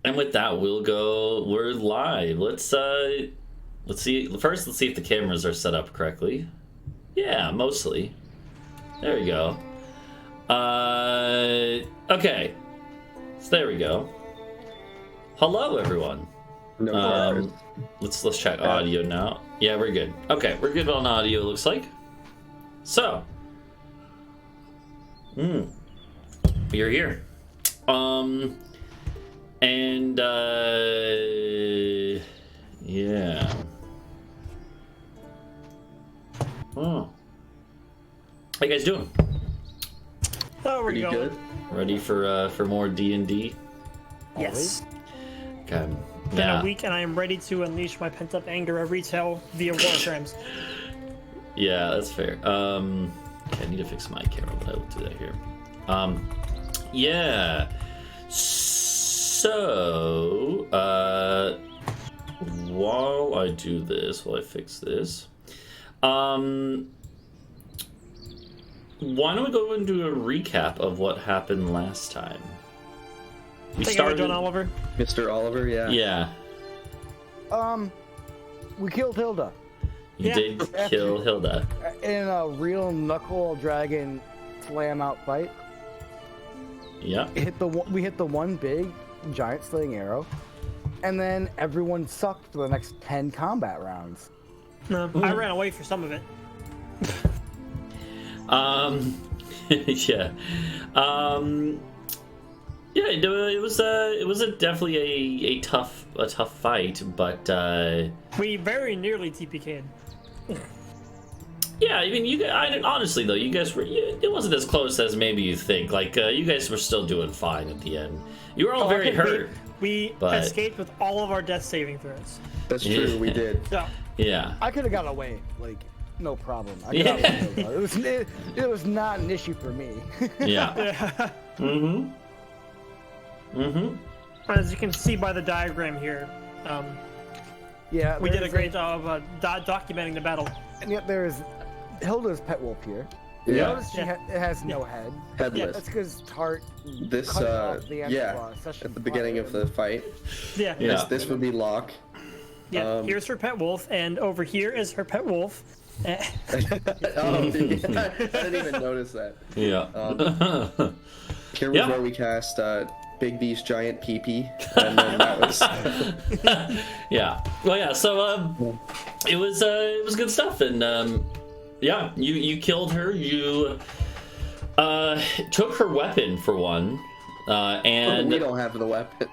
And with that, we're live. Let's see. First, let's see if the cameras are set up correctly. Yeah, mostly. There we go. Okay. So there we go. Hello, everyone. Let's check audio now. Yeah, we're good. Okay, we're good on audio, it looks like. So. You're here. And, yeah. Oh. How you guys doing? Oh, we're going. Good. Ready for more D&D? Yes. Okay. Been a week, and I am ready to unleash my pent-up anger at retail via Warframes. Yeah, that's fair. Okay, I need to fix my camera, but I will do that here. Yeah. So, while I do this, while I fix this, why don't we go and do a recap of what happened last time? We started on Oliver. Mr. Oliver, yeah. Yeah. We killed Hilda. You did kill Hilda. In a real knuckle dragon slam out fight. Yeah. We hit the one big giant slaying arrow, and then everyone sucked for the next 10 combat rounds. No, I ran away for some of it. Yeah. Yeah, it was definitely a tough fight, but we very nearly TPK'd. Yeah, I mean, honestly though, you guys were, it wasn't as close as maybe you think. Like, you guys were still doing fine at the end. You were all very hurt. We escaped with all of our death saving throws. That's true, we did. Yeah. I could have got away, like, no problem. I got away. It was not an issue for me. Yeah. As you can see by the diagram here, yeah, we did a great job of documenting the battle. And yet there's Hilda's pet wolf here. Yeah. Notice it has no head. Headless. That's because Tart This, cut off the end yeah, at the beginning of the fight. Yeah. This would be Locke. Yeah, here's her pet wolf, and over here is her pet wolf. Oh, yeah. I didn't even notice that. Yeah. Here was where we cast Big B's giant pee-pee, and then that was... Yeah. Well, yeah, so, it was good stuff, and, yeah, you killed her, you, took her weapon, for one, and... We don't have the weapon.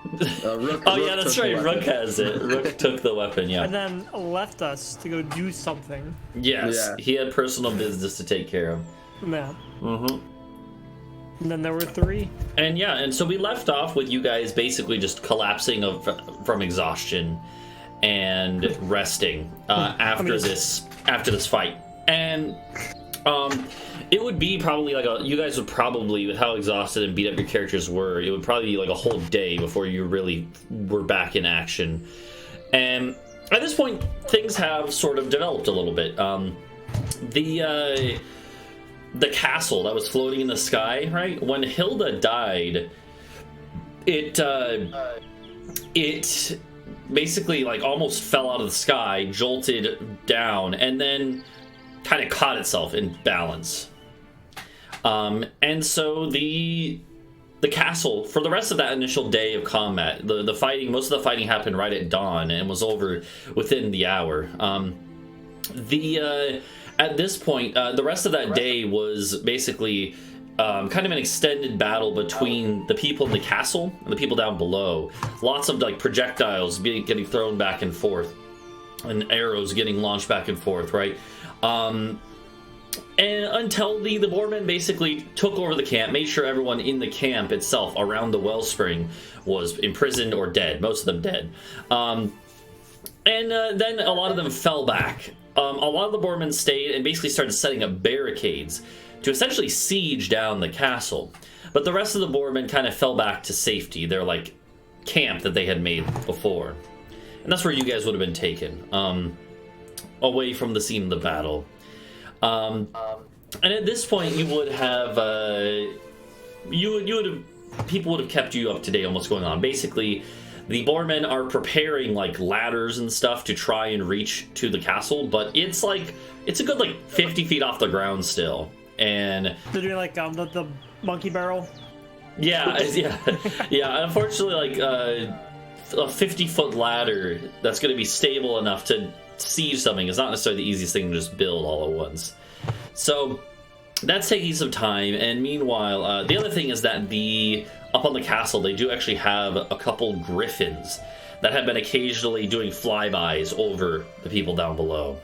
Rhuk, yeah, that's right, Rhuk has it. Rhuk took the weapon, yeah. And then left us to go do something. Yes, he had personal business to take care of. Yeah. And then there were 3. And yeah, and so we left off with you guys basically just collapsing from exhaustion and resting after this fight. And it would be probably like you guys would probably, with how exhausted and beat up your characters were, it would probably be like a whole day before you really were back in action. And at this point, things have sort of developed a little bit. The castle that was floating in the sky, right? When Hilda died, it basically like almost fell out of the sky, jolted down, and then kind of caught itself in balance. And so the castle, for the rest of that initial day of combat, the fighting, most of the fighting happened right at dawn and was over within the hour. At this point, the rest of that day was basically kind of an extended battle between the people in the castle and the people down below. Lots of like projectiles getting thrown back and forth, and arrows getting launched back and forth, right? And until the Boarman basically took over the camp, made sure everyone in the camp itself around the Wellspring was imprisoned or dead, most of them dead. And then a lot of them fell back. A lot of the Boarmen stayed and basically started setting up barricades to essentially siege down the castle. But the rest of the Boarmen kind of fell back to safety, their like camp that they had made before. And that's where you guys would have been taken, away from the scene of the battle. And at this point, you would have people would have kept you up to date on what's going on. Basically, the Boarmen are preparing like ladders and stuff to try and reach to the castle, but it's a good like 50 feet off the ground still. And they're doing like the monkey barrel. Yeah, yeah. Unfortunately, like a 50-foot ladder that's going to be stable enough to siege something is not necessarily the easiest thing to just build all at once. So that's taking some time. And meanwhile, the other thing is that up on the castle, they do actually have a couple griffins that have been occasionally doing flybys over the people down below,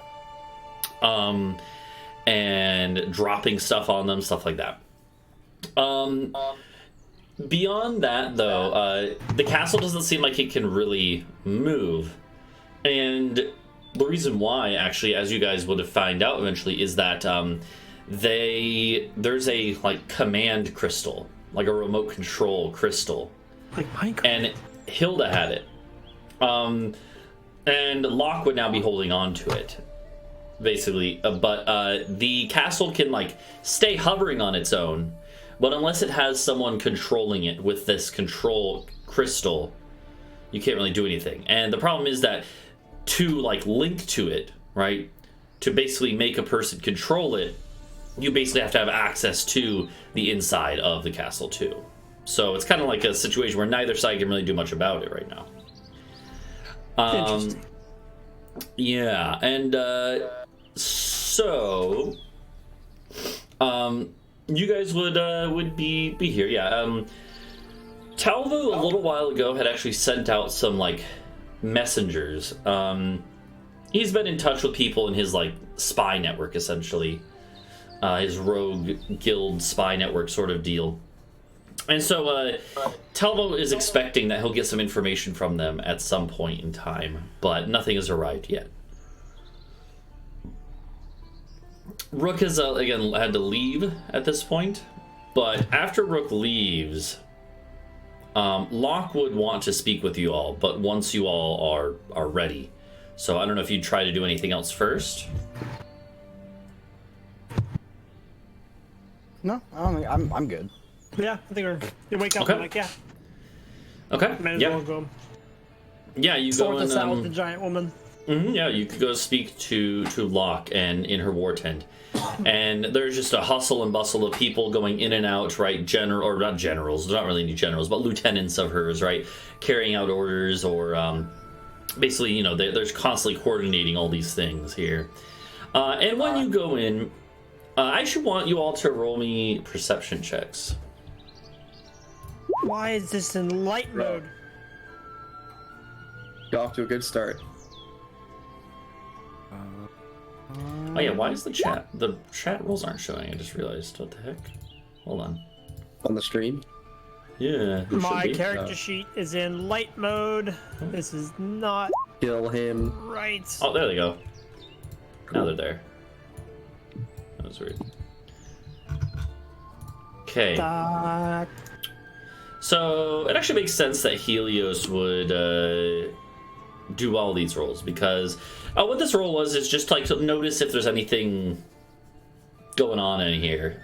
and dropping stuff on them, stuff like that. Beyond that, though, the castle doesn't seem like it can really move. And the reason why, actually, as you guys would have found out eventually, is that there's a like command crystal, like a remote control crystal. Like Minecraft. And Hilda had it. And Locke would now be holding on to it, basically. But the castle can like stay hovering on its own. But unless it has someone controlling it with this control crystal, you can't really do anything. And the problem is that to like link to it, right, to basically make a person control it, you basically have to have access to the inside of the castle too. So it's kind of like a situation where neither side can really do much about it right now. Interesting. Yeah, and so you guys would be here, yeah. Talvo a little while ago had actually sent out some like messengers. He's been in touch with people in his like spy network, essentially, his rogue guild spy network sort of deal. And so Talvo is expecting that he'll get some information from them at some point in time, but nothing has arrived yet. Rhuk has, again, had to leave at this point, but after Rhuk leaves, Locke would want to speak with you all, but once you all are ready. So I don't know if you'd try to do anything else first. No, I don't think I'm good. Yeah, I think you wake up Okay. and like, yeah. Okay. Might as Yeah. well go Yeah, you sort go this out with and the giant woman. yeah, you could go speak to Locke and in her war tent. And there's just a hustle and bustle of people going in and out, right? Or not generals, not really any generals, but lieutenants of hers, right? Carrying out orders or basically, you know, there's constantly coordinating all these things here. And when you go in, I should want you all to roll me perception checks. Why is this in light mode? Got off to a good start. Oh yeah, why is the chat rolls aren't showing? I just realized. What the heck? Hold on. On the stream? Yeah. there My should be. character sheet is in light mode. This is not Kill him. right. Oh, there they go. Now they're there. That was weird. Okay. So it actually makes sense that Helios would do all these rolls, because what this roll was is just like to notice if there's anything going on in here.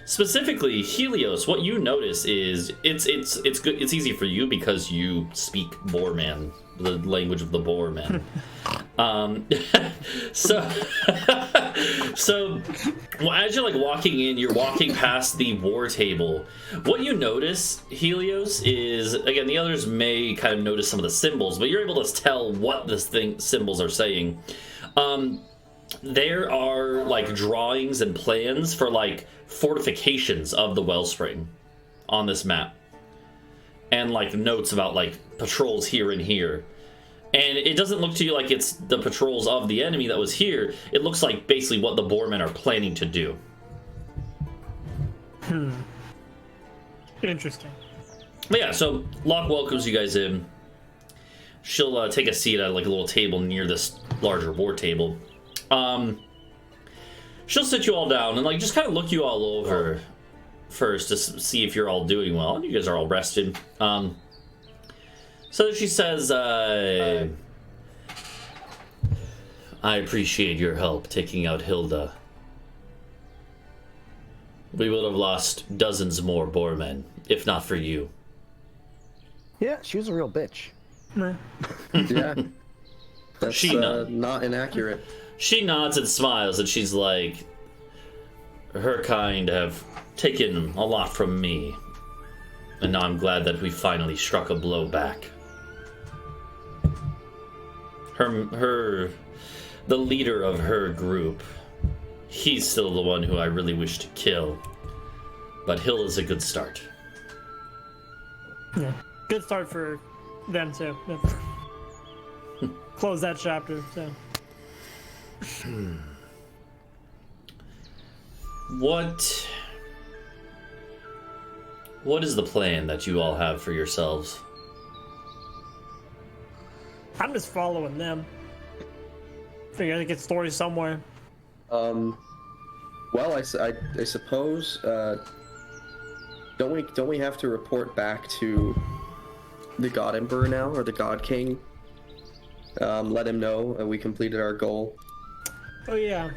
Specifically, Helios, what you notice is it's good. It's easy for you because you speak Boarman, the language of the Boarman. So well, as you're like walking in, you're walking past the war table. What you notice, Helios, is again the others may kind of notice some of the symbols, but you're able to tell what the symbols are saying. There are like drawings and plans for like fortifications of the Wellspring on this map, and like notes about like patrols here and here. And it doesn't look to you like it's the patrols of the enemy that was here. It looks like basically what the Boarmen are planning to do. Interesting. But yeah, so Locke welcomes you guys in. She'll take a seat at like a little table near this larger war table. She'll sit you all down and like just kind of look you all over first to see if you're all doing well. You guys are all rested. So she says, I appreciate your help taking out Hilda. We would have lost dozens more Boarmen, if not for you. Yeah, she was a real bitch. Yeah. That's She not inaccurate. She nods and smiles, and she's like, her kind have taken a lot from me. And now I'm glad that we finally struck a blow back. The leader of her group, he's still the one who I really wish to kill. But Hill is a good start. Yeah. Good start for them too. Close that chapter. So. What is the plan that you all have for yourselves? I'm just following them. Figure I get stories somewhere. Well, I suppose. Don't we have to report back to the God Emperor now, or the God King? Let him know we completed our goal. Oh yeah.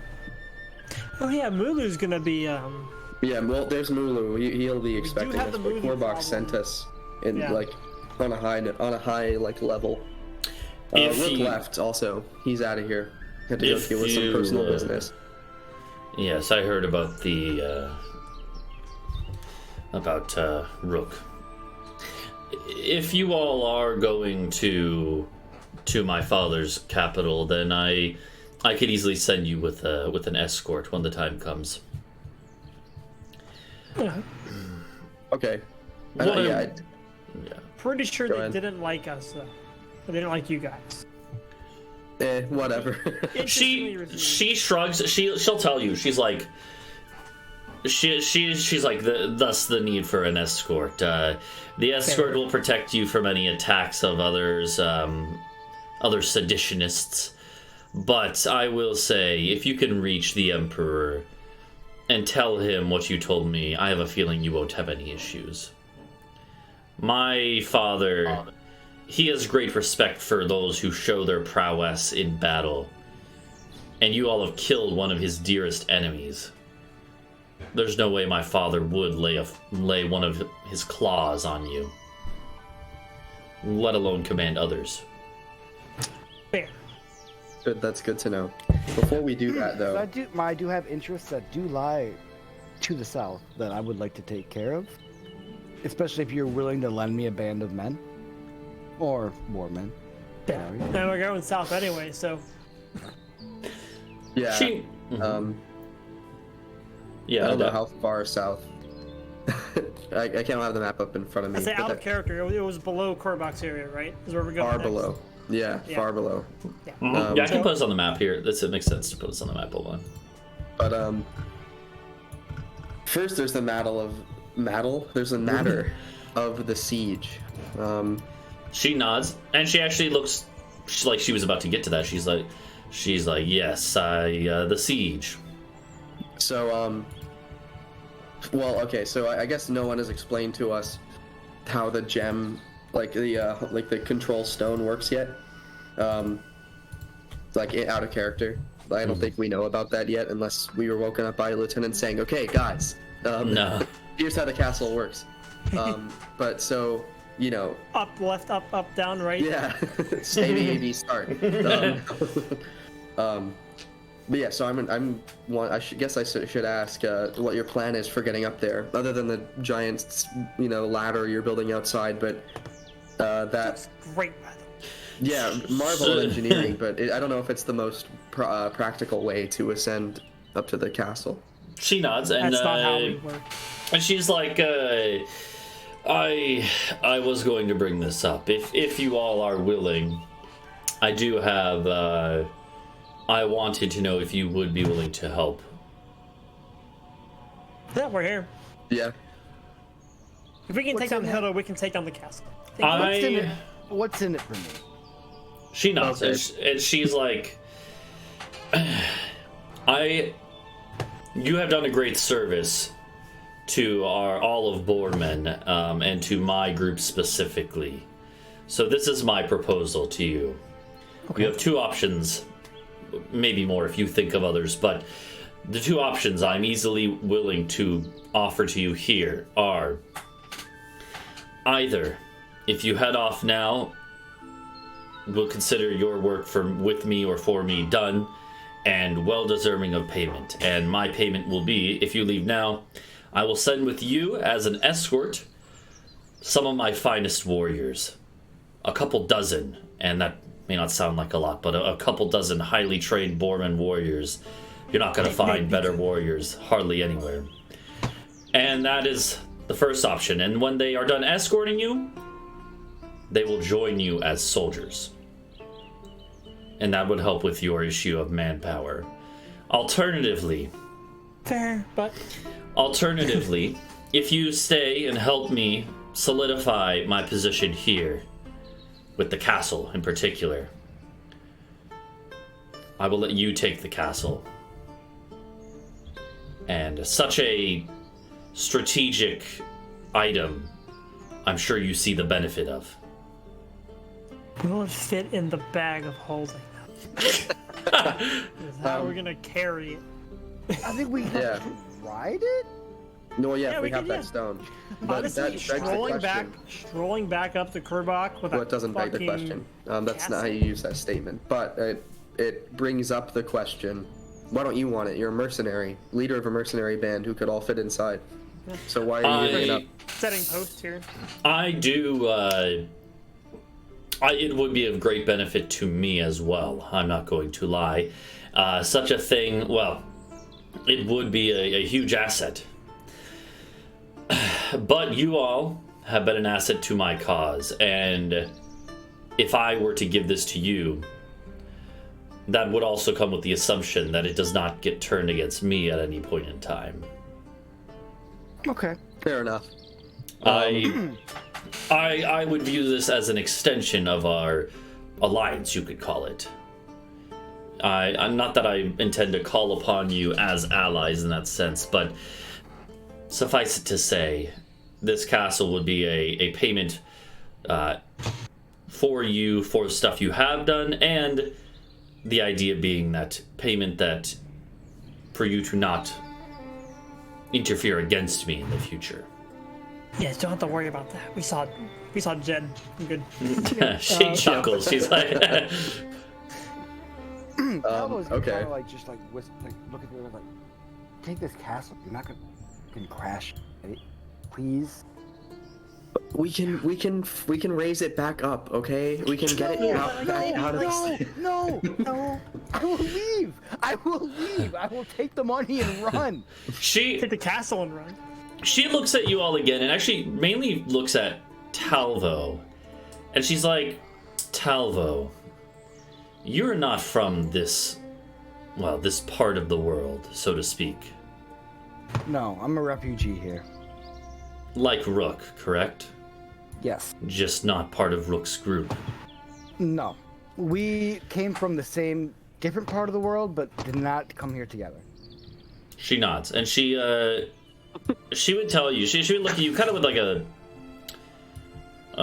Oh yeah, Mulu's gonna be Yeah, well, there's Mulu. He'll be expecting have us. the But Mulu Korbach problem. sent us in Yeah. like on a high like level. If Rhuk you- left also. He's out of here. Had to go If deal with some you, personal business. Yes, I heard about the Rhuk. If you all are going to my father's capital, then I could easily send you with an escort when the time comes. Okay. What Yeah. yeah. pretty sure Go they ahead. didn't like us though. They didn't like you guys. Whatever. She shrugs. She'll tell you. She's like. She's like thus the need for an escort. The escort will protect you from any attacks of others, other seditionists. But I will say, if you can reach the Emperor and tell him what you told me, I have a feeling you won't have any issues. My father, he has great respect for those who show their prowess in battle. And you all have killed one of his dearest enemies. There's no way my father would lay one of his claws on you, let alone command others. Fair. Good, that's good to know. Before we do that, though, I do have interests that do lie to the south that I would like to take care of, especially if you're willing to lend me a band of men or more men. Yeah. And we're going south anyway, so yeah, Yeah, I don't know how far south. I can't have the map up in front of me. I say but out of that- character. It was below Korbach's area, right? Is where we're going. Far next. below. Yeah, Yeah. far below. Yeah. yeah, I can put us on the map here. It makes sense to put us on the map. Hold on. But first there's the There's a matter of the siege. She nods, and she actually looks like she was about to get to that. She's like, yes, the siege. So well, okay. So I guess no one has explained to us how the gem, like the control stone, works yet. Out of character. I don't think we know about that yet, unless we were woken up by a lieutenant saying, "Okay, guys, No. here's how the castle works." But so Up, left, up, down, right. yeah, A-B, start. But yeah, so I guess I should ask what your plan is for getting up there, other than the giant, ladder you're building outside. But that, Great, by the way. yeah, marvel of engineering. But I don't know if it's the most practical way to ascend up to the castle. She nods, and That's not how we work. and she's like, I was going to bring this up. If you all are willing, I do have. I wanted to know if you would be willing to help. Yeah, we're here. Yeah. If we can What's take down in the that? hill, we can take down the castle. What's in it for me? She nods, Okay. and she's like, you have done a great service to all of Boarman, and to my group specifically. So this is my proposal to you. You have two options, maybe more if you think of others, but The two options I'm easily willing to offer to you here are either, if you head off now, we'll consider your work with me or for me done and well deserving of payment. And my payment will be, if you leave now, I will send with you as an escort some of my finest warriors. A couple dozen, and that may not sound like a lot, but a couple dozen highly trained Boarman warriors. You're not going to find better warriors hardly anywhere. And that is the first option. And when they are done escorting you, they will join you as soldiers. And that would help with your issue of manpower. Alternatively, if you stay and help me solidify my position here, with the castle in particular, I will let you take the castle. And such a strategic item, I'm sure you see the benefit of. Will it fit in the bag of holding? Is how we're gonna carry it? I think we have to ride it. No, yeah, Yeah, we we have can, that yeah. stone. But Honestly, that begs the question. strolling back up the Kurbak with Well, a it doesn't beg the fucking question. That's not how you use that statement. But it brings up the question, why don't you want it? You're a mercenary, leader of a mercenary band who could all fit inside. So why are you bringing it up? setting posts here. I do, it would be of great benefit to me as well. I'm not going to lie. Such a thing, well, it would be a huge asset. But you all have been an asset to my cause, and if I were to give this to you, that would also come with the assumption that it does not get turned against me at any point in time. Okay. Fair enough. I would view this as an extension of our alliance, you could call it. I'm not that I intend to call upon you as allies in that sense, but suffice it to say, this castle would be a payment for you for the stuff you have done, and the idea being that payment that for you to not interfere against me in the future. Yes, don't have to worry about that. We saw Jen. I'm good. She chuckles. She's like, Talvo's okay. kind of like just like look at me like, take this castle. You're not gonna crash it, please. We can raise it back up, okay? We can get it back out of this. No. I will leave. I will take the money and run. Take the castle and run. She looks at you all again, and actually mainly looks at Talvo, and she's like, Talvo, you're not from this part of the world, so to speak. No, I'm a refugee here. Like Rhuk, correct? Yes. Just not part of Rook's group. No. We came from the same, different part of the world, but did not come here together. She nods, and she would tell you, she would look at you kind of with like a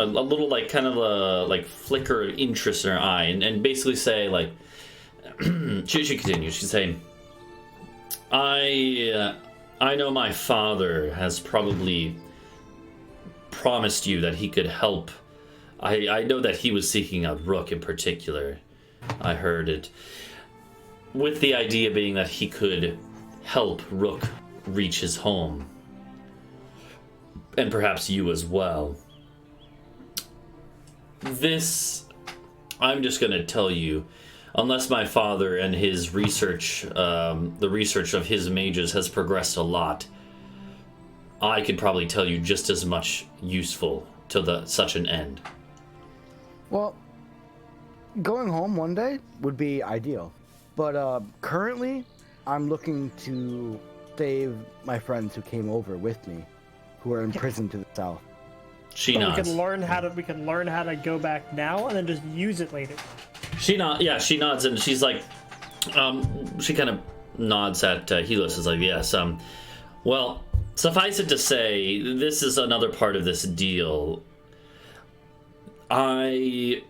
little like kind of a like flicker of interest in her eye, and basically say like, she continues, she's saying, I know my father has probably promised you that he could help. I know that he was seeking out Rhuk in particular. I heard it. With the idea being that he could help Rhuk reach his home. And perhaps you as well. This, I'm just going to tell you, unless my father and his research, the research of his mages has progressed a lot, I could probably tell you just as much useful to such an end. Well, going home one day would be ideal. But currently, I'm looking to save my friends who came over with me, who are imprisoned to the south. She nods. We can learn how to go back now and then just use it later. She nods, and she's like, she kind of nods at Helios. Is like, yes. Well, suffice it to say, this is another part of this deal. My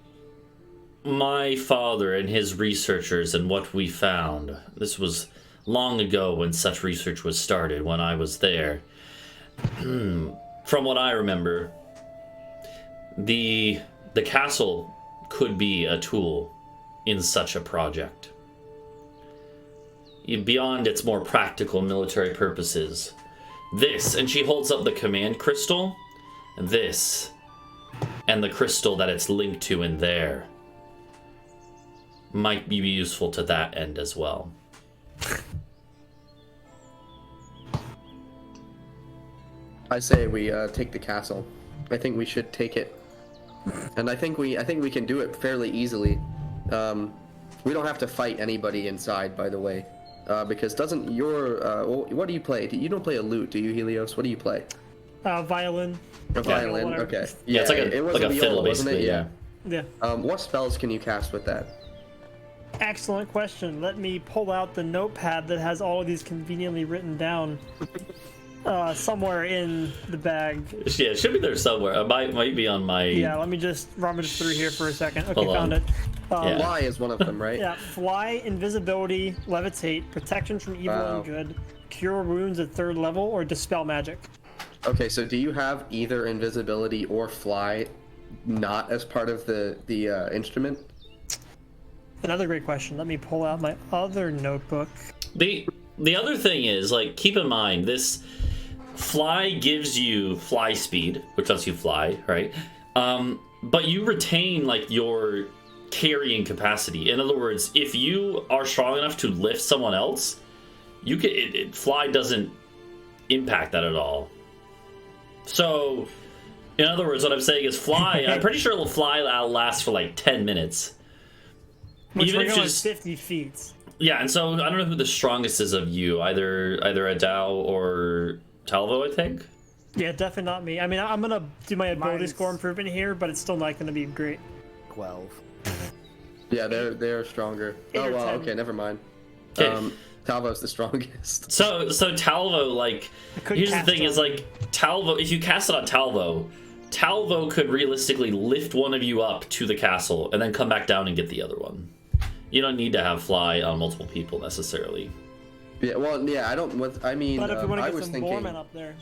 father and his researchers and what we found, this was long ago when such research was started, when I was there. From what I remember, the castle could be a tool in such a project. Beyond its more practical military purposes, this, and she holds up the command crystal, this, and the crystal that it's linked to in there, might be useful to that end as well. I say we take the castle. I think we should take it, and I think we can do it fairly easily. We don't have to fight anybody inside, by the way, because doesn't your what do you play? You don't play a lute, do you, Helios? What do you play? Violin. A violin. Whatever. Okay. Yeah, it's like a fiddle, basically. Yeah. Yeah. What spells can you cast with that? Excellent question. Let me pull out the notepad that has all of these conveniently written down somewhere in the bag. Yeah, it should be there somewhere. It might be on my... Yeah, let me just rummage through here for a second. Okay, Hold found on. it. Yeah. Fly is one of them, right? Yeah, fly, invisibility, levitate, protection from evil Wow. and good, cure wounds at 3rd level, or dispel magic. Okay, so do you have either invisibility or fly not as part of the instrument? Another great question. Let me pull out my other notebook. The other thing is, like, keep in mind, this fly gives you fly speed, which lets you fly, right? But you retain, like, your carrying capacity. In other words, if you are strong enough to lift someone else, you can. Fly doesn't impact that at all. So, in other words, what I'm saying is fly. I'm pretty sure it'll fly last for like 10 minutes. Which Even we're if going just 50 feet. yeah, and so I don't know who the strongest is of you, either Adau or Talvo, I think. Yeah, definitely not me. I mean, I'm going to do my ability Mine's- score improvement here, but it's still not going to be great. 12. Yeah, they're stronger. 8 Oh or well, 10. okay, never mind. Okay. Talvo's the strongest. So Talvo, like, could here's the cast thing on is, like, Talvo, if you cast it on Talvo could realistically lift one of you up to the castle and then come back down and get the other one. You don't need to have fly on multiple people necessarily. Yeah, well, yeah, I don't. I mean, But if we want I to get was some thinking. Boarman up there.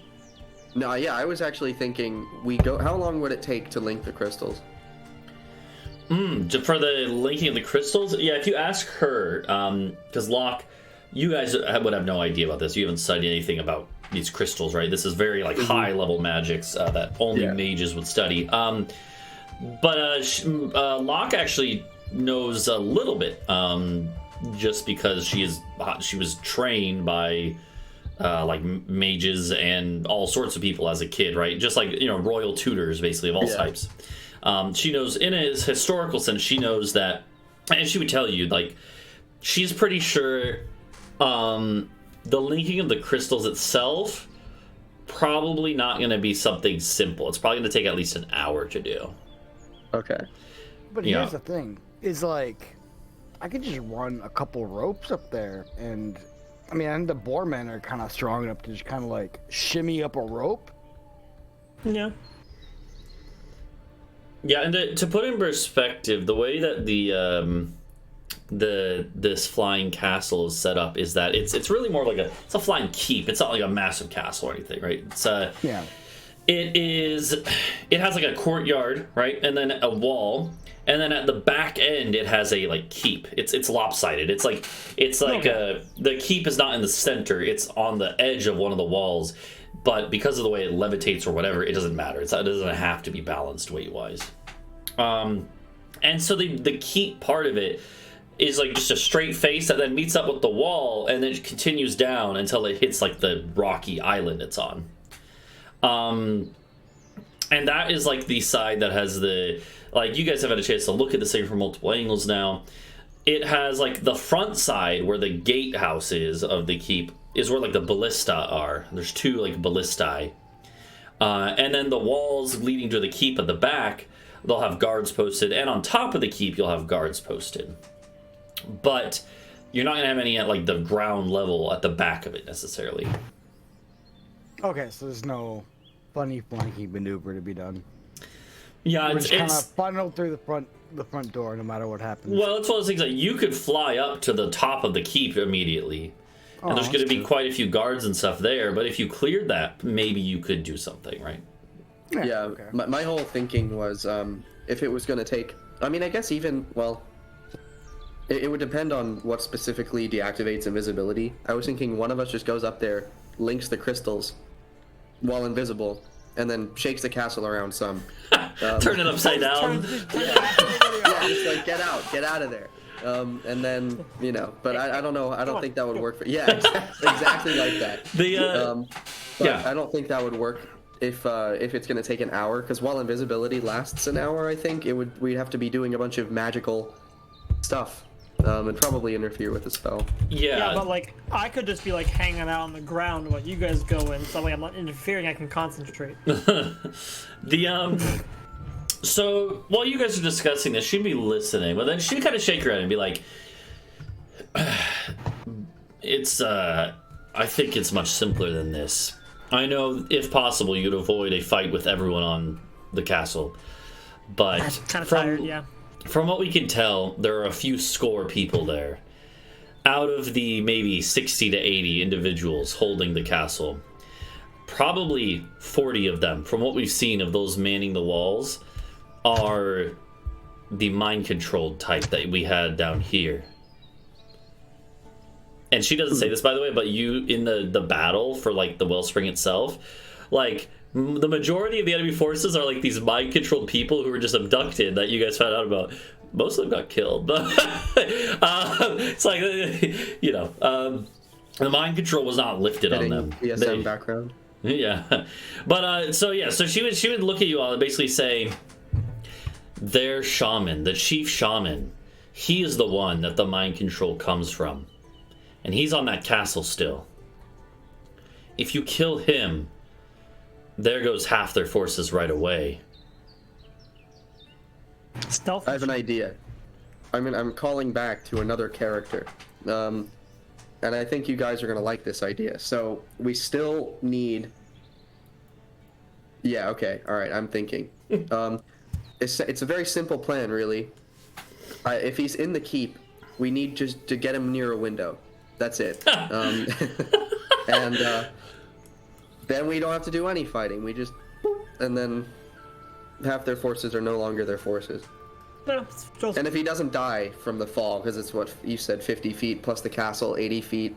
No, yeah, I was actually thinking we go. How long would it take to link the crystals? For the linking of the crystals, yeah, if you ask her, because Locke, you guys would have no idea about this. You haven't studied anything about these crystals, right? This is very, like, high-level magics that only mages would study. But Locke actually knows a little bit, just because she was trained by like mages and all sorts of people as a kid, right? Just like, you know, royal tutors, basically, of all types. She knows, in a historical sense, she knows that, and she would tell you, like, she's pretty sure the linking of the crystals itself probably not going to be something simple. It's probably going to take at least an hour to do. Okay. But Yeah. here's the thing, is like, I could just run a couple ropes up there, and I mean, and the Boarmen are kind of strong enough to just kind of like shimmy up a rope. Yeah. Yeah, and to put in perspective, the way that this flying castle is set up is that it's really more like it's a flying keep. It's not like a massive castle or anything, right? It's Yeah. It has like a courtyard, right, and then a wall, and then at the back end it has a like keep. It's lopsided. It's like the keep is not in the center. It's on the edge of one of the walls, but because of the way it levitates or whatever, it doesn't matter. It doesn't have to be balanced weight-wise. And so the keep part of it is like just a straight face that then meets up with the wall and then it continues down until it hits like the rocky island it's on. And that is like the side that has like, you guys have had a chance to look at this thing from multiple angles now. It has like the front side where the gatehouse is of the keep is where like the ballista are. There's two like ballistae. And then the walls leading to the keep at the back, they'll have guards posted. And on top of the keep, you'll have guards posted. But you're not going to have any at like the ground level at the back of it necessarily. Okay, so there's no funny flanky maneuver to be done. Yeah, We're it's just kind of funneled through the front door no matter what happens. well, it's one of those things that you could fly up to the top of the keep immediately. And there's going to be quite a few guards and stuff there, but if you cleared that, maybe you could do something, right? Yeah, okay. my whole thinking was if it was going to take... I mean, I guess even, well, it would depend on what specifically deactivates invisibility. I was thinking one of us just goes up there, links the crystals while invisible, and then shakes the castle around some. Turn it upside down. Yeah, just like, get out of there. And then, you know, but I don't know, I don't think that would work for... Yeah, exactly like that. But yeah. I don't think that would work if it's going to take an hour, because while invisibility lasts an hour, I think we'd have to be doing a bunch of magical stuff, and probably interfere with the spell. Yeah, but like I could just be like hanging out on the ground while you guys go in, so like I'm not interfering. I can concentrate. So while you guys are discussing this, she'd be listening, but then she'd kind of shake her head and be like, "It's I think it's much simpler than this. I know, if possible, you'd avoid a fight with everyone on the castle, but I'm kind of tired. Yeah. From what we can tell, there are a few score people there. Out of the maybe 60 to 80 individuals holding the castle, probably 40 of them, from what we've seen of those manning the walls, are the mind-controlled type that we had down here. And she doesn't say this, by the way, but you, in the battle for, like, the Wellspring itself, like... the majority of the enemy forces are like these mind-controlled people who were just abducted that you guys found out about. Most of them got killed. It's like, you know, the mind control was not lifted on them. ESM background. Yeah. But, so she would look at you all and basically say, their shaman, the chief shaman, he is the one that the mind control comes from. And he's on that castle still. If you kill him, there goes half their forces right away. Stealth. I have an idea. I'm calling back to another character. And I think you guys are going to like this idea. So we still need... Yeah, okay. All right, I'm thinking. It's a very simple plan, really. If he's in the keep, we need just to get him near a window. That's it. And... then we don't have to do any fighting. We just... And then half their forces are no longer their forces. No, and if he doesn't die from the fall, because it's what you said, 50 feet plus the castle, 80 feet,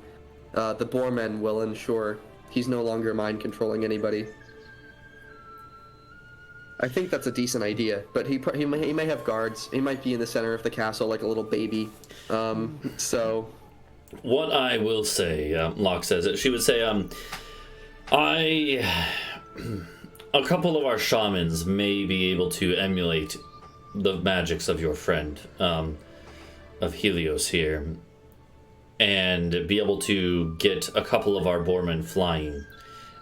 the Boarman will ensure he's no longer mind-controlling anybody. I think that's a decent idea, but he may have guards. He might be in the center of the castle like a little baby. So... What I will say, Locke says it, she would say, a couple of our shamans may be able to emulate the magics of your friend, of Helios here, and be able to get a couple of our Boarmen flying.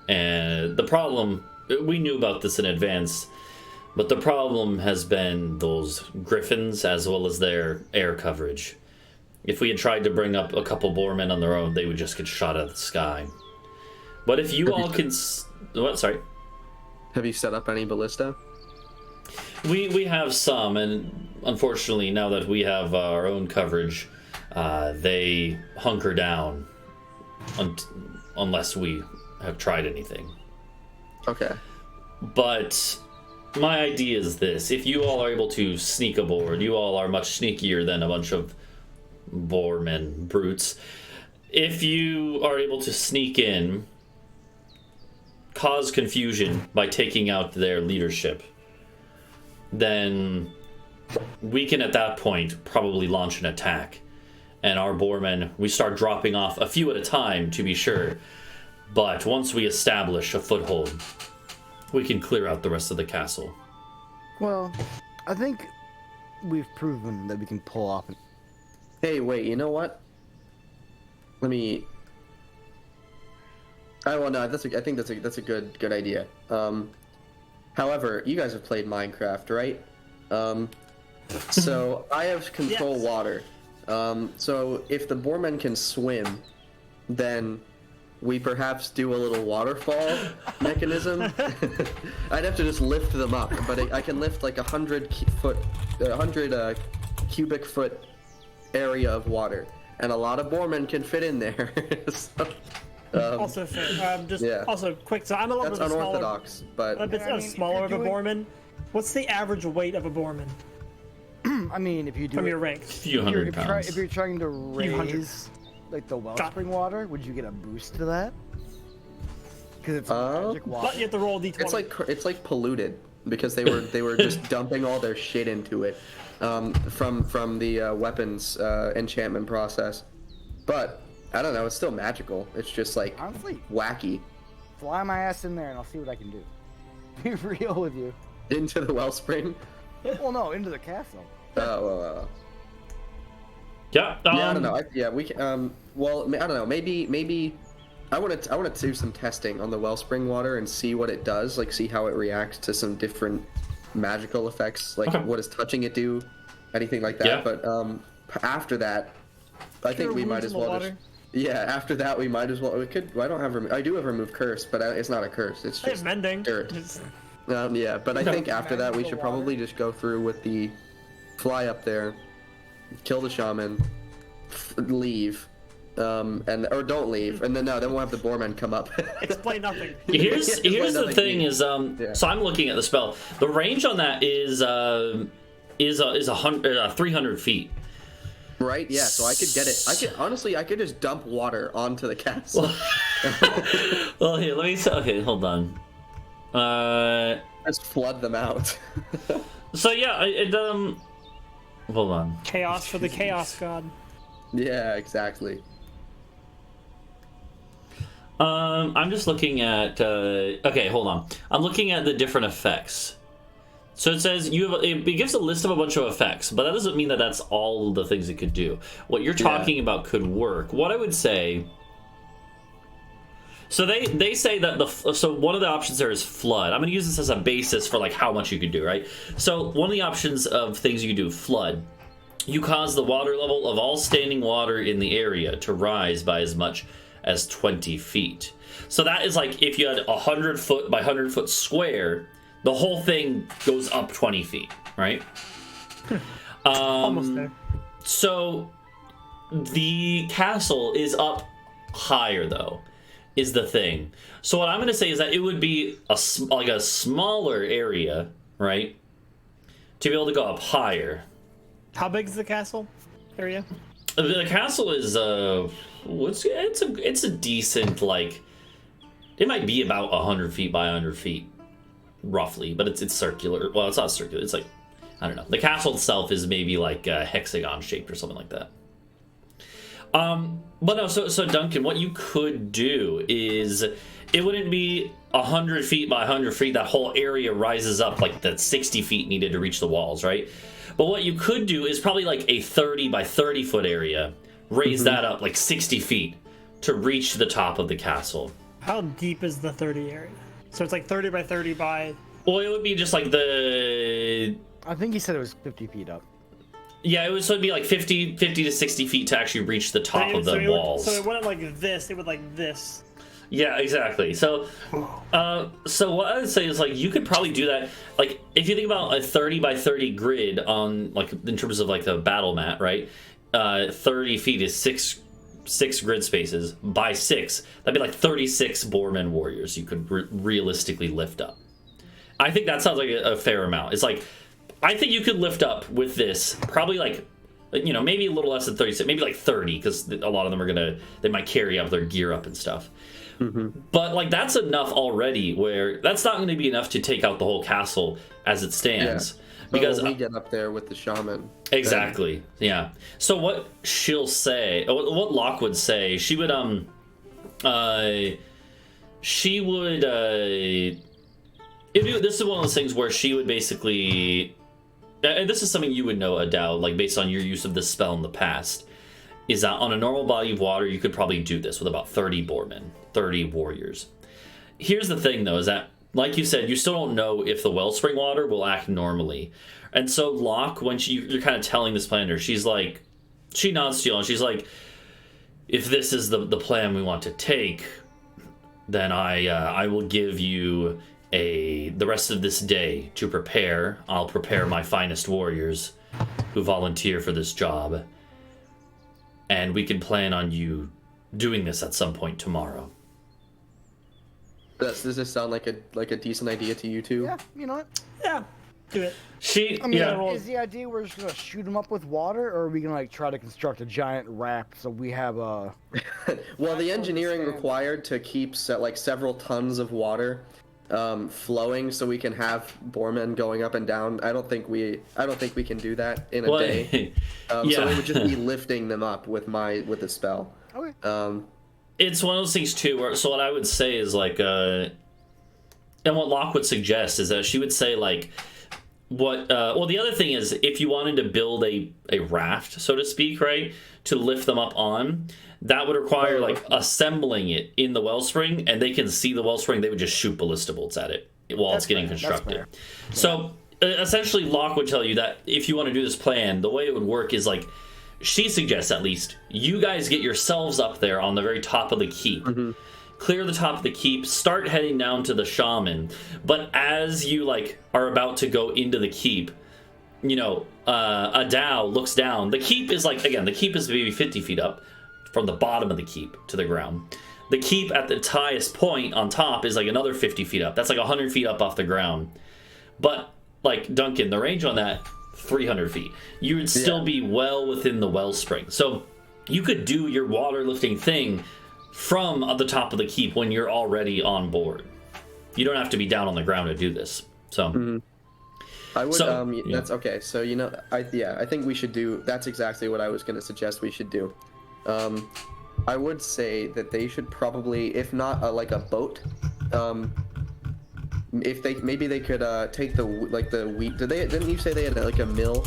And the problem, we knew about this in advance, but the problem has been those griffins as well as their air coverage. If we had tried to bring up a couple Boarmen on their own, they would just get shot out of the sky. But if you all can... What? Sorry? Have you set up any ballista? We have some, and unfortunately, now that we have our own coverage, they hunker down unless we have tried anything. Okay. But my idea is this. If you all are able to sneak aboard, you all are much sneakier than a bunch of Boarmen brutes. If you are able to sneak in... cause confusion by taking out their leadership, then we can at that point probably launch an attack. And our Boarmen, we start dropping off a few at a time to be sure, but once we establish a foothold, we can clear out the rest of the castle. Well, I think we've proven that we can pull off. Hey, wait, you know what? Let me... well, no, I think that's a good idea. However, you guys have played Minecraft, right? So I have control water. So if the Boarmen can swim, then we perhaps do a little waterfall mechanism. I'd have to just lift them up, but I can lift like 100 cubic foot area of water. and a lot of Boarmen can fit in there. So, Also fair. Yeah. Also quick. So I'm a little that's bit smaller. unorthodox, but A bit I mean, if smaller you're of a doing- Boarman. What's the average weight of a Boarman I mean, if you do from it- your rank? Few if you're, hundred if, you're pounds. if you're trying to hundred. raise like the Wellspring water, would you get a boost to that? Because it's magic water. But you have to roll a d20. it's like polluted because they were just dumping all their shit into it from the weapons enchantment process. But I don't know, it's still magical. It's just like Honestly, wacky. fly my ass in there and I'll see what I can do. Be real with you. Into the Wellspring. Well, no, into the castle. Yeah. Yeah, I don't know. We well, I don't know. Maybe I want to do some testing on the Wellspring water and see what it does. Like, see how it reacts to some different magical effects. Like, Okay. what does touching it do? Anything like that. Yeah. But after that, I think we might as well just. Yeah, after that we might as well. We could. I don't have. I do have remove curse, but it's not a curse. It's They have just mending. dirt. It's- Yeah, but I think after that we Magical should water. probably just go through with the fly up there, kill the shaman, leave, or don't leave, and then we'll have the Boarmen come up. Explain nothing. Here's the thing is Yeah. so I'm looking at the spell. The range on that is 300 feet. Right? Yeah. So I could get it. I could just dump water onto the castle. Well, here, let me. Okay, hold on. Just flood them out. So yeah, hold on. Chaos for the chaos god. Yeah, exactly. I'm just looking at. Okay, hold on. I'm looking at the different effects. So it says it gives a list of a bunch of effects, but that doesn't mean that that's all the things it could do. What you're talking about could work. What I would say. So they say that so one of the options there is flood. I'm going to use this as a basis for like how much you could do, right? So one of the options of things you could do, flood. You cause the water level of all standing water in the area to rise by as much as 20 feet. So that is like if you had 100 foot by 100 foot square, the whole thing goes up 20 feet, right? Almost there. So the castle is up higher though, is the thing. So what I'm going to say is that it would be a smaller area, right? To be able to go up higher. How big is the castle area? The castle is it's a decent, like, it might be about 100 feet by 100 feet roughly, but it's circular. Well, it's not circular, it's like, I don't know, the castle itself is maybe like hexagon shaped or something like that. But no, so Duncan, what you could do is it wouldn't be 100 feet by 100 feet. That whole area rises up like that 60 feet needed to reach the walls, right? But what you could do is probably like a 30 by 30 foot area, raise that up like 60 feet to reach the top of the castle. How deep is the 30 area? So it's like 30 by 30 by... Well, it would be just like the... I think he said it was 50 feet up. Yeah, so it'd be like 50 to 60 feet to actually reach the top of the walls. So it wouldn't like this, it would like this. Yeah, exactly. So what I would say is like you could probably do that. Like if you think about a 30 by 30 grid on like in terms of like a battle mat, right? 30 feet is six grid spaces by 6. That'd be like 36 Boarman warriors you could realistically lift up. I think that sounds like a fair amount. It's like I think you could lift up with this probably like, you know, maybe a little less than 36, maybe like 30, because a lot of them they might carry up their gear up and stuff. Mm-hmm. But like that's enough already where that's not going to be enough to take out the whole castle as it stands. Yeah. Because when we get up there with the shaman. Exactly. Yeah. So what she'll say, what Locke would say, she would this is one of those things where she would basically, and this is something you would know, Adau, like based on your use of this spell in the past, is that on a normal body of water, you could probably do this with about 30 Boarmen, 30 warriors. Here's the thing, though, is that, like you said, you still don't know if the Wellspring water will act normally. And so Locke, when you're kind of telling this plan to her, she's like, she nods to you, and she's like, if this is the plan we want to take, then I will give you the rest of this day to prepare. I'll prepare my finest warriors who volunteer for this job. and we can plan on you doing this at some point tomorrow. Does this sound like a decent idea to you two? Yeah, you know what? Yeah, do it. I mean, yeah. is the idea we're just gonna shoot them up with water, or are we gonna like try to construct a giant raft so we have a? Well, the engineering required to keep several tons of water flowing so we can have Boarman going up and down. I don't think we can do that in a day. So it would just be lifting them up with the spell. Okay. It's one of those things too. So what I would say is like, and what Locke would suggest is that she would say like, what? Well, the other thing is if you wanted to build a raft, so to speak, right, to lift them up on, that would require like assembling it in the Wellspring, and they can see the Wellspring. They would just shoot ballista bolts at it while it's getting constructed. So essentially, Locke would tell you that if you want to do this plan, the way it would work is like, she suggests at least, you guys get yourselves up there on the very top of the keep. Mm-hmm. Clear the top of the keep, start heading down to the shaman. But as you like are about to go into the keep, you know, Adau looks down. The keep is like, again, the keep is maybe 50 feet up from the bottom of the keep to the ground. The keep at the highest point on top is like another 50 feet up. That's like 100 feet up off the ground. But like Duncan, the range on that, 300 feet. You would still be well within the Wellspring. So you could do your water lifting thing from the top of the keep when you're already on board. You don't have to be down on the ground to do this. So I would that's okay. So you know, I think we should do, that's exactly what I was going to suggest we should do. I would say that they should probably, if not like a boat, if they could take the wheat. Didn't you say they had like a mill,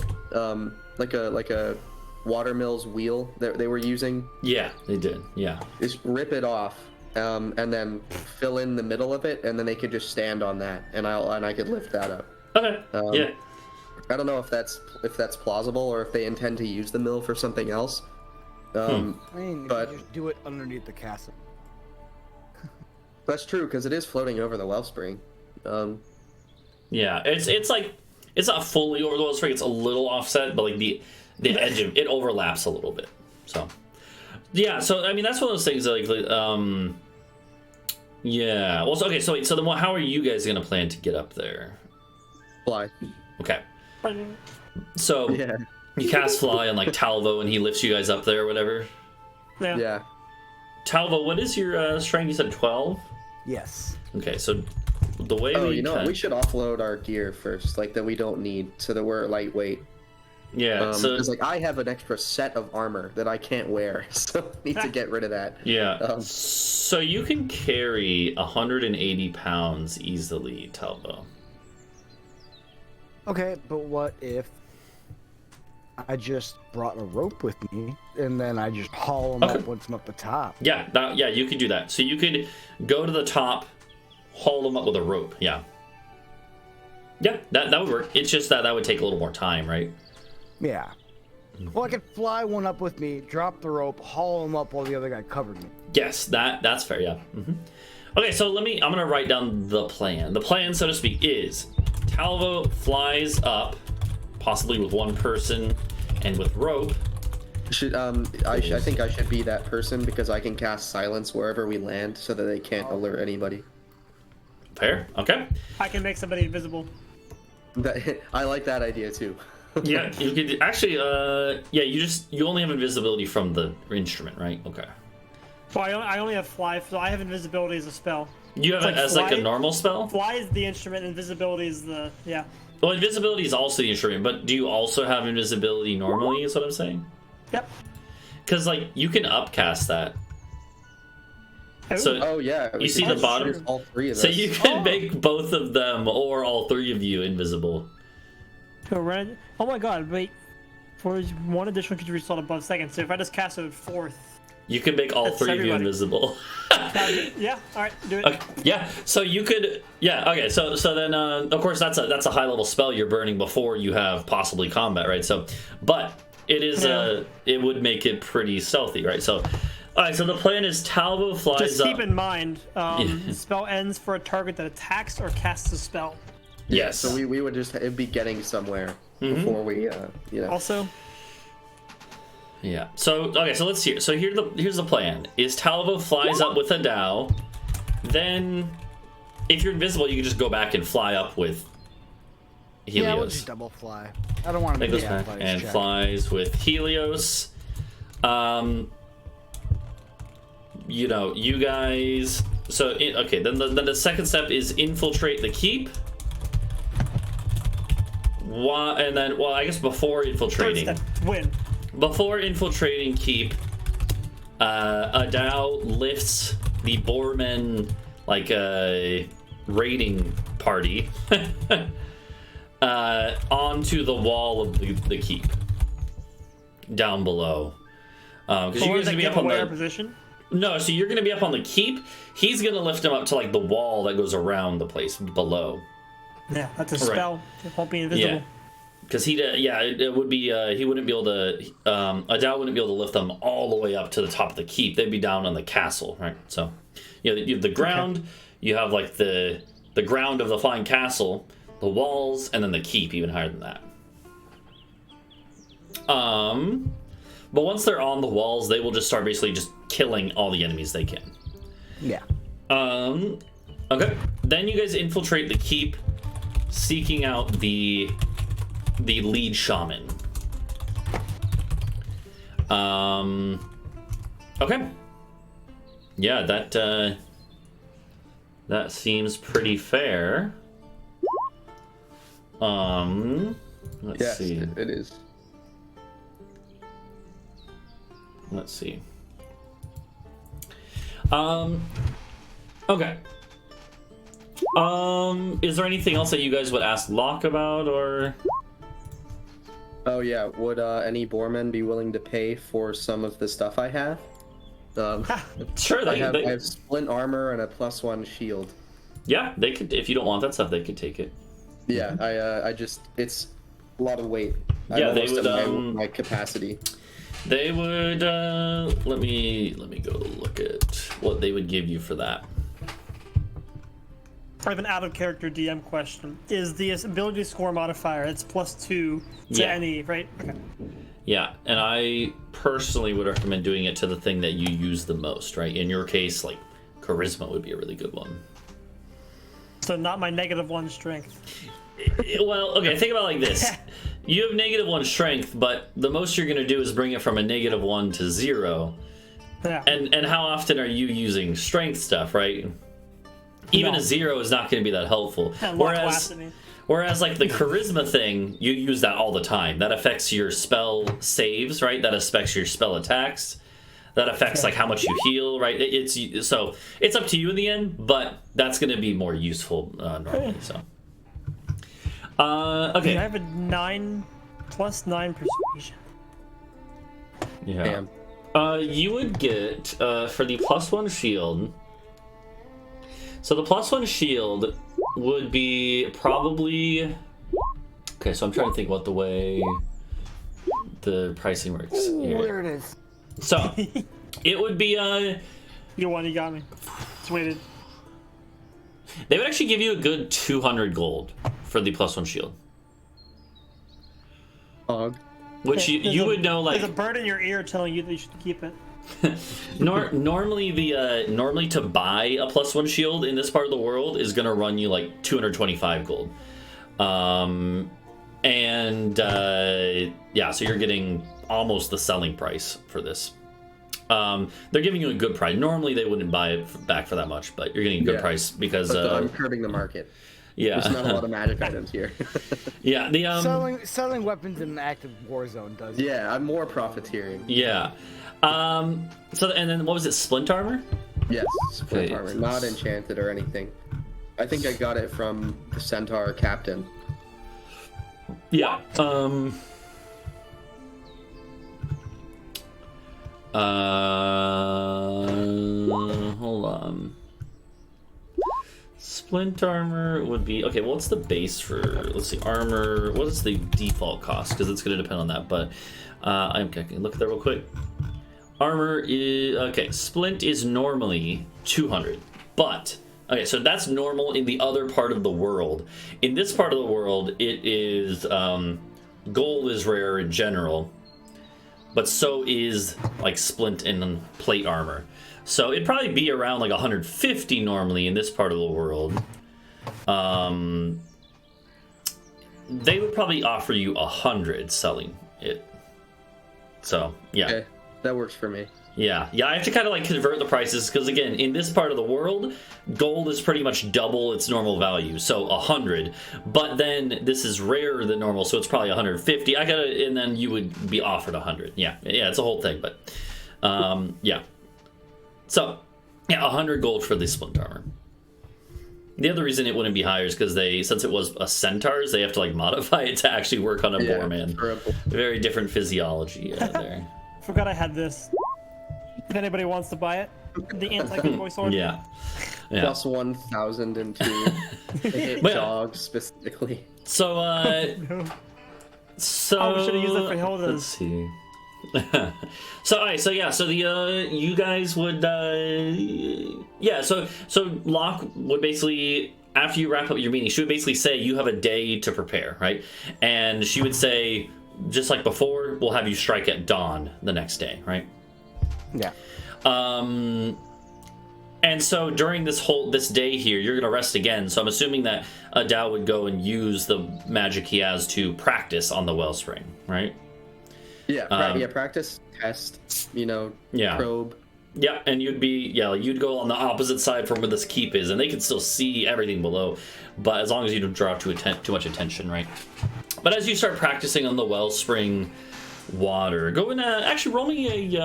like a water mill's wheel that they were using? Yeah, they did. Yeah. Just rip it off, and then fill in the middle of it, and then they could just stand on that, and I could lift that up. Okay. Yeah. I don't know if that's plausible or if they intend to use the mill for something else. I mean, but you just do it underneath the castle. That's true, because it is floating over the Wellspring. Yeah, it's like, it's not fully over the Wellspring. It's a little offset, but like the edge of it overlaps a little bit. So yeah, so I mean that's one of those things that, like yeah. Well, okay. So then how are you guys gonna plan to get up there? Fly. Okay. So you cast fly on like Talvo, and he lifts you guys up there or whatever. Yeah. Talvo, what is your strength? You said 12. Yes. Okay, so the way we should offload our gear first, like that we don't need, so that we're lightweight. Yeah, so it's like I have an extra set of armor that I can't wear, so I need to get rid of that. Yeah. So you can carry 180 pounds easily, Talvo. Okay, but what if I just brought a rope with me and then I just haul them up once I'm up the top? Yeah, you could do that. So you could go to the top, haul them up with a rope. Yeah. Yeah, that would work. It's just that would take a little more time, right? Yeah. Well, I could fly one up with me, drop the rope, haul him up while the other guy covered me. Yes, that's fair, yeah. Okay, so I'm going to write down the plan. The plan, so to speak, is Talvo flies up, possibly with one person and with rope. I think I should be that person because I can cast silence wherever we land so that they can't alert anybody. Fair, okay. I can make somebody invisible. I like that idea too. Yeah, you could actually. You only have invisibility from the instrument, right? Okay. Well, I only have fly, so I have invisibility as a spell. You have it as like a normal spell. Fly is the instrument, invisibility is the Well, invisibility is also the instrument, but do you also have invisibility normally? Is what I'm saying. Yep. Because like you can upcast that. So you see the bottom. All three of us. So you can make both of them or all three of you invisible. Oh my god, wait. For one additional creature result above second, so if I just cast a fourth... You can make all three of you invisible. Yeah, alright, do it. Okay, yeah, so you could... Yeah, okay, so then, of course, that's a high-level spell you're burning before you have possibly combat, right? So, but it is... it would make it pretty stealthy, right? So... Alright, so the plan is Talvo flies Just keep up. in mind, the spell ends for a target that attacks or casts a spell. Yes. So we would just be getting somewhere before we, Also, Yeah. So okay. So let's hear. So here's the plan. Is Talvo flies up with Adau, then if you're invisible, you can just go back and fly up with Helios. Yeah, we'll just double fly. I don't want to That make goes an back athletics and check. flies with Helios. You know, you guys. So okay. Then the second step is infiltrate the keep. And then, well, I guess before infiltrating. Third step, win. Before infiltrating keep, Adau lifts the Boarman, like a raiding party, onto the wall of the keep, down below. Because you guys are gonna be up on the position. No, so you're gonna be up on the keep. He's gonna lift him up to like the wall that goes around the place below. Yeah, that's a spell. It won't be invisible. Yeah. Because it would be he wouldn't be able to Adau wouldn't be able to lift them all the way up to the top of the keep. They'd be down on the castle, right? So you have the ground, you have like the ground of the flying castle, the walls, and then the keep even higher than that. But once they're on the walls, they will just start basically just killing all the enemies they can. Yeah. Okay. Then you guys infiltrate the keep, seeking out the lead shaman. Okay. Yeah, that seems pretty fair. Let's see. It is. Let's see. Okay. Is there anything else that you guys would ask Locke about, or? Oh yeah, would any Boarman be willing to pay for some of the stuff I have? Sure, I have splint armor and a +1 shield. Yeah, they could. If you don't want that stuff, they could take it. Yeah, I just it's a lot of weight. Yeah, they would. My capacity. They would. Let me go look at what they would give you for that. I have an out-of-character DM question. Is the ability score modifier? It's +2 to any, right? Okay. Yeah, and I personally would recommend doing it to the thing that you use the most, right? In your case, like charisma would be a really good one. So not my -1 strength. Well, okay, think about it like this. You have -1 strength, but the most you're going to do is bring it from a -1 to 0. Yeah. And how often are you using strength stuff, right? Even a 0 is not going to be that helpful. Whereas like the charisma thing, you use that all the time. That affects your spell saves, right? That affects your spell attacks. That affects like how much you heal, right? So it's up to you in the end, but that's going to be more useful normally. So okay. I have a 9 + 9 persuasion. Yeah. You would get for the +1 shield. So the +1 shield would be probably... Okay, so I'm trying to think what the way the pricing works here. There it is. So it would be You won, you got me. Just waited. they would actually give you a good 200 gold for the +1 shield. Which you would know, like... There's a bird in your ear telling you that you should keep it. Normally to buy a +1 shield in this part of the world is gonna run you like 225 gold. Yeah, so you're getting almost the selling price for this. They're giving you a good price. Normally they wouldn't buy it back for that much, but you're getting a good price because I'm curbing the market. Yeah, there's not a lot of magic items here. Yeah, the selling weapons in an active war zone does. Yeah, I'm more profiteering. Yeah. So and then what was it? Splint armor? Yes, splint armor, not enchanted or anything. I think I got it from the Centaur captain. Yeah. Hold on. Splint armor would be okay. Well, what's the base for? Let's see, armor. What is the default cost? Because it's going to depend on that. But I can look at that real quick. Armor is okay. Splint is normally 200, but okay, so that's normal in the other part of the world. In this part of the world, it is gold is rare in general. but so is like splint and plate armor. So it'd probably be around like 150 normally in this part of the world. They would probably offer you 100 selling it. So yeah. Okay, that works for me. Yeah, I have to kind of like convert the prices because again, in this part of the world, gold is pretty much double its normal value, so 100. But then this is rarer than normal, so it's probably 150. And then you would be offered 100. Yeah, it's a whole thing, but yeah. So yeah, 100 gold for the splint armor. The other reason it wouldn't be higher is because since it was a centaurs, they have to like modify it to actually work on a Boarman. Very different physiology there. Forgot I had this. If anybody wants to buy it, the anti-convoy sword. Yeah. Plus 1,000 into hit dogs specifically. So No. so Oh, we should have used it for Hilda's. Let's see. So alright, so the you guys would so Locke would basically, after you wrap up your meeting, she would basically say you have a day to prepare, right? And she would say, just like before, we'll have you strike at dawn the next day, right? Yeah. And so during this day here, you're gonna rest again. So I'm assuming that Adau would go and use the magic he has to practice on the Wellspring, right? Yeah, practice, test, probe. Yeah, and you'd go on the opposite side from where this keep is, and they can still see everything below, but as long as you don't draw too much attention, right? But as you start practicing on the Wellspring water, go and actually roll me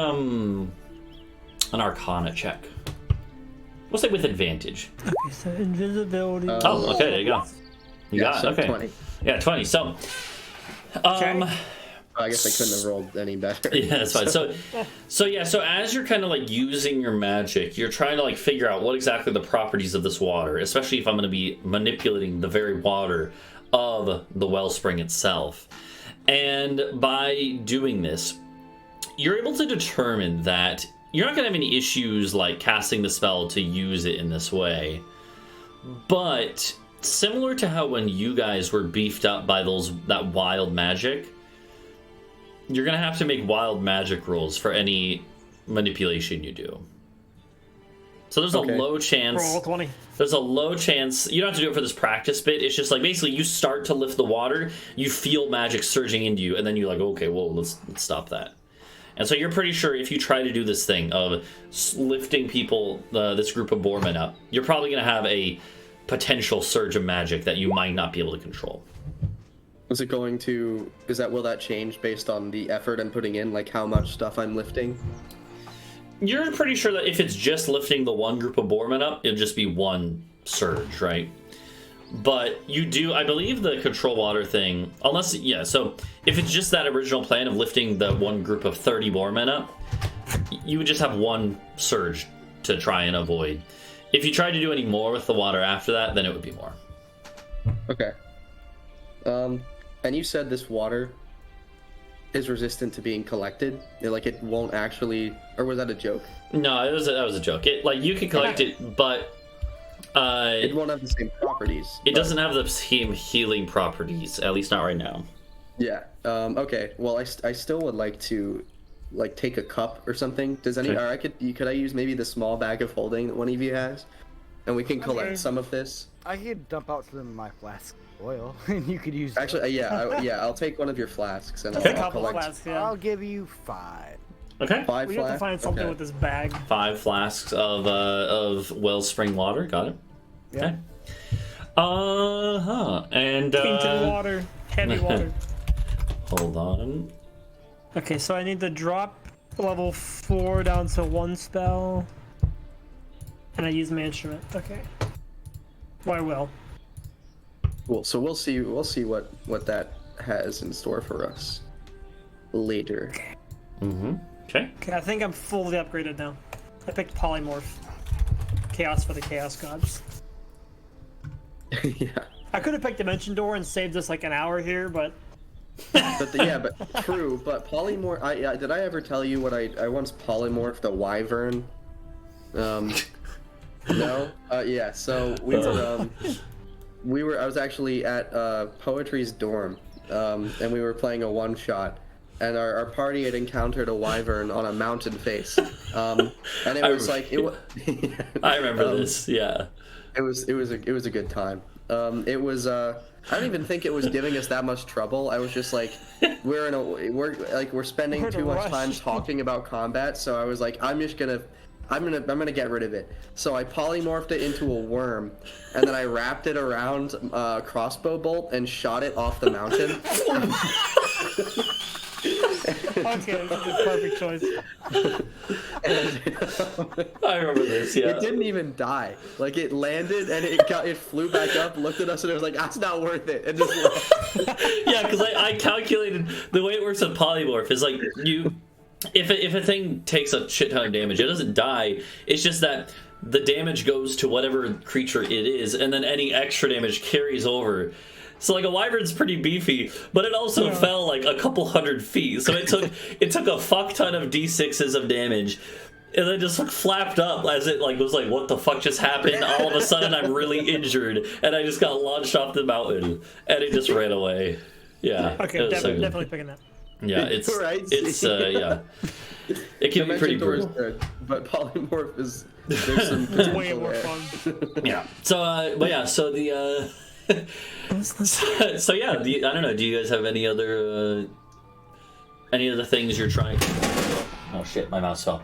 an Arcana check. We'll say with advantage. Okay, so invisibility. Okay, there you go. You got it. Okay. 20. Yeah, 20. So, I guess I couldn't have rolled any better. Yeah, that's fine. So as you're kind of like using your magic, you're trying to like figure out what exactly the properties of this water, especially if I'm going to be manipulating the very water of the Wellspring itself. And by doing this, you're able to determine that you're not going to have any issues like casting the spell to use it in this way. But similar to how when you guys were beefed up by that wild magic, you're going to have to make wild magic rolls for any manipulation you do. So there's a low chance. Roll 20. There's a low chance. You don't have to do it for this practice bit. It's just like basically you start to lift the water, you feel magic surging into you, and then you're like, okay, well, let's stop that. And so you're pretty sure if you try to do this thing of lifting people, this group of Boarmen up, you're probably going to have a potential surge of magic that you might not be able to control. Will that change based on the effort I'm putting in, like how much stuff I'm lifting? You're pretty sure that if it's just lifting the one group of Boarmen up, it'll just be one surge, right? But you do, I believe the control water thing, so if it's just that original plan of lifting the one group of 30 Boarmen up, you would just have one surge to try and avoid. If you tried to do any more with the water after that, then it would be more. Okay. And you said this water is resistant to being collected? Like it won't actually, or was that a joke? No, that was a joke. You can collect it, but it won't have the same properties. It doesn't have the same healing properties, at least not right now. Yeah. Okay. Well, I still would like to, take a cup or something. Or could I use maybe the small bag of holding that one of you has, and we can collect some of this. I could dump out some of my flask of oil, and you could use. Actually, I'll take one of your flasks and I'll collect. Flasks, yeah. I'll give you 5. Okay. 5 We flasks. have to find something with this bag. 5 flasks of Wellspring water. Got it. Yeah. Okay. And Tainted water. Heavy water. Hold on. Okay, so I need to drop level 4 down to 1 spell. And I use my instrument. Okay. Well, I will. Cool. So we'll see what that has in store for us later. Mm-hmm. Okay. Okay, I think I'm fully upgraded now. I picked Polymorph. Chaos for the Chaos Gods. Yeah. I could have picked Dimension Door and saved us like an hour here, but... but true. But polymorph. Did I ever tell you what I once polymorphed a wyvern? No. Yeah. So I was actually at Poetry's dorm, and we were playing a one shot, and our party had encountered a wyvern on a mountain face, and it was I remember this. Yeah, it was a good time. It was I don't even think it was giving us that much trouble. I was just like, we're spending too much time talking about combat, so I was like, I'm gonna get rid of it. So I polymorphed it into a worm, and then I wrapped it around a crossbow bolt and shot it off the mountain. Okay, this is a perfect choice. I remember this. Yeah, it didn't even die. Like it landed and it flew back up, looked at us, and it was like, "That's not worth it," and just left. Yeah, because I calculated the way it works on polymorph is like if a thing takes a shit ton of damage, it doesn't die. It's just that the damage goes to whatever creature it is, and then any extra damage carries over. So like a wyvern's pretty beefy, but it also fell like a couple 100 feet. So it took a fuck ton of d6s of damage, and then just like flapped up as it like was like, what the fuck just happened? All of a sudden I'm really injured, and I just got launched off the mountain, and it just ran away. Yeah. Okay, definitely picking that. Yeah, it's yeah. It can be pretty brutal. Good, but polymorph is there's some potential way more there. fun. Yeah. So but yeah, so the so yeah, I don't know. Do you guys have any other things you're trying? Oh shit, my mouse fell.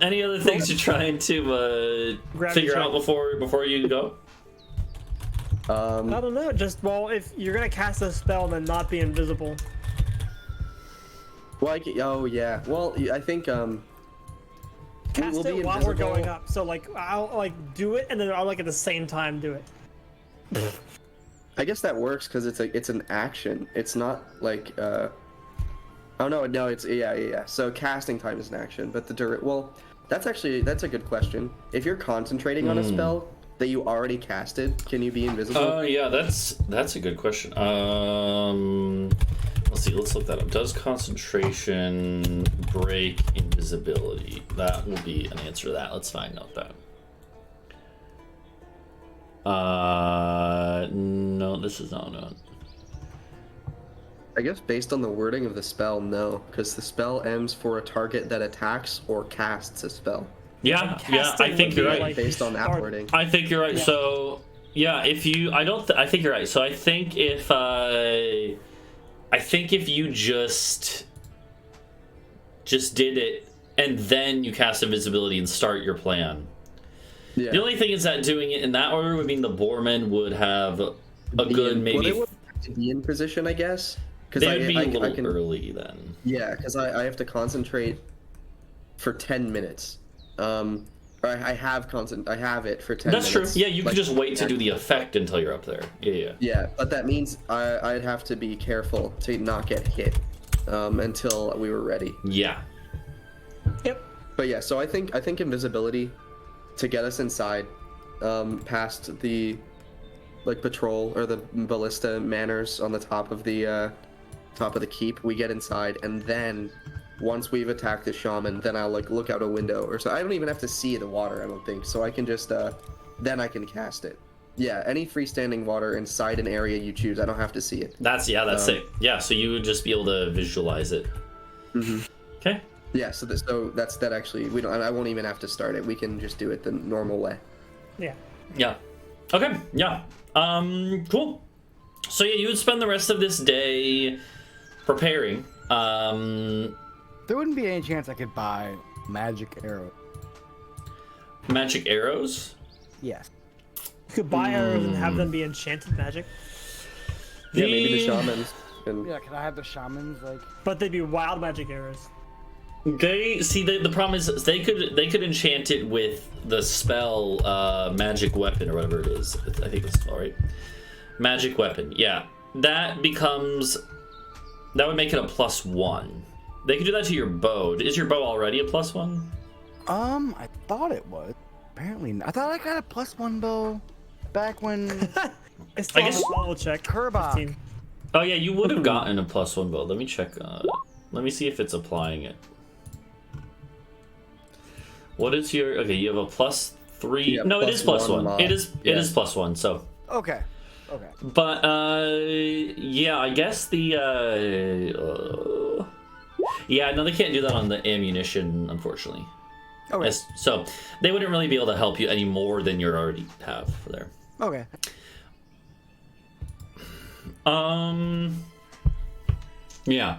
Any other things you're trying to figure out before you go? I don't know. Just if you're gonna cast a spell, then not be invisible. Well, oh yeah. Well, I think Cast we'll it be while invisible. we're going up. So like I'll do it, and then I'll at the same time do it. I guess that works because it's an action. It's not like oh no, it's yeah. So casting time is an action, but that's a good question. If you're concentrating on a spell that you already casted, can you be invisible? Oh yeah, that's a good question. Let's see. Let's look that up. Does concentration break invisibility? That will be an answer to that. Let's find out that. No, this is not known. I guess based on the wording of the spell, no, because the spell ends for a target that attacks or casts a spell. Yeah, I think you're right. Based on that wording. I think you're right. Yeah. So, yeah, if you, I think you're right. So I think if you just did it and then you cast invisibility and start your plan. Yeah. The only thing is that doing it in that order would mean the Boarman would have a good maybe. Well, they would have to be in position, I guess. They would be a little early then. Yeah, because I have to concentrate for 10 minutes. Or I have it for 10 That's minutes. true. Yeah, you could just wait to do the effect until you're up there. Yeah. Yeah, but that means I'd have to be careful to not get hit until we were ready. Yeah. Yep. But yeah, so I think invisibility to get us inside, past the patrol or the ballista manors on the top of the keep. We get inside, and then once we've attacked the shaman, then I'll look out a window or so. I don't even have to see the water, I don't think. So I can just then I can cast it. Yeah, any freestanding water inside an area you choose, I don't have to see it. That's sick. Yeah, so you would just be able to visualize it. Mm-hmm. Okay. Yeah, so that's that actually. I won't even have to start it. We can just do it the normal way. Yeah. Yeah. Okay. Yeah. Cool. So yeah, you would spend the rest of this day preparing. There wouldn't be any chance I could buy magic arrows. Magic arrows? Yes. You could buy arrows and have them be enchanted magic. Yeah, maybe the shamans. Yeah, can I have the shamans But they'd be wild magic arrows. Okay. See, the problem is they could enchant it with the spell magic weapon or whatever it is. I think that's all right. Magic weapon. Yeah, that would make it a +1. They could do that to your bow. Is your bow already a +1? I thought it was. Apparently not. I thought I got a +1 bow back when It's I guess- level check. Kerbach. 15. Oh yeah, you would have gotten a +1 bow. Let me check. Let me see if it's applying it. What is your? Okay, you have a +3. Yeah, no, it is +1. mod. It is +1. So. Okay. But yeah, I guess the Yeah, no, they can't do that on the ammunition, unfortunately. Okay. Yes, so they wouldn't really be able to help you any more than you already have there. Okay. Yeah.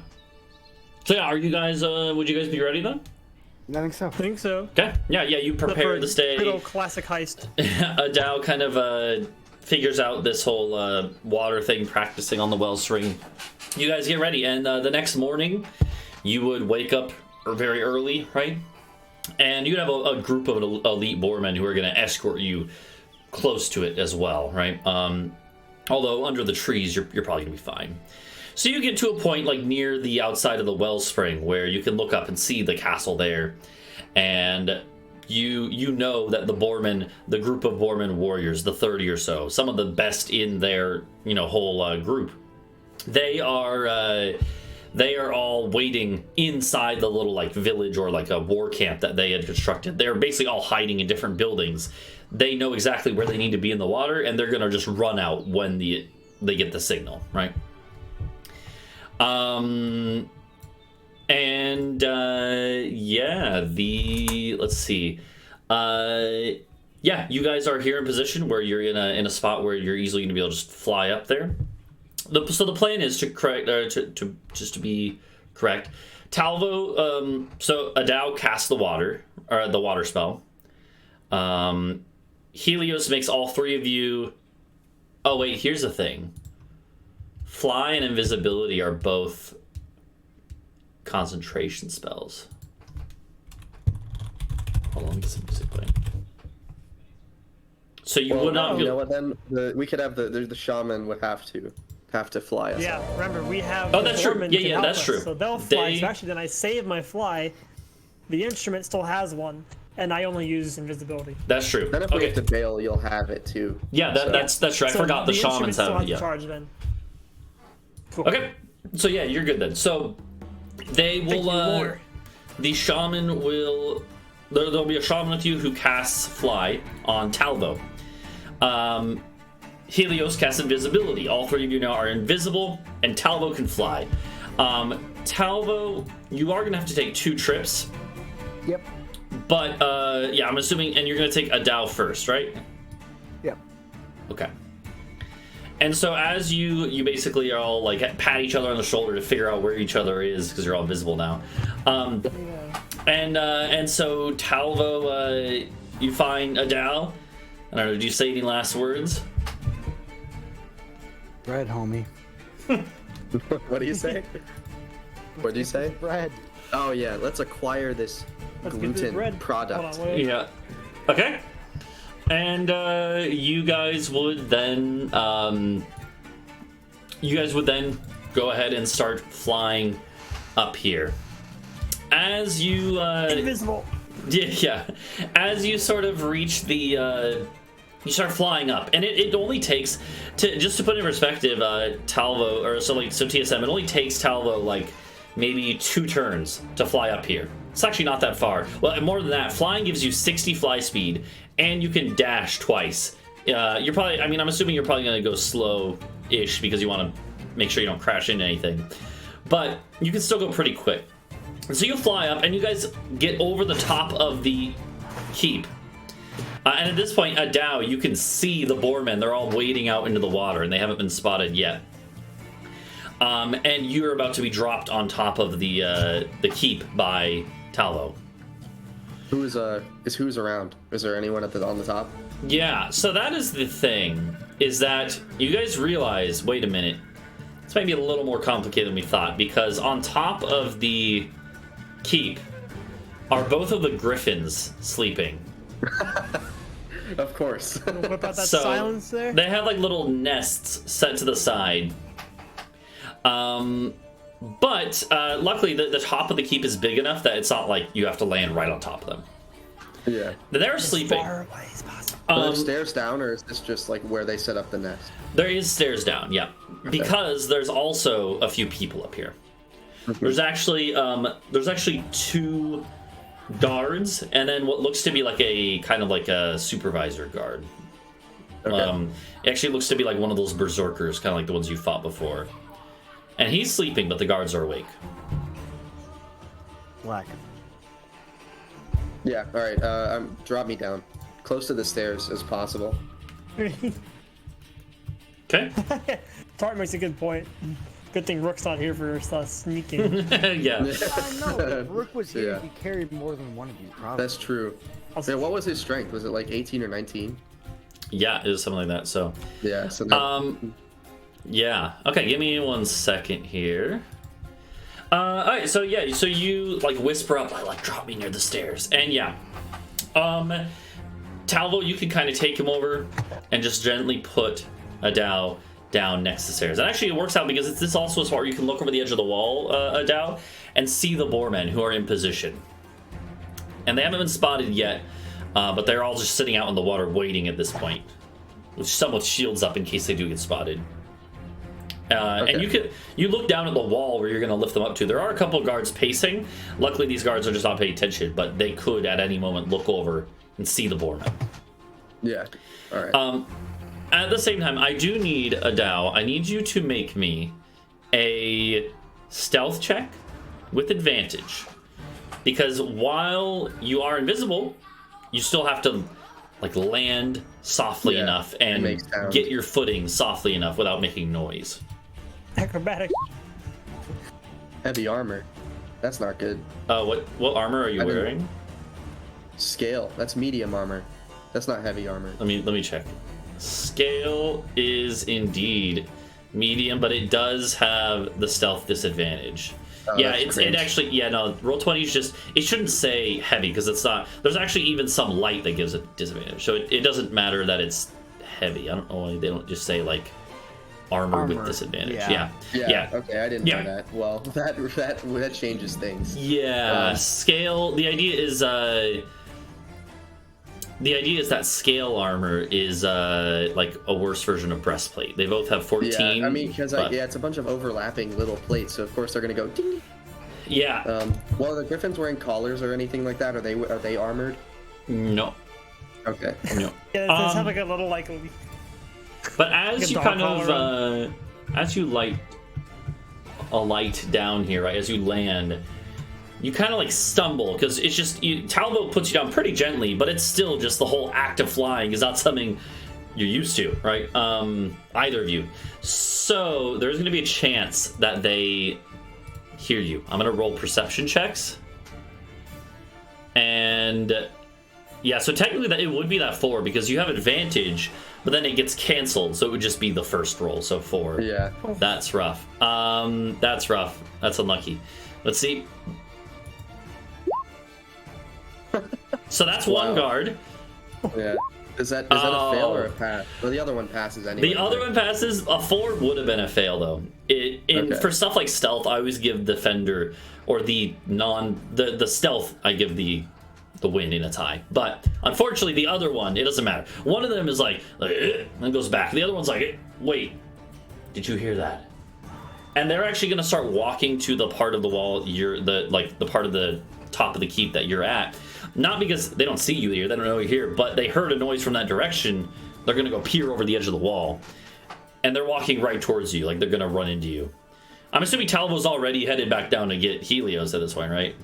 So yeah, are you guys? Would you guys be ready then? I think so. I think so. Okay. Yeah. You prepare to stay. Good old classic heist. Adau kind of figures out this whole water thing, practicing on the Wellspring. You guys get ready, and the next morning, you would wake up very early, right? And you'd have a group of elite boarmen who are going to escort you close to it as well, right? Although under the trees, you're probably going to be fine. So you get to a point like near the outside of the Wellspring where you can look up and see the castle there, and you know that the Boarman, the group of Boarman warriors, the 30 or so, some of the best in their whole group, they are all waiting inside the little like village or like a war camp that they had constructed. They're basically all hiding in different buildings. They know exactly where they need to be in the water, and they're gonna just run out when they get the signal, right? Let's see. You guys are here in position where you're in a spot where you're easily going to be able to just fly up there. So the plan is to correct, to be correct. Talvo, so Adau casts the water spell. Helios makes all three of you. Oh wait, here's the thing. Fly and invisibility are both concentration spells. Hold on, let me get some music playing. So you would not. You know what? Then we could have the shaman would have to fly us. Yeah, remember we have. Oh, the that's true. Boarman Yeah, can yeah, help that's us, true. So they'll fly. They- So actually, then I save my fly. The instrument still has one, and I only use invisibility. That's true. Then if we Okay. have to bail, you'll have it too. Yeah, that's true. I So forgot the instrument shamans still have it. has Yeah. charge then. Cool. Okay. So yeah, you're good then. So they Thank will. you, Lord. The shaman will. There'll be a shaman with you who casts fly on Talvo. Helios casts invisibility. All three of you now are invisible, and Talvo can fly. Talvo, you are gonna have to take 2 trips, Yep. but I'm assuming, and you're gonna take Adau first, right? Yep. Okay. And so as you basically are all like pat each other on the shoulder to figure out where each other is because you're all visible now. And so Talvo, you find Adau. I don't know. Do you say any last words? Bread, homie. What do you say? What do you say? Bread. Oh yeah, let's acquire this Let's get this gluten bread. product. Hold on, wait. Yeah. Okay. And you guys would then go ahead and start flying up here. As you Invisible. yeah. As you sort of reach the you start flying up, and it only takes just to put in perspective, Talvo so TSM, it only takes Talvo like maybe 2 turns to fly up here. It's actually not that far. Well, more than that, flying gives you 60 fly speed, and you can dash twice. You're probably, I'm assuming you're probably gonna go slow-ish because you want to make sure you don't crash into anything, but you can still go pretty quick. So you fly up, and you guys get over the top of the keep. And at this point, Adau, you can see the Boarmen. They're all wading out into the water, and they haven't been spotted yet. And you're about to be dropped on top of the keep by Talvo. Who's around? Is there anyone on the top? Yeah, so that is the thing, is that you guys realize, wait a minute, this might be a little more complicated than we thought, because on top of the keep are both of the griffins sleeping. Of course. Whip out that So, silence there. They have like little nests set to the side. But luckily the top of the keep is big enough that it's not like you have to land right on top of them. Yeah. They're As sleeping. far away as possible. Are there stairs down, or is this just like where they set up the nest? There is stairs down, yeah. Because there's also a few people up here. There's actually 2 guards, and then what looks to be like a kind of like a supervisor guard. Okay. It actually looks to be like one of those berserkers, kind of like the ones you fought before. And he's sleeping, but the guards are awake. black. Yeah. All right. Drop me down, close to the stairs as possible. Okay. Tart makes a good point. Good thing Rook's not here for sneaking. Yeah. I know. If Rhuk was here, Yeah. he carried more than one of you, probably. That's true. Yeah, what was his strength? Was it like 18 or 19? Yeah, it was something like that. So, Yeah. So that, yeah. Okay, give me 1 second here. All right. So yeah. So you like whisper up, like drop me near the stairs, and yeah. Talvo, you can kind of take him over and just gently put Adau down next to the stairs. And actually, it works out because this also is where you can look over the edge of the wall, Adau, and see the Boarmen who are in position. And they haven't been spotted yet, but they're all just sitting out in the water waiting at this point, with some with shields up in case they do get spotted. And you look down at the wall where you're going to lift them up to. There are a couple of guards pacing. Luckily, these guards are just not paying attention, but they could at any moment look over and see the Boarman. yeah. All right. At the same time, I do need Adau. I need you to make me a stealth check with advantage, because while you are invisible, you still have to like land softly enough and get your footing softly enough without making noise. Acrobatic. Heavy armor. That's not good. What armor are you wearing? Scale. That's medium armor. That's not heavy armor. Let me check. Scale is indeed medium, but it does have the stealth disadvantage. Oh, yeah, it actually, yeah, no, Roll20 is just, it shouldn't say heavy because it's not, there's actually even some light that gives it disadvantage. So it doesn't matter that it's heavy. I don't know why they don't just say like armor with disadvantage. Yeah. Okay, I didn't know that. Well, that changes things. Yeah, scale, the idea is that scale armor is like a worse version of breastplate. They both have 14. Yeah, I mean, because it's a bunch of overlapping little plates, so of course they're gonna go ding. Yeah. Well, are the Griffins wearing collars or anything like that? Are they armored? No. Okay. No. Yeah, it does have like a little like. But as like you kind of as you alight down here, right? As you land, you kind of like stumble because it's just Talvo puts you down pretty gently, but it's still just the whole act of flying is not something you're used to, right? Either of you. So there's going to be a chance that they hear you. I'm going to roll perception checks, and yeah, so technically that it would be that 4 because you have advantage, but then it gets canceled, so it would just be the first roll. So 4. Yeah. That's rough. That's rough. That's unlucky. Let's see. So that's one guard. Yeah. Is that a fail or a pass? Well, the other one passes anyway. The other one passes. A 4 would have been a fail though. For stuff like stealth, I always give defender or the stealth. I give the win in a tie. But unfortunately, the other one, it doesn't matter. One of them is like and goes back. The other one's like, wait, did you hear that? And they're actually going to start walking to the part of the wall the part of the top of the keep that you're at. Not because they don't see you here, they don't know you're here, but they heard a noise from that direction. They're going to go peer over the edge of the wall. And they're walking right towards you, like they're going to run into you. I'm assuming Talvo's already headed back down to get Helios at this point, right?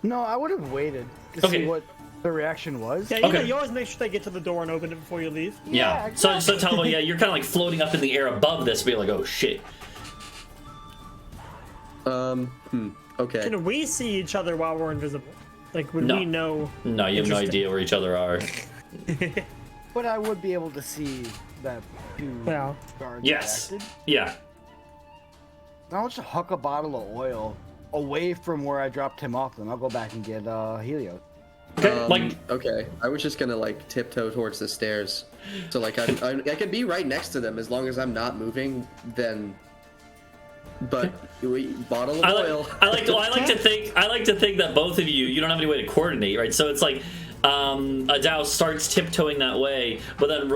No, I would have waited to see what the reaction was. Yeah, you always make sure they get to the door and open it before you leave. Yeah. Exactly. So Talvo, you're kind of like floating up in the air above this, being like, oh shit. Okay. Can we see each other while we're invisible? Like, would we know? No, you have no idea where each other are. But I would be able to see that two guards reacted. Yeah. I'll just huck a bottle of oil away from where I dropped him off, and I'll go back and get Helios. Okay. I was just gonna like tiptoe towards the stairs, so like I can be right next to them as long as I'm not moving. Then, but bottle of oil. I like to think that both of you don't have any way to coordinate, right? So it's like Adau starts tiptoeing that way, but then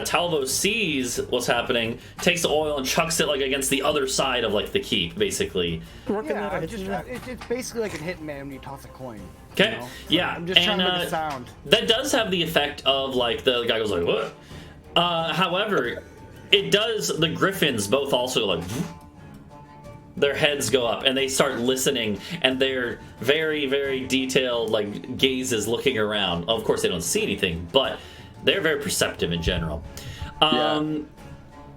Talvo sees what's happening, takes the oil and chucks it like against the other side of like the keep, basically. Yeah, it's basically like a hitman when you toss a coin. Okay. You know? Yeah. I'm just trying to make a sound. That does have the effect of like the guy goes like what? However, it does the griffins both also like. their heads go up and they start listening, and their very, very detailed like gazes looking around. Of course, they don't see anything, but they're very perceptive in general.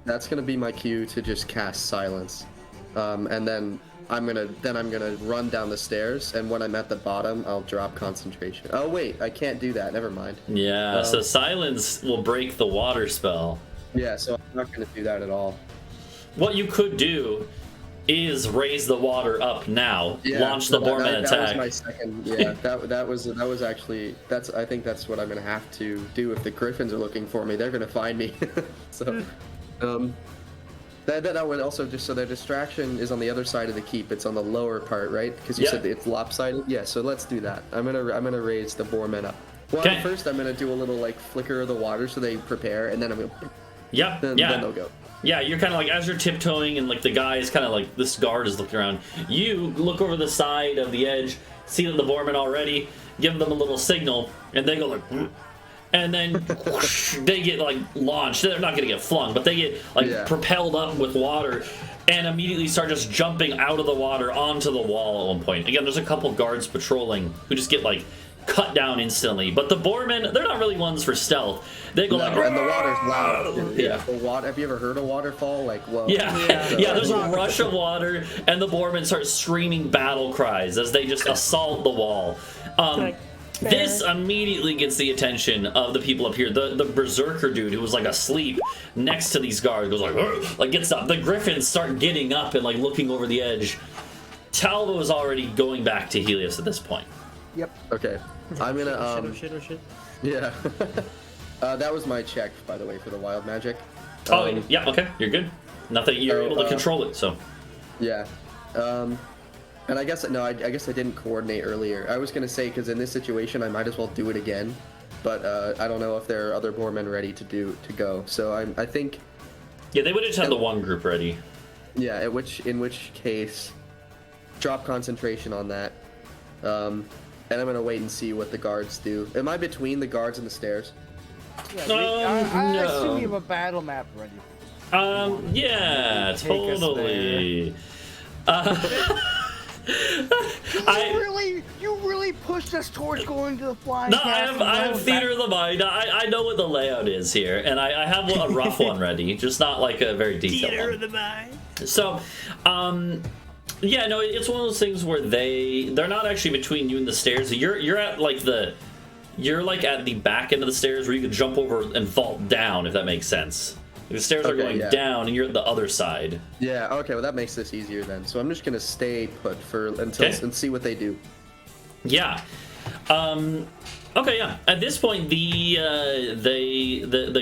That's gonna be my cue to just cast silence, and then I'm gonna run down the stairs, and when I'm at the bottom, I'll drop concentration. Oh wait, I can't do that. Never mind. Yeah, so silence will break the water spell. Yeah, so I'm not gonna do that at all. What you could do is raise the water up now. Yeah, launch the Boarman attack. That was my second. Yeah, that was actually I think that's what I'm gonna have to do if the Griffins are looking for me. They're gonna find me. So, that would also just so their distraction is on the other side of the keep. It's on the lower part, right? Because you said it's lopsided. Yeah, so let's do that. I'm gonna raise the Boarmen up. Well, first I'm gonna do a little like flicker of the water so they prepare, and then I'm gonna. Then they'll go. Yeah, you're kind of like, as you're tiptoeing and like the guy is kind of like, this guard is looking around, you look over the side of the edge, see that the Boarmen already, give them a little signal, and they go like, and then whoosh, they get like launched. They're not going to get flung, but they get like propelled up with water and immediately start just jumping out of the water onto the wall at one point. Again, there's a couple guards patrolling who just get like cut down instantly, but the Boarmen, they're not really ones for stealth. They go like, and the water's loud. Yeah, the water. Have you ever heard a waterfall? Like, whoa. Yeah. There's a rush of water, and the Boarmen start screaming battle cries as they just assault the wall. This immediately gets the attention of the people up here. The berserker dude who was like asleep next to these guards goes like gets up. The Griffins start getting up and like looking over the edge. Talvo is already going back to Helios at this point. Yep. Okay. I'm gonna Oh shit. Yeah. That was my check, by the way, for the wild magic. Yeah, okay, you're good. Nothing, you're able to control it, so. Yeah. And I guess I guess I didn't coordinate earlier. I was gonna say, because in this situation I might as well do it again, but I don't know if there are other Boarmen ready to go. So I think. Yeah, they would have just had the one group ready. Yeah, in which case, drop concentration on that. And I'm gonna wait and see what the guards do. Am I between the guards and the stairs? Yeah, I assume you have a battle map ready. Yeah, totally. You really pushed us towards going to the flying. No, I have theater of the mind. I know what the layout is here, and I have a rough one ready, just not like a very detailed Theater one. of the mind. So, yeah, no, it's one of those things where they're not actually between you and the stairs. You're at like at the back end of the stairs where you could jump over and vault down, if that makes sense. The stairs are going down, and you're at the other side. Yeah. Okay. Well, that makes this easier then. So I'm just gonna stay put and see what they do. Yeah. Okay, yeah. At this point, the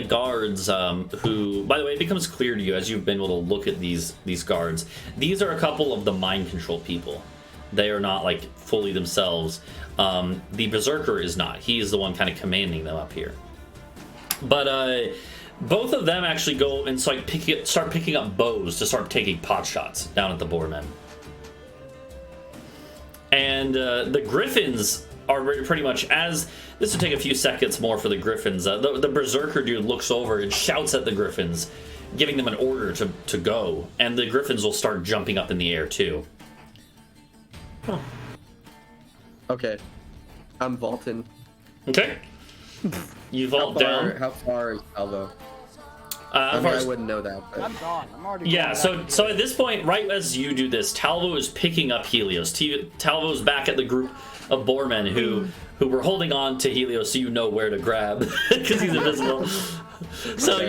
guards, who, by the way, it becomes clear to you as you've been able to look at these guards. These are a couple of the mind control people. They are not like fully themselves. The berserker is not. He is the one kind of commanding them up here. But both of them actually go and start picking up bows to start taking pot shots down at the Boarmen. And the Griffins are pretty much, as this would take a few seconds more for the Griffins. The berserker dude looks over and shouts at the Griffins, giving them an order to go, and the Griffins will start jumping up in the air too. Huh. Okay, I'm vaulting. Okay, you vault down. How far is Talvo? I wouldn't know that. But... I'm gone. I'm already. Yeah, so at this point, right as you do this, Talvo is picking up Helios. Talvo's back at the group of Boarmen who were holding on to Helios, so you know where to grab because he's invisible. So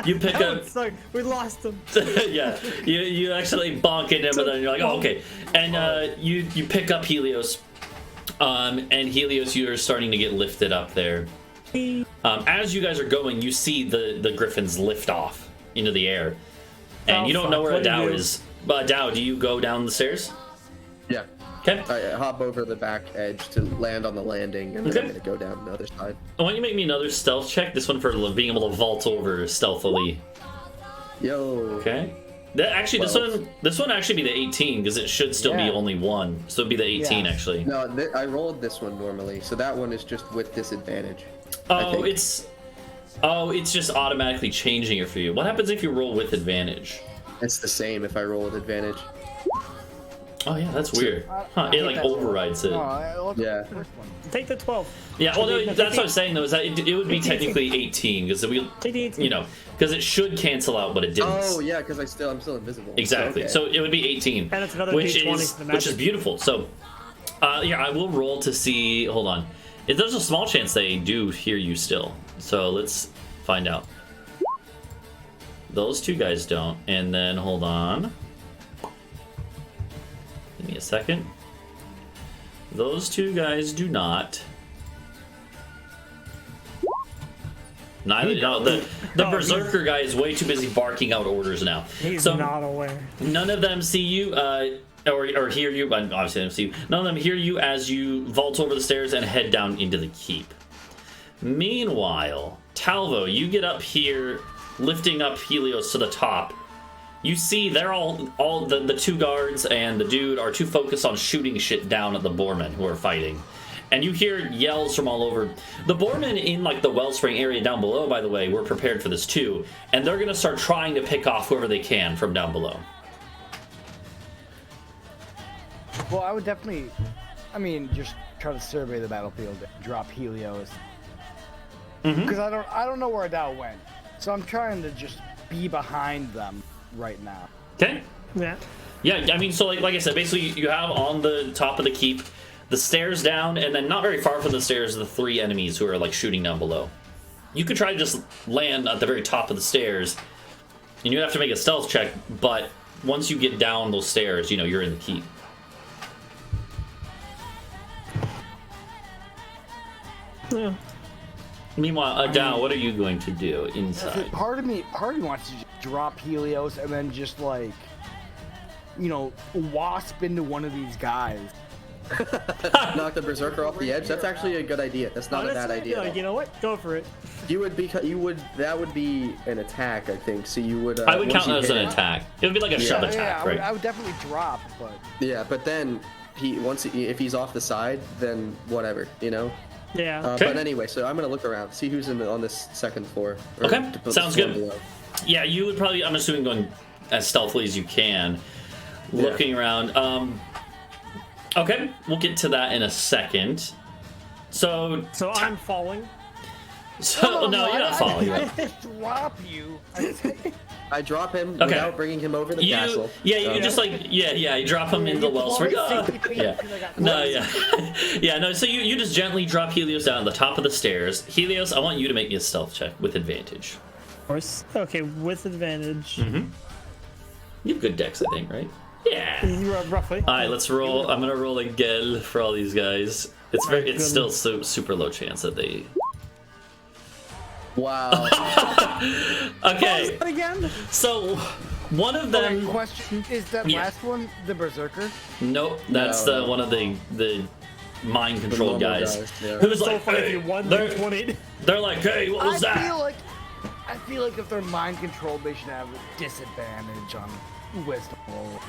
you pick up. Sorry, we lost him. Yeah, you actually bonk into him, and then you're like, oh, okay, and you pick up Helios, and Helios, you're starting to get lifted up there. As you guys are going, you see the Griffins lift off into the air, and you don't know where Adau is. But Adau, do you go down the stairs? Yeah. Okay. I hop over the back edge to land on the landing, and then I'm gonna go down the other side. Why don't you make me another stealth check? This one for being able to vault over stealthily. Yo. Okay. This one actually be the 18 because it should still be only one, so it'd be the 18 actually. No, I rolled this one normally, so that one is just with disadvantage. It's just automatically changing it for you. What happens if you roll with advantage? It's the same if I roll with advantage. Oh yeah, that's weird. Huh? It like overrides it. Yeah. Take the 12. Yeah, well, no, that's what I was saying though. Is that it would be technically 18 because we, Take the 18. you know, because it should cancel out, but it didn't. Oh yeah, because I'm still invisible. Exactly. Okay. So it would be 18, And it's another which D20 is for the which is magic. beautiful. So, yeah, I will roll to see. Hold on. If there's a small chance they do hear you still. So let's find out. Those two guys don't. And then hold on. Give me a second. Those two guys do not. Neither. No, the berserker guy is way too busy barking out orders now. He's So not aware. none of them see you, or hear you. Obviously, they don't see you. None of them hear you as you vault over the stairs and head down into the keep. Meanwhile, Talvo, you get up here, lifting up Helios to the top. You see, they're all the two guards and the dude are too focused on shooting shit down at the Boarman who are fighting. And you hear yells from all over. The Boarman in like the Wellspring area down below, by the way, were prepared for this too. And they're gonna start trying to pick off whoever they can from down below. Well, I would definitely, just try to survey the battlefield, drop Helios. Because I don't know where Adau went. So I'm trying to just be behind them right now. Okay. Yeah. Yeah, I mean, so like I said, basically you have on the top of the keep the stairs down, and then not very far from the stairs the three enemies who are like shooting down below. You could try to just land at the very top of the stairs, and you'd have to make a stealth check, but once you get down those stairs, you know, you're in the keep. Yeah. Meanwhile, Adau, what are you going to do See, inside? part of me wants to just drop Helios and then just like, wasp into one of these guys. Knock the berserker off the edge. That's actually a good idea. That's not a bad Honestly, idea. like, you know what? Go for it. That would be an attack, I think. So you would. I would once count you that as hit an it- attack. It would be like a shove Yeah. attack, right? I would definitely drop, but Yeah, but then if he's off the side, then whatever, you know. Yeah. Okay. But anyway, so I'm gonna look around, see who's on this second floor. or Okay, the sounds floor good. below. Yeah, you would probably, I'm assuming, going as stealthily as you can, looking around. Okay, we'll get to that in a second. So I'm falling. no, you're not falling. I just drop you. I drop him Okay. without bringing him over the castle. You just like you drop him into the Wellspring. No. So you just gently drop Helios down at the top of the stairs. Helios, I want you to make me a stealth check with advantage. Of course. Okay, with advantage. You have good decks, I think, right? Yeah. Roughly. All right, let's roll. I'm gonna roll again for all these guys. It's still super low chance that they. Wow. Okay, Again? so one of them. Question: is that Yeah. last one the berserker? Nope, that's No. one of the mind controlled normal guys. yeah. Who's So like, funny if hey, you won they're, the 20. they're like, hey, what was that? I feel like if they're mind controlled, they should have a disadvantage on wisdom roll.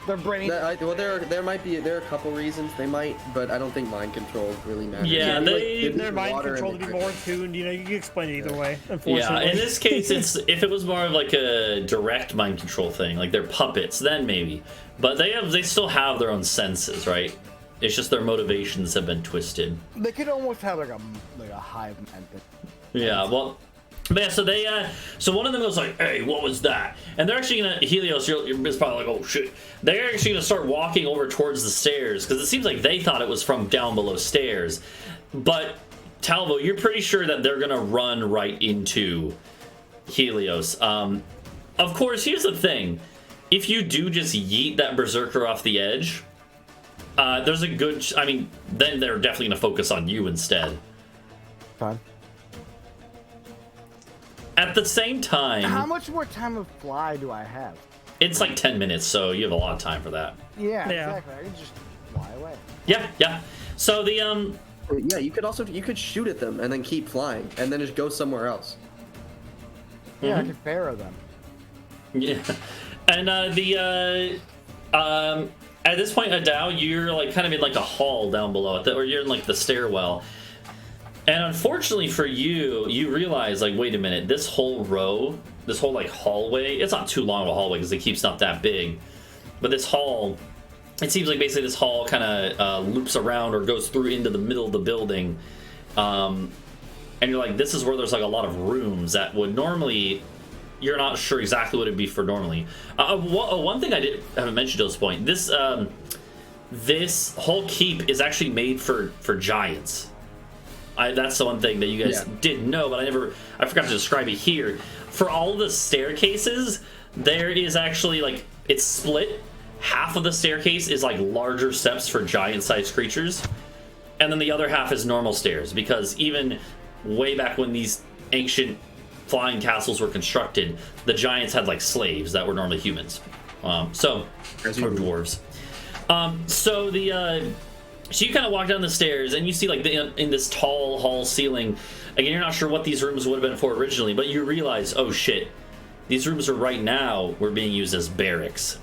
Their brain. There are a couple reasons they might, but I don't think mind control really matters. Yeah, Like, they- Their mind water control to and be the- more tuned. You know, you can explain it either way. Yeah, Unfortunately. in this case, if it was more of like a direct mind control thing, like they're puppets, then maybe. But they still have their own senses, right? It's just their motivations have been twisted. They could almost have like a hive mind thing. Yeah, well, but yeah, so one of them was like, hey, what was that? And they're actually gonna, Helios, you're probably like, oh shit. They're actually gonna start walking over towards the stairs, because it seems like they thought it was from down below stairs. But, Talvo, you're pretty sure that they're gonna run right into Helios. Of course, here's the thing. If you do just yeet that berserker off the edge, there's a good, then they're definitely gonna focus on you instead. Fine. At the same time, How much more time of fly do I have? it's like 10 minutes, so you have a lot of time for that. Yeah, Yeah. exactly. I can just fly away. Yeah. So the Yeah, you could shoot at them and then keep flying, and then just go somewhere else. Yeah, I can pharaoh them. yeah, and at this point, Adau, you're like kind of in like a hall down below, or you're in like the stairwell. And unfortunately for you, you realize, like, wait a minute, this whole row like hallway. It's not too long of a hallway because the keep's not that big, but this hall, it seems like basically this hall kind of loops around or goes through into the middle of the building, and you're like, this is where there's like a lot of rooms that would normally, you're not sure exactly what it'd be for normally. One thing I haven't mentioned to this point, this whole keep is actually made for giants. That's the one thing that you guys didn't know, but I forgot to describe it here. For all the staircases, there is actually like, it's split. Half of the staircase is like larger steps for giant-sized creatures, and then the other half is normal stairs, because even way back when these ancient flying castles were constructed, the giants had like slaves that were normally humans, or dwarves. So you kind of walk down the stairs and you see like in this tall hall ceiling. Again, you're not sure what these rooms would have been for originally, but you realize, oh shit, these rooms are right now were being used as barracks.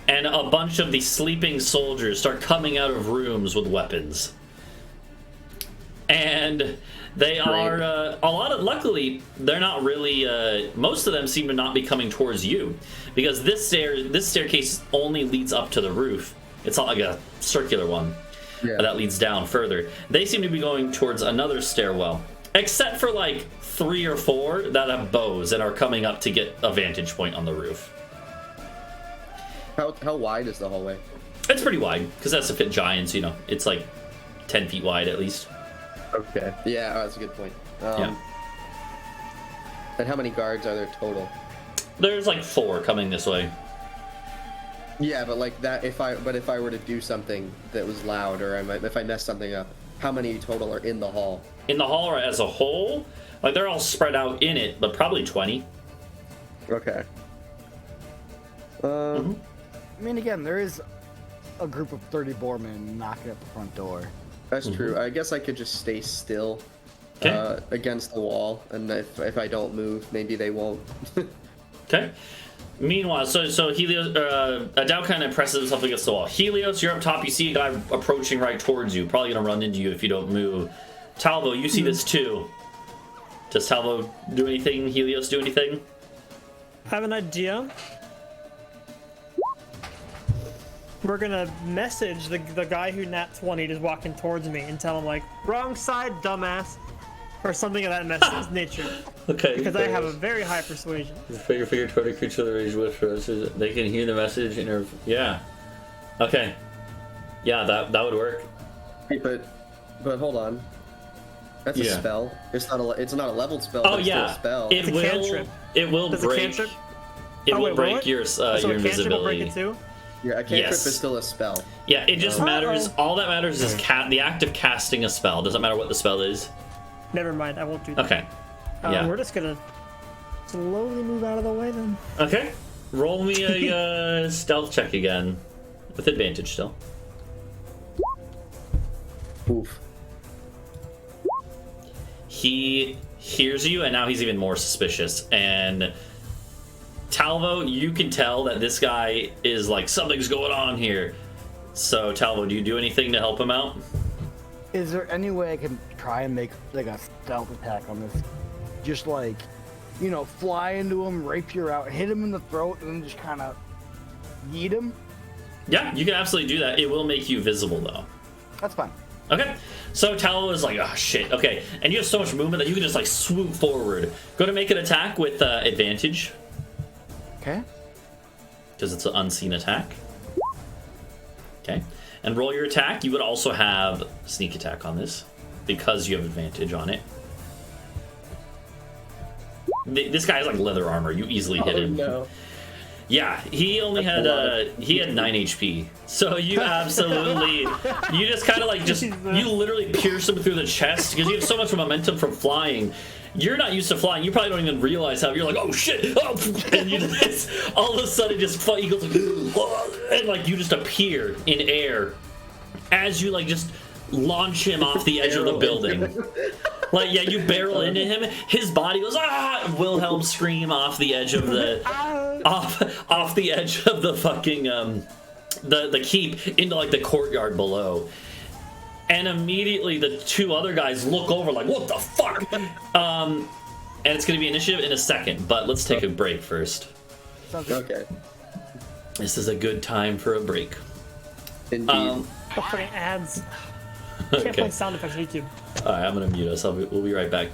And a bunch of these sleeping soldiers start coming out of rooms with weapons. And they are luckily they're not really most of them seem to not be coming towards you, because this staircase only leads up to the roof. It's not like a circular one that leads down further. They seem to be going towards another stairwell, except for like 3 or 4 that have bows and are coming up to get a vantage point on the roof. How wide is the hallway? It's pretty wide, because that's to fit giants, you know. It's like 10 feet wide at least. Okay. Yeah, that's a good point. And how many guards are there total? There's like 4 coming this way. Yeah, but like that, if I were to do something that was loud, or if I messed something up, how many total are in the hall? In the hall as a whole, like they're all spread out in it, but probably 20. Okay. I mean, again, there is a group of 30 Boarmen knocking at the front door. That's true. I guess I could just stay still against the wall, and if I don't move, maybe they won't. Okay. Meanwhile, so Helios, Adau kind of presses himself against the wall. Helios, you're up top. You see a guy approaching right towards you. Probably gonna run into you if you don't move. Talvo, you see this too. Does Talvo do anything? Helios do anything? I have an idea. We're gonna message the guy who nat 20 is walking towards me and tell him like, wrong side, dumbass, or something of that nature. Okay. Because I have a very high persuasion. Figure toward a creature that range with for us. They can hear the message and yeah. Okay. Yeah, that would work. Hey, but hold on. That's a spell. It's not a leveled spell. Oh but yeah. It's still a spell. It will. Cantrip. It will Does break. cantrip? It will break your invisibility. Will break it too? Yeah, a cantrip is still a spell. Yeah, it just matters. All that matters is the act of casting a spell. Doesn't matter what the spell is. Never mind, I won't do that. Okay. We're just gonna slowly move out of the way then. Okay. Roll me a stealth check again, with advantage still. Oof. He hears you, and now he's even more suspicious. And Talvo, you can tell that this guy is like, something's going on here. So Talvo, do you do anything to help him out? Is there any way I can try and make like a stealth attack on this? Just like, you know, fly into him, rapier out, hit him in the throat, and then just kind of yeet him? Yeah, you can absolutely do that. It will make you visible, though. That's fine. Okay, so Talvo is like, oh shit, okay. And you have so much movement that you can just like swoop forward. Go to make an attack with advantage. Okay. Because it's an unseen attack. Okay. And roll your attack. You would also have sneak attack on this, because you have advantage on it. This guy has like leather armor. You easily hit him. No. Yeah, he only had 9 HP. So you absolutely, you just kind of like you literally pierce him through the chest because you have so much momentum from flying. You're not used to flying. You probably don't even realize how you're like, oh shit, oh, and you just all of a sudden just fly. You go and like you just appear in air as you like just launch him off the edge of the building. Like, yeah, you barrel into him. His body goes, ah! Wilhelm scream off the edge of the off the edge of the fucking the keep into like the courtyard below. And immediately the 2 other guys look over like, what the fuck? And it's going to be initiative in a second, but let's take a break first. Sounds good. Okay. This is a good time for a break. Indeed. Oh, fucking ads. Can't Okay. play sound effects on YouTube. All right, I'm going to mute us. We'll be right back.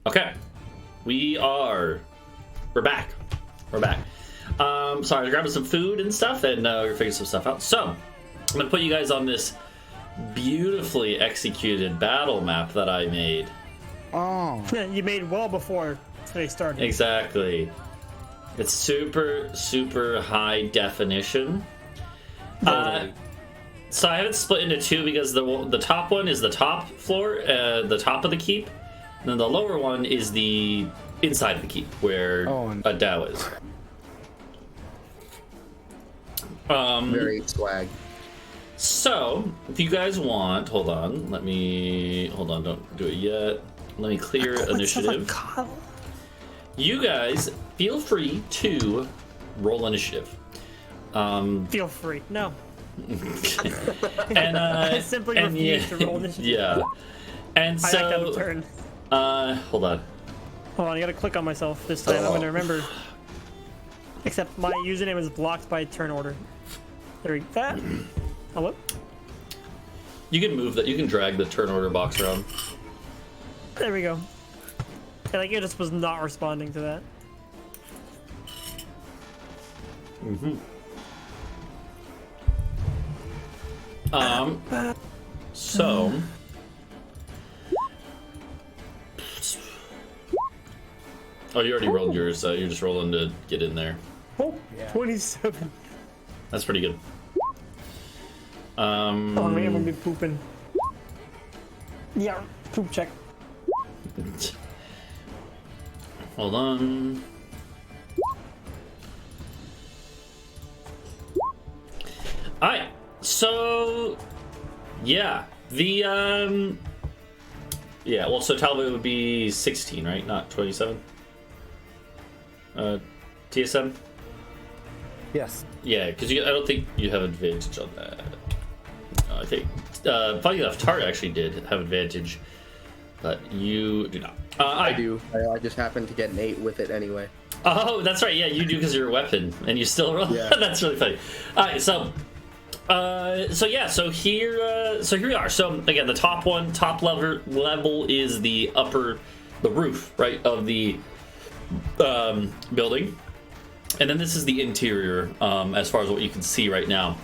Okay. We're back. We're back. Sorry, I was grabbing some food and stuff, and we're figuring some stuff out. So, I'm gonna put you guys on this beautifully executed battle map that I made. Oh. You made well before they started. Exactly. It's super, super high definition. So I have it split into two because the top one is the top floor, the top of the keep, and then the lower one is the inside of the keep where Adau is. Very swag. So if you guys want, hold on, don't do it yet. Let me clear initiative. You guys feel free to roll initiative. Feel free. No. And I simply refuse to roll initiative. Yeah. And I act out so of turn. hold on. Hold on, I gotta click on myself this time. I'm gonna remember. Except my username is blocked by turn order. There we go. Hello? You can move that. You can drag the turn order box around. There we go. Yeah, like it just was not responding to that. So oh, you already rolled yours, so you're just rolling to get in there. Oh, Yeah. 27. That's pretty good. Oh man, I'm gonna be pooping. Yeah, poop check. Hold on. Alright, so yeah, the yeah, well, so Talvo would be 16, right? Not 27. TSM. Yes. Yeah, because I don't think you have advantage on that. I think, funny enough, Tart actually did have advantage, but you do not. I do. I just happen to get an 8 with it anyway. Oh, that's right. Yeah, you do because you're a weapon, and you still roll. Yeah. That's really funny. All right, so here we are. So again, the top level is the roof, right, of the building, and then this is the interior, as far as what you can see right now.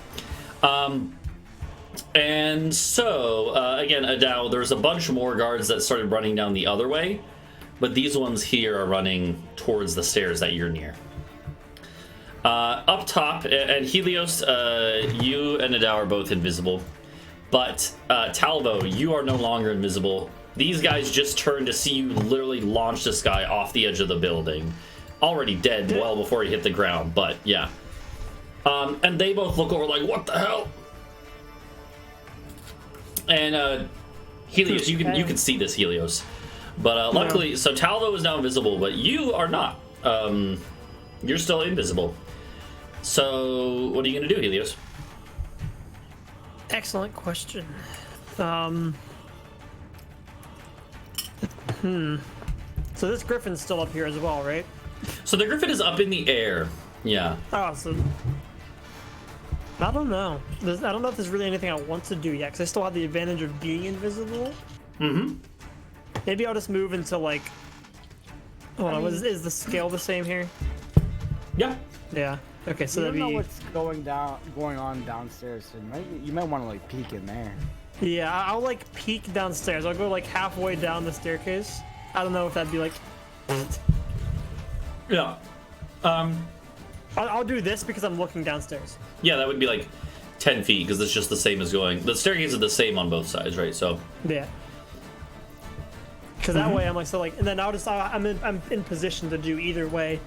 And so again, Adau, there's a bunch more guards that started running down the other way, but these ones here are running towards the stairs that you're near. Up top, and Helios, you and Adau are both invisible, but Talvo, you are no longer invisible. These guys just turned to see you literally launch this guy off the edge of the building, already dead well before he hit the ground, but yeah. And they both look over like, what the hell? And Helios, you can see this, Helios, but luckily, so Talvo is now invisible, but you are not. You're still invisible. So what are you gonna do, Helios? Excellent question. So this griffin's still up here as well, right? So the griffin is up in the air. Yeah. Oh, so I don't know. I don't know if there's really anything I want to do yet, because I still have the advantage of being invisible. Mm-hmm. Maybe I'll just move into like. Hold on, is the scale the same here? Yeah. Yeah. Okay, so You that'd don't know be. what's going on downstairs, so you might want to like peek in there. Yeah, I'll like peek downstairs. I'll go like halfway down the staircase. I don't know if that'd be like. Yeah. I'll do this because I'm looking downstairs. Yeah, that would be like 10 feet because it's just the same as going. The staircase is the same on both sides, right? So. Yeah. Because that way I'm like so like, and then I'm in position to do either way.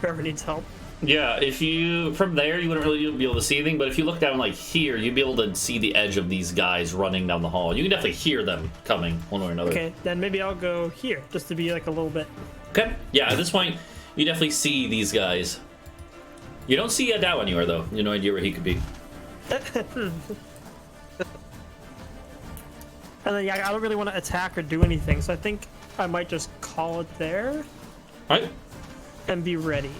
Whoever needs help. Yeah, if you from there you wouldn't really be able to see anything, but if you look down like here, you'd be able to see the edge of these guys running down the hall. You can definitely hear them coming one way or another. Okay, then maybe I'll go here just to be like a little bit. Okay. Yeah, at this point, you definitely see these guys. You don't see Adau anywhere though. You have no idea where he could be. And then yeah, I don't really want to attack or do anything, so I think I might just call it there All right. and be ready.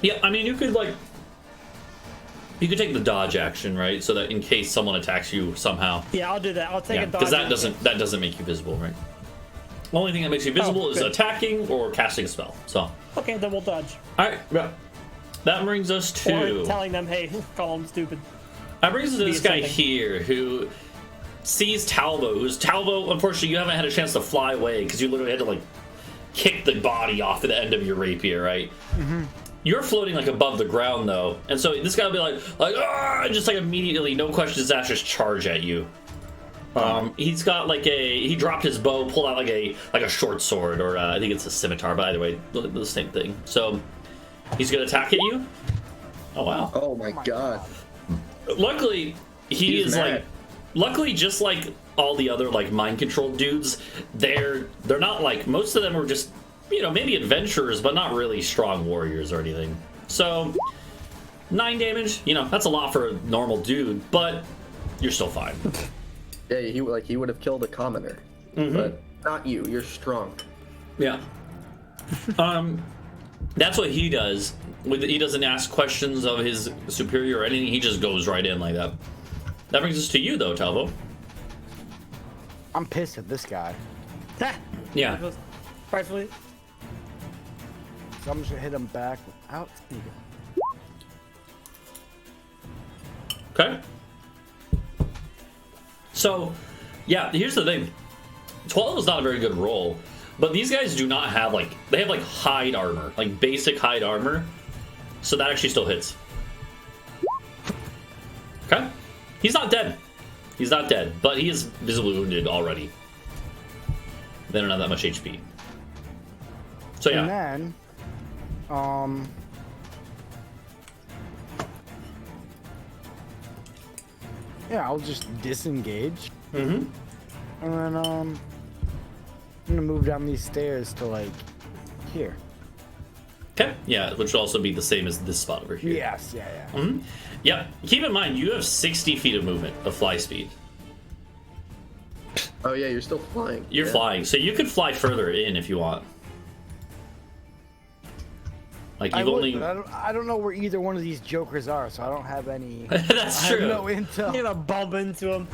Yeah, I mean you could take the dodge action, right? So that in case someone attacks you somehow. Yeah, I'll do that. I'll take Yeah, a dodge. because that doesn't make you visible, right? The only thing that makes you visible is good. attacking or casting a spell. So, Okay, then we'll dodge. all right, yeah. That brings us to Or telling them, hey, call them stupid. that brings us to this guy something. here who sees Talvo. Who's Talvo? Unfortunately, you haven't had a chance to fly away because you literally had to like kick the body off at the end of your rapier, right? Mm-hmm. You're floating like above the ground though, and so this guy will be like ah, just like immediately, no questions asked, just charge at you. He's got like he dropped his bow, pulled out like a short sword, or I think it's a scimitar, but either way, the same thing. So he's gonna attack at you. Oh wow! Oh my god! Luckily, He's is mad. like, luckily just like all the other like mind controlled dudes, they're not like, most of them are just, you know, maybe adventurers, but not really strong warriors or anything. So 9 damage, you know, that's a lot for a normal dude, but you're still fine. Yeah, he would have killed a commoner, but not you. You're strong. Yeah. That's what he does. He doesn't ask questions of his superior or anything. He just goes right in like that. That brings us to you, though, Talvo. I'm pissed at this guy. Yeah. Rightfully. So I'm just gonna hit him back without sneaking. Okay. So, yeah, here's the thing. 12 is not a very good roll, but these guys do not have, like, they have, like, hide armor, like, basic hide armor, so that actually still hits. Okay. He's not dead. He's not dead, but he is visibly wounded already. They don't have that much HP. So, yeah. And then, yeah, I'll just disengage. Mm-hmm. And then, I'm gonna move down these stairs to, like, here. Okay. Yeah, which will also be the same as this spot over here. Yes, yeah. Mm-hmm. Yep. Keep in mind, you have 60 feet of movement of fly speed. Oh yeah, you're still flying. You're flying, so you could fly further in if you want. Like I you've would, only. but I don't know where either one of these jokers are, so I don't have any. That's I true. have no intel. You're gonna bump into him.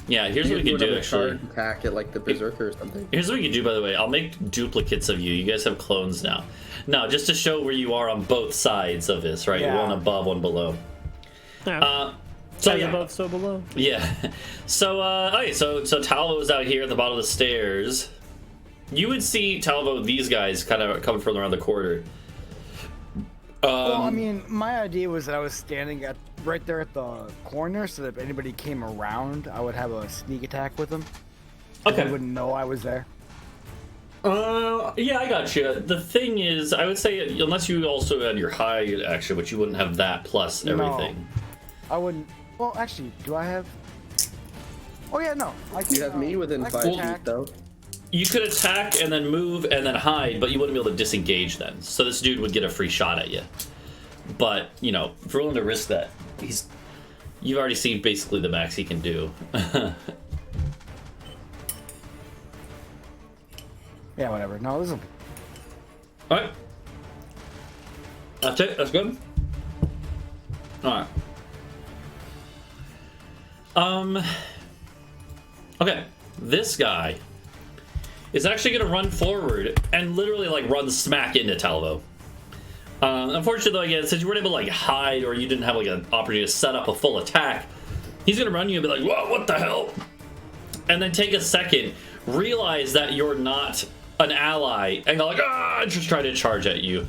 Yeah. Here's what we can do. Actually, attack at like the berserker or something. here's what we can do. By the way, I'll make duplicates of you. You guys have clones now. No, just to show where you are on both sides of this, right? Yeah. One above, one below. Yeah. So Guys yeah. above, so below. Yeah. So okay, so Talvo is out here at the bottom of the stairs. You would see Talvo, these guys kind of coming from around the corner. Well, I mean, my idea was that I was standing right there at the corner, so that if anybody came around, I would have a sneak attack with them. Okay. They wouldn't know I was there. Yeah, I got you. The thing is, I would say unless you also had your hide action, which you wouldn't have that plus everything. I wouldn't. Well, actually, do I have? Oh yeah, no. I can, You have me within I can 5 attack. feet though. You could attack and then move and then hide, but you wouldn't be able to disengage then. So this dude would get a free shot at you. But, you know, if you're willing to risk that, you've already seen basically the max he can do. Yeah, whatever. No, this is. Alright. That's it. That's good. Alright. Okay. This guy is actually going to run forward and literally, like, run smack into Talvo. Unfortunately, though, again, since you weren't able to, like, hide or you didn't have, like, an opportunity to set up a full attack, he's going to run you and be like, whoa, what the hell? And then take a second, realize that you're not an ally, and go like, just try to charge at you.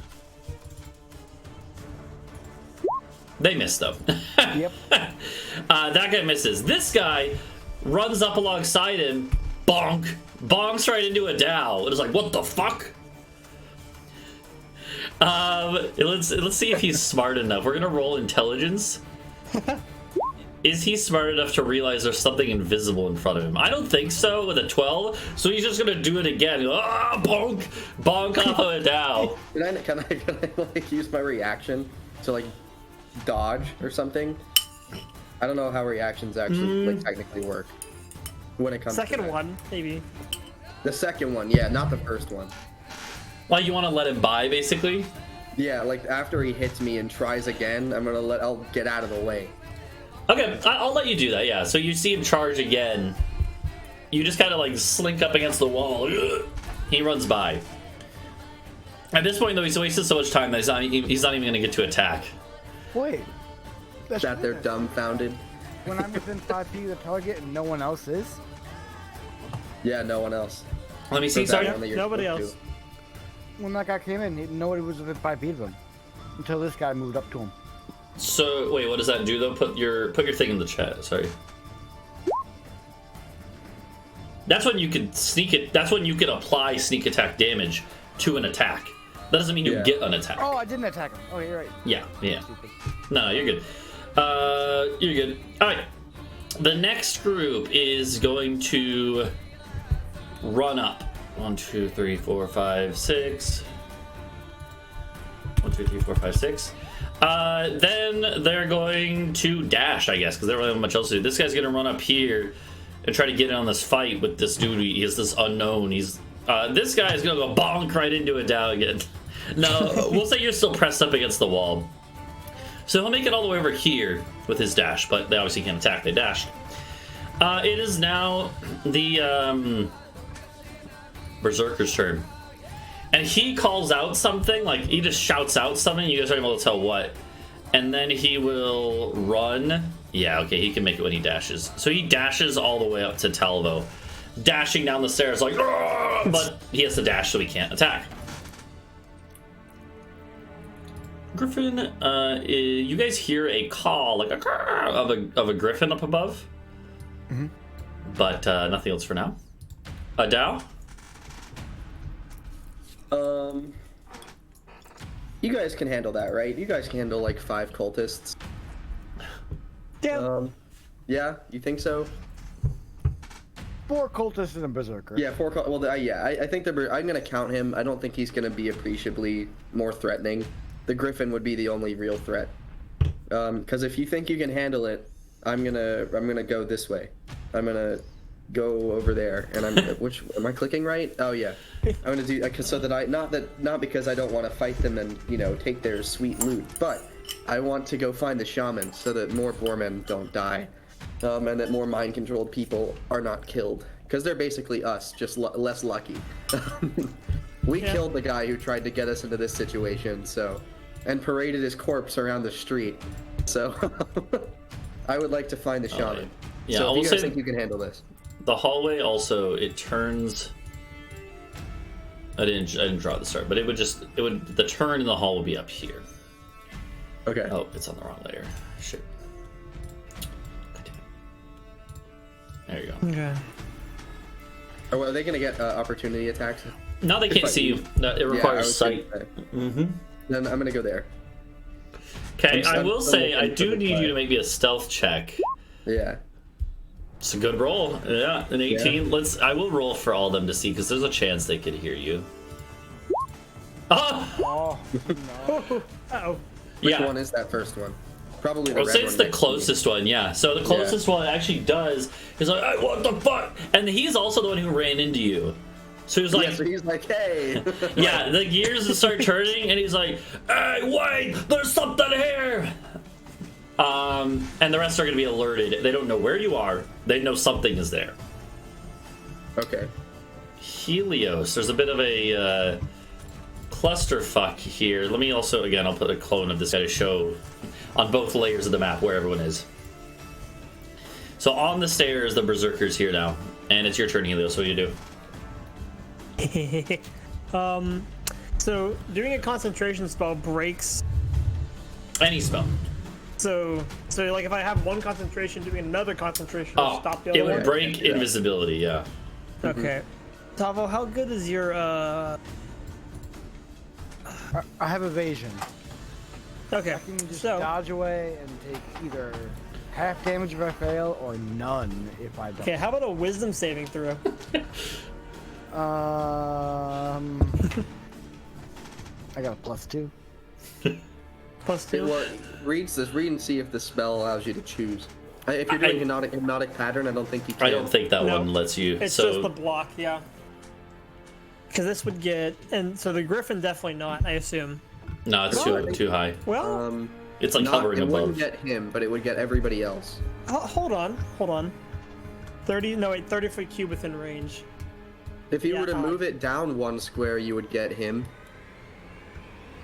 They miss, though. Yep. That guy misses. This guy runs up alongside him, bonk, bonks right into Adau. It is like, what the fuck? Let's see if he's smart enough. We're gonna roll intelligence. Is he smart enough to realize there's something invisible in front of him? I don't think so with a 12, so he's just gonna do it again. Bonk! Bonk off of Adau. Can I like use my reaction to like dodge or something? I don't know how reactions actually like technically work when it comes to Second that. one, maybe. The second one, yeah, not the first one. Like, you want to let him by, basically? Yeah, like after he hits me and tries again, I'll get out of the way. Okay, I'll let you do that, yeah. So you see him charge again. You just kind of like slink up against the wall. He runs by. At this point, though, he's wasted so much time that he's not even going to get to attack. Wait. That they're dumbfounded. When I'm within 5 feet of the target and no one else is? Yeah, no one else. Let me see. So that Sorry. one that you're Nobody supposed else. When that guy came in, nobody was within 5 feet of him. Until this guy moved up to him. So wait, what does that do though? Put your thing in the chat. Sorry. That's when you can sneak it. That's when you can apply sneak attack damage to an attack. That doesn't mean you get an attack. Oh, I didn't attack him. Oh, you're right. Yeah. No, you're good. You're good. All right. The next group is going to run up. 1, 2, 3, 4, 5, 6. 1, 2, 3, 4, 5, 6. Then they're going to dash, I guess, because they don't really have much else to do. This guy's gonna run up here and try to get in on this fight with this dude. He is this unknown. He's this guy is gonna go bonk right into Adau again. No, we'll say you're still pressed up against the wall. So he'll make it all the way over here with his dash, but they obviously can't attack. They dashed. It is now the Berserker's turn. And he calls out something, like he just shouts out something, you guys aren't able to tell what. And then he will run. Yeah, okay, he can make it when he dashes. So he dashes all the way up to Talvo. Dashing down the stairs like, "Argh!" But he has to dash so he can't attack. Griffin, you guys hear a call, like of a griffin up above. Mm-hmm. But nothing else for now. Adau? You guys can handle that, right? You guys can handle like 5 cultists. Yeah. Yeah, you think so? 4 cultists and a berserker. Yeah, 4. Well, yeah, I think I'm gonna count him. I don't think he's gonna be appreciably more threatening. The griffin would be the only real threat. Because if you think you can handle it, I'm gonna go this way. I'm gonna go over there, and which am I clicking right? Oh yeah, I'm gonna do so that not because I don't want to fight them and take their sweet loot, but I want to go find the shaman so that more Boarmen don't die, and that more mind controlled people are not killed, because they're basically us, just less lucky. We killed the guy who tried to get us into this situation, and paraded his corpse around the street. So I would like to find the shaman. Yeah, so I if will you guys say think you can handle this. the hallway also, it turns. I didn't draw the start, but the turn in the hall would be up here. Okay. Oh, it's on the wrong layer. Shit. There you go. Okay. Oh, are they gonna get opportunity attacks? Now they can't see you. It requires sight. Mm-hmm. Then I'm gonna go there. Okay, I will I'm say I looking do for the need you fire. to make me a stealth check. Yeah. It's a good roll. Yeah, an 18. Yeah. I will roll for all of them to see, because there's a chance they could hear you. Ah! Oh, no. Uh-oh. Which Yeah. one is that first one? Probably the I would red say one it's the next to me. closest one, yeah. So the closest one actually does. He's like, hey, what the fuck? And he's also the one who ran into you. So he was like, Yeah, so he's like, hey. yeah, the gears start turning, and he's like, hey, wait, there's something here. And the rest are going to be alerted. They don't know where you are. They know something is there. Okay. Helios. There's a bit of a clusterfuck here. Let me also, again, I'll put a clone of this guy to show on both layers of the map where everyone is. So on the stairs, the Berserker's here now. And it's your turn, Helios. What do you do? So doing a concentration spell breaks. Any spell. So like if I have one concentration, doing another concentration will Oh, stop the other it would one? break invisibility, yeah. Okay. Talvo, how good is your I have evasion. Okay. I can just So dodge away and take either half damage if I fail or none if I don't. okay, how about a wisdom saving throw? I got a +2. +2. Well, read and see if the spell allows you to choose. If you're doing hypnotic pattern, I don't think you can. I don't think that No. one lets you. It's so just the block, yeah. Because this would get, and so the Griffin definitely not, I assume. no, it's Well, too high. Well, It's like hovering it above. wouldn't get him, but it would get everybody else. hold on. 30-foot cube within range. If you Yeah, were to move it down 1 square, you would get him.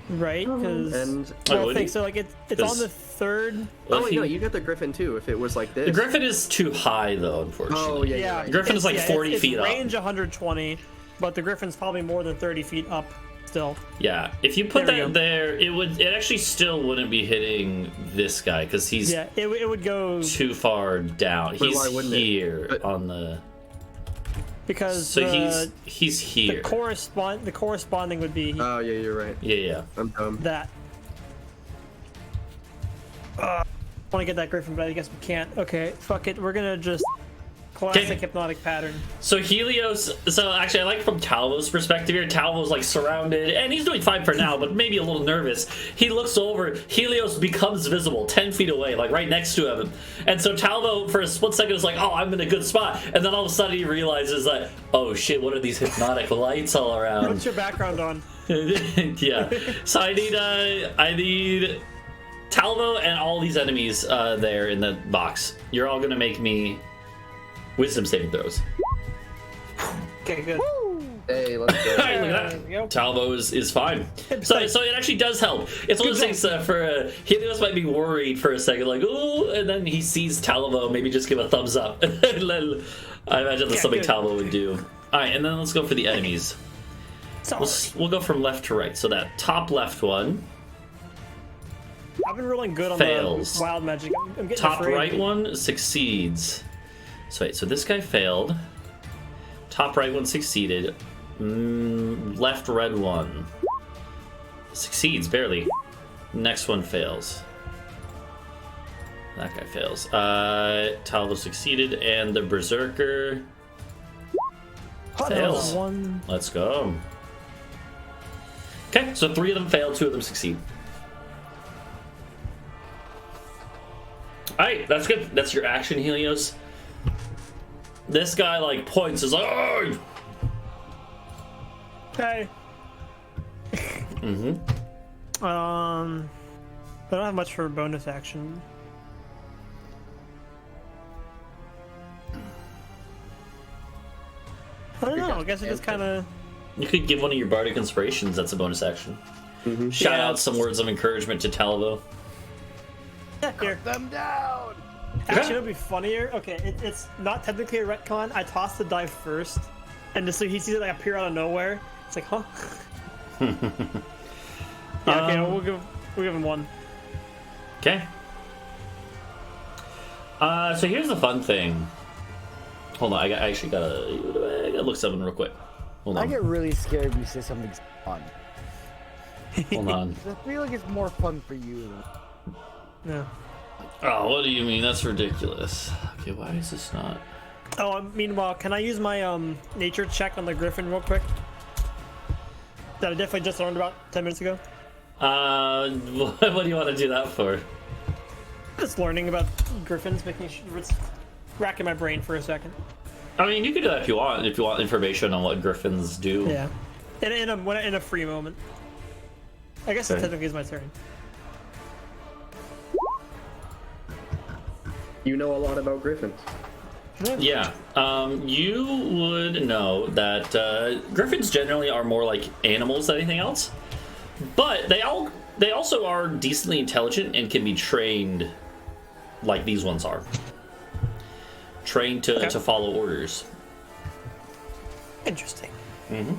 Right, because And well, would think he? so. Like it's on the third. Well, oh if no, he- you get the griffin too. If it was like this. the griffin is too high though, unfortunately. Oh yeah, Yeah, you're right. Griffin is like 40 feet it's up. range 120, but the griffin's probably more than 30 feet up still. Yeah, if you put There we that go. there, it actually still wouldn't be hitting this guy because he's Yeah, it would go too far down. But He's why wouldn't it? here But- on the. because So the, he's here. the corresponding would be Oh yeah, you're right. Yeah. I'm dumb. that. I want to get that griffin, but I guess we can't. Okay, fuck it. We're gonna just classic Okay. hypnotic pattern. So Helios. So actually, I like from Talvo's perspective here. Talvo's like surrounded, and he's doing fine for now, but maybe a little nervous. He looks over. Helios becomes visible 10 feet away, like right next to him. And so Talvo, for a split second, is like, "Oh, I'm in a good spot," and then all of a sudden he realizes that, "Oh shit, what are these hypnotic lights all around?" What's your background on? Yeah. So I need Talvo and all these enemies there in the box. You're all gonna make me wisdom saving throws. Okay, good. Hey, let's go. Alright, look at There we that. go. Talvo is fine. It's So fine. it actually does help. It's one of those Good things for Helios might be worried for a second, like, ooh, and then he sees Talvo, maybe just give a thumbs up. I imagine that's Yeah, something good. Talvo would do. Alright, and then let's go for the enemies. Sorry. We'll go from left to right. So that top left one, I've been rolling good on Fails. the wild magic. I'm getting top afraid. right one succeeds. So wait, so this guy failed. Top right one succeeded. Left red one succeeds barely. Next one fails. That guy fails. Talvo succeeded, and the berserker fails. One. Let's go. Okay, so 3 of them failed, 2 of them succeed. Alright, that's good. That's your action, Helios. This guy, like, points, is like, oh! Okay. I don't have much for a bonus action. I don't know. I guess it just kind of. You could give one of your bardic inspirations, that's a bonus action. Shout Yeah. out some words of encouragement to Talvo. Here. Them down. Actually, it would be funnier. Okay, it's not technically a retcon. I tossed the die first, and just so he sees it like appear out of nowhere. It's like, huh? Yeah. Okay, we'll give him 1. Okay. So here's the fun thing. Hold on, I actually gotta look something real quick. Hold I on. get really scared if you say something's fun. Hold on. I feel like it's more fun for you. Yeah. Oh, what do you mean? That's ridiculous. Okay, why is this not? Oh, meanwhile, can I use my nature check on the griffin real quick? That I definitely just learned about 10 minutes ago. What do you want to do that for? Just learning about griffins, making sure it's racking my brain for a second. I mean, you can do that if you want information on what griffins do. Yeah. In a free moment. I guess it Okay. technically is my turn. You know a lot about griffins. Yeah. You would know that griffins generally are more like animals than anything else, but they also are decently intelligent and can be trained, like these ones are. Trained to follow orders. Interesting. And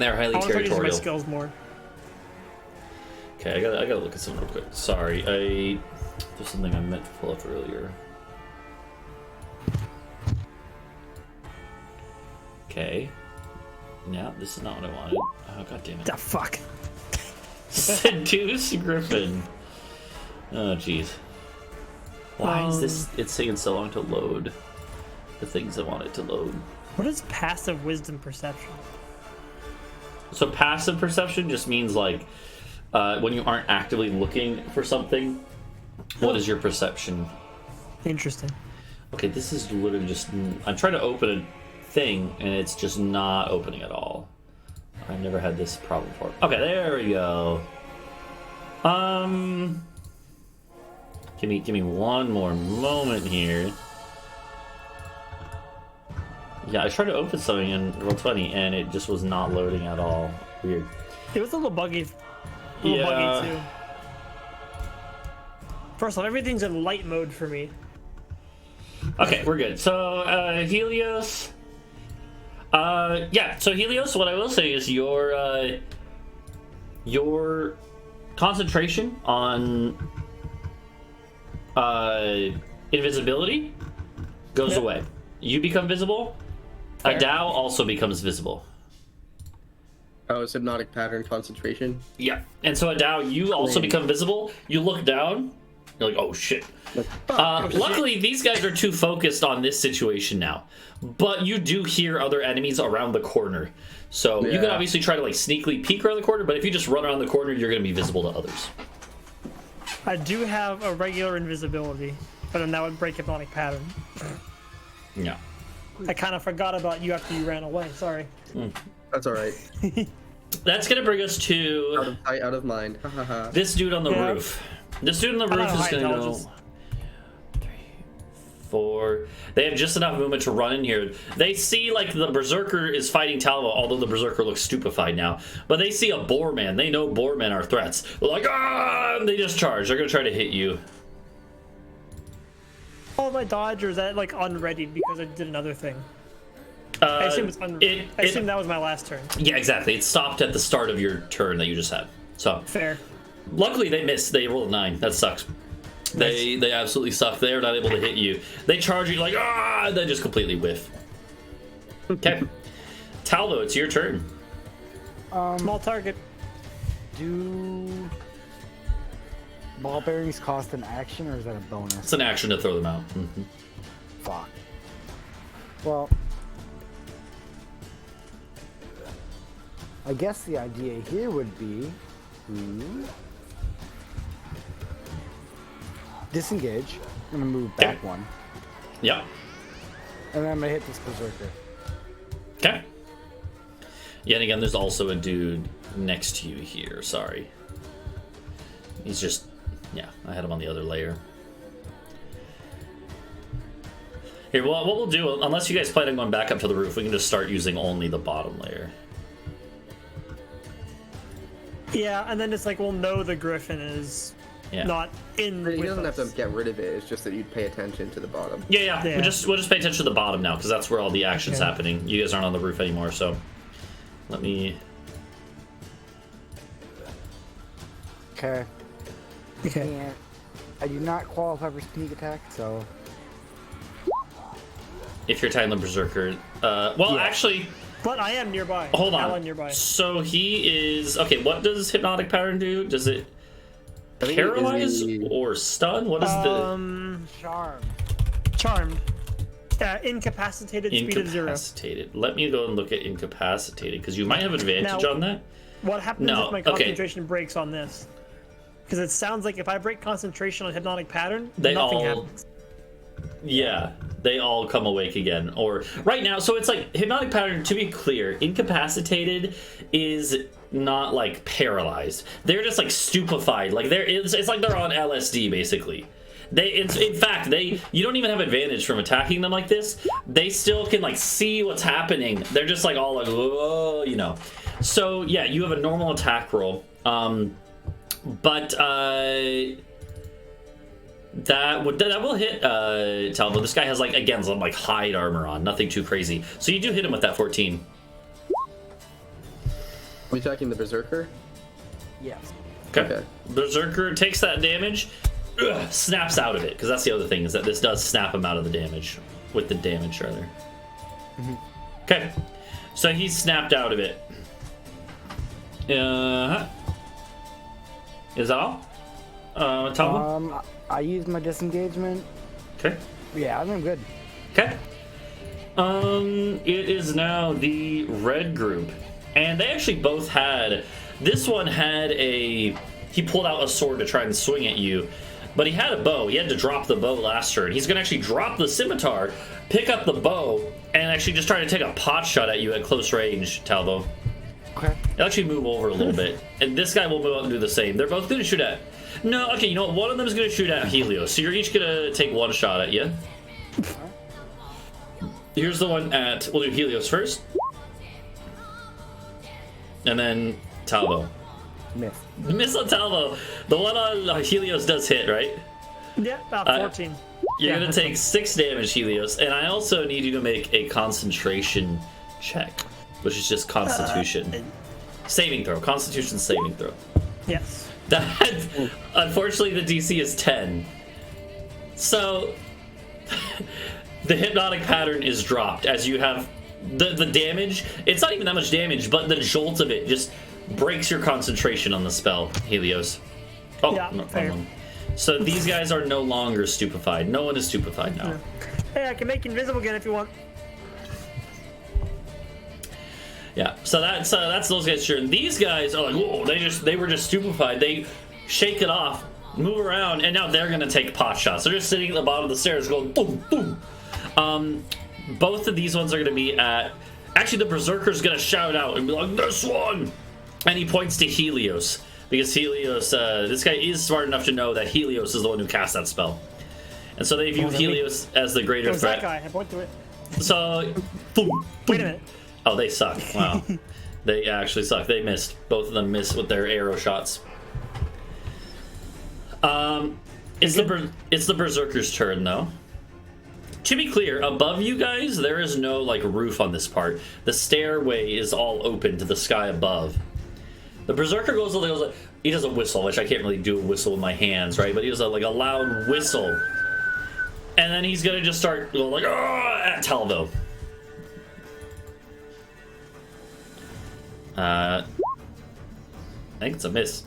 they're highly I want to use my territorial. skills more. Okay, I gotta look at something real quick. Sorry, there's something I meant to pull up earlier. Okay. No, this is not what I wanted. Oh, god damn it. The fuck. Seduce Griffin. Oh, jeez. Why is this? It's taking so long to load the things I want it to load. What is passive wisdom perception? So passive perception just means like when you aren't actively looking for something. What is your perception? Interesting. Okay, this is literally just. I'm trying to open a thing and it's just not opening at all. I've never had this problem before. Okay, there we go. Give me one more moment here. Yeah, I tried to open something in Roll20 and it just was not loading at all. Weird. It was a little buggy. Buggy too. First off, everything's in light mode for me. Okay, we're good. So, Helios. Yeah, so Helios, what I will say is your concentration on invisibility goes away. You become visible. Fair. Adau also becomes visible. Oh, it's hypnotic pattern concentration. Yeah, and so Adau, you also become visible. You look down. You're like, oh shit. Luckily, these guys are too focused on this situation now. But you do hear other enemies around the corner. So you can obviously try to like sneakily peek around the corner, but if you just run around the corner, you're going to be visible to others. I do have a regular invisibility, but then that would break hypnotic pattern. Yeah. I kind of forgot about you after you ran away. Sorry. That's all right. That's going to bring us to Out of sight, out of mind. this dude on the roof. This dude on the roof is going to go 3, 4. They have just enough movement to run in here. They see like the Berserker is fighting Talvo, although the Berserker looks stupefied now. But they see a Boarman. They know Boarmen are threats. They're like, ah! And they just charge. They're going to try to hit you. Oh, my dodge, or is that like unreadied because I did another thing? I assume it's I assume that was my last turn. Yeah, exactly. It stopped at the start of your turn that you just had. So Fair. luckily they missed. They rolled a 9. That sucks. They absolutely suck. They're not able to hit you. They charge you like, ah! And they just completely whiff. Okay. Talvo, it's your turn. Small target. Do ball bearings cost an action, or is that a bonus? It's an action to throw them out. Fuck. Well, I guess the idea here would be to disengage. I'm gonna move back one, Yep. and then I'm gonna hit this berserker. Okay. Yet again, there's also a dude next to you here. Sorry. He's just... Yeah, I had him on the other layer. Here, well, what we'll do, unless you guys plan on going back up to the roof, we can just start using only the bottom layer. Yeah, and then it's like we'll know the griffin is not in. He with doesn't have us. to get rid of it. It's just that you'd pay attention to the bottom. Yeah. Yeah. We'll just pay attention to the bottom now, because that's where all the action's happening. You guys aren't on the roof anymore, so... Let me... Okay. Okay. And I do not qualify for sneak attack, so If you're tying the Berserker... actually... But I am nearby. Hold on. I'm nearby. So he is... Okay, what does Hypnotic Pattern do? Does it I think paralyze it is or stun? What is charm. Charmed. Incapacitated, speed of 0. Incapacitated. Let me go and look at incapacitated, because you might have advantage Now- on that. What happens No, if my okay. concentration breaks on this? Because it sounds like if I break concentration on hypnotic pattern, They nothing all- happens. Yeah, they all come awake again. Or right now, so it's like Hypnotic Pattern, to be clear, incapacitated is not like paralyzed. They're just like stupefied. Like it's like they're on LSD basically. In fact, you don't even have advantage from attacking them like this. They still can like see what's happening. They're just like all like, whoa, you know. So yeah, you have a normal attack roll. But that will hit Talvo. This guy has like again some like hide armor on, nothing too crazy. So you do hit him with that 14. Are we attacking the Berserker? Yes. Okay. Berserker takes that damage, snaps out of it, because that's the other thing is that this does snap him out of the damage with the damage rather. Okay, so he's snapped out of it. Is that all? Talvo? I used my disengagement. Okay. Yeah, I think I'm good. Okay. It is now the red group. And they actually both had... This one had a... He pulled out a sword to try and swing at you. But he had a bow. He had to drop the bow last turn. He's going to actually drop the scimitar, pick up the bow, and actually just try to take a pot shot at you at close range, Talvo. Okay. He'll actually move over a little bit. And this guy will move up and do the same. They're both going to shoot at... No, okay, you know what? One of them is going to shoot at Helios. So you're each going to take one shot at you. here's the one at. We'll do Helios first, and then Talvo. Miss on Talvo. The one on Helios does hit, right? Yeah, about 14. You're gonna take 6 damage, Helios, and I also need you to make a concentration check, which is just Constitution saving throw. Constitution saving throw. Yes. That unfortunately the DC is 10. So the hypnotic pattern is dropped as you have the damage. It's not even that much damage, but the jolt of it just breaks your concentration on the spell, Helios. Oh, yeah, no, fair. So these guys are no longer stupefied. No one is stupefied now. Hey, I can make you invisible again if you want. Yeah, so that's those guys' turn. These guys are like, whoa, they were just stupefied. They shake it off, move around, and now they're gonna take pot shots. They're just sitting at the bottom of the stairs going boom, boom. Both of these ones are gonna be at. Actually, the Berserker's gonna shout out and be like, this one! And he points to Helios. Because Helios, this guy is smart enough to know that Helios is the one who cast that spell. And so they view Helios as the greater threat. That guy. I point to it. So, boom, boom. Wait a minute. Oh, they suck. Wow. They actually suck. They missed. Both of them missed with their arrow shots. It's the Berserker's turn, though. To be clear, above you guys, there is no, like, roof on this part. The stairway is all open to the sky above. The Berserker goes, he does a whistle, which I can't really do a whistle with my hands, right? But he does a loud whistle. And then he's gonna just start going like, at Talvo. I think it's a miss.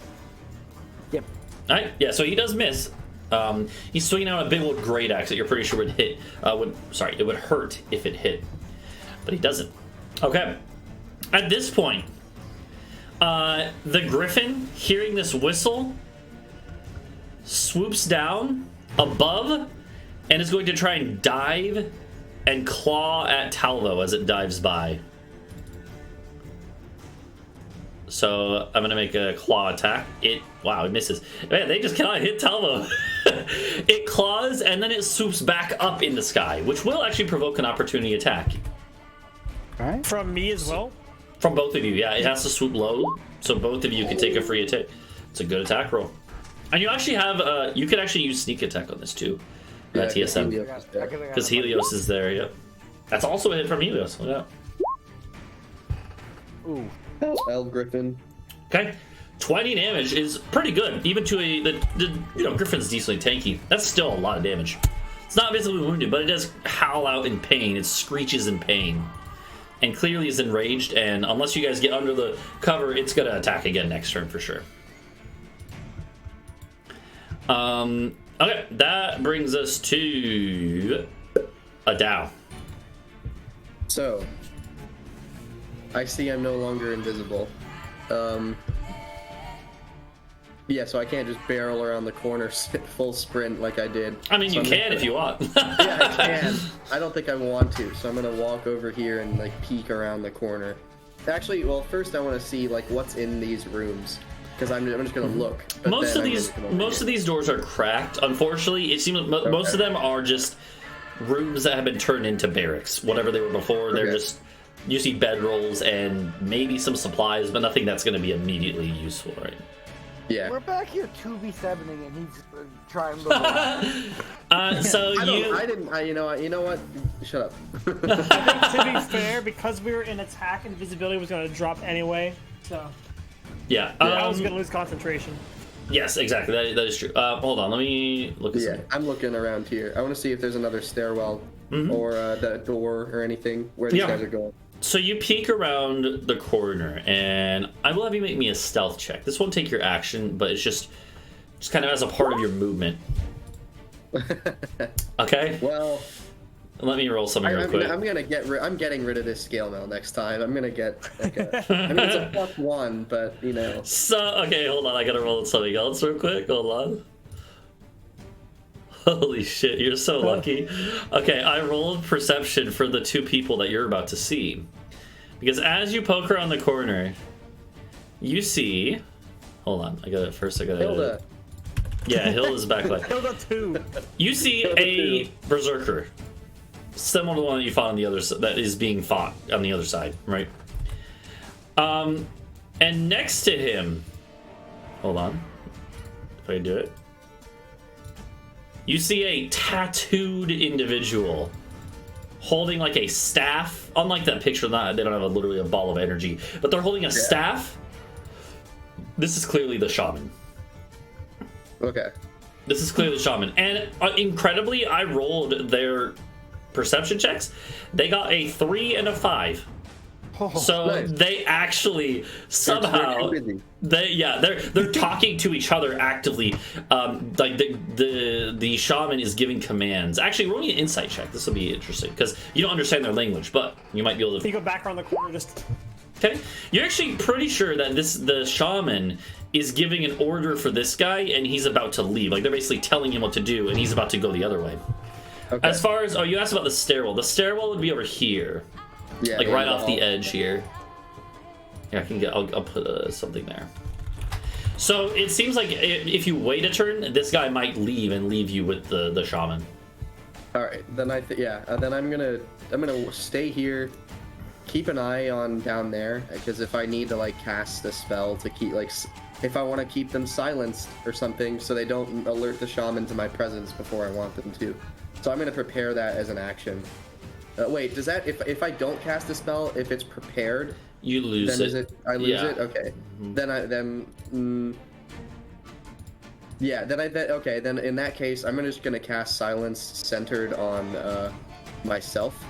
Yep. Alright, yeah, so he does miss. He's swinging out a big old great axe that you're pretty sure would hit. It would hurt if it hit. But he doesn't. Okay. At this point, the Griffin, hearing this whistle, swoops down above and is going to try and dive and claw at Talvo as it dives by. So I'm going to make a claw attack. Wow, it misses. Man, they just cannot hit Talvo. It claws and then it swoops back up in the sky, which will actually provoke an opportunity attack. All right. From me as well? From both of you, yeah. It has to swoop low, so both of you can take a free attack. It's a good attack roll. And you actually have, you could actually use sneak attack on this too. TSM. Because Helios is there, yep. That's also a hit from Helios, look out. Ooh. L Griffin. Okay. 20 damage is pretty good, even to Griffin's decently tanky. That's still a lot of damage. It's not visibly wounded, but it does howl out in pain. It screeches in pain. And clearly is enraged, and unless you guys get under the cover, it's gonna attack again next turn for sure. Okay, that brings us to Adau. So, I see I'm no longer invisible. Yeah, so I can't just barrel around the corner full sprint like I did. I mean, so you can if you want. Yeah, I can. I don't think I want to, so I'm gonna walk over here and like peek around the corner. Actually, well, first I want to see like what's in these rooms because I'm just gonna look. Most of these doors are cracked. Unfortunately, it seems most of them are just rooms that have been turned into barracks. Whatever they were before, they're just you see bedrolls and maybe some supplies, but nothing that's going to be immediately useful, right? Yeah. We're back here 2v7ing and he's trying to So you know what? Shut up. I think, to be fair, because we were in attack, invisibility was going to drop anyway, so... Yeah. I was going to lose concentration. Yes, exactly. That is true. Hold on, let me look at something. I'm looking around here. I want to see if there's another stairwell or the door or anything where these guys are going. So you peek around the corner, and I will have you make me a stealth check. This won't take your action, but it's just kind of as a part of your movement. Okay. Well, let me roll something real quick. I'm getting rid of this scale mail next time. I'm gonna get like I mean, it's a +1, but you know. So okay, hold on. I gotta roll something else real quick. Hold on. Holy shit, you're so lucky. Okay, I rolled perception for the two people that you're about to see. Because as you poke around the corner, you see... Hold on, Hilda. Yeah, Hilda's backlight. Hilda 2. You see a Berserker. similar to the one that you fought on the other side, that is being fought on the other side, right? And next to him, hold on, if I can do it, you see a tattooed individual holding like a staff. Unlike that picture, they don't have literally a ball of energy, but they're holding a staff. This is clearly the shaman. Okay. This is clearly the shaman. And incredibly, I rolled their perception checks. They got a 3 and a 5. So nice. they actually somehow they're talking to each other actively. Like the shaman is giving commands. Actually, roll me an insight check. This will be interesting because you don't understand their language, but you might be able to. You go back around the corner, just. Okay, you're actually pretty sure that the shaman is giving an order for this guy, and he's about to leave. Like they're basically telling him what to do, and he's about to go the other way. Okay. As far as you asked about the stairwell. The stairwell would be over here. Yeah, like right off the edge here. Yeah, I'll put something there. So it seems like if you wait a turn, this guy might leave and leave you with the shaman. All right, then then I'm gonna stay here, keep an eye on down there, because if I need to like cast a spell to keep if I want to keep them silenced or something, so they don't alert the shaman to my presence before I want them to. So I'm gonna prepare that as an action. Wait, does that if I don't cast a spell, if it's prepared, you lose then I lose it? Okay. Mm-hmm. Then in that case, I'm just gonna cast silence centered on myself.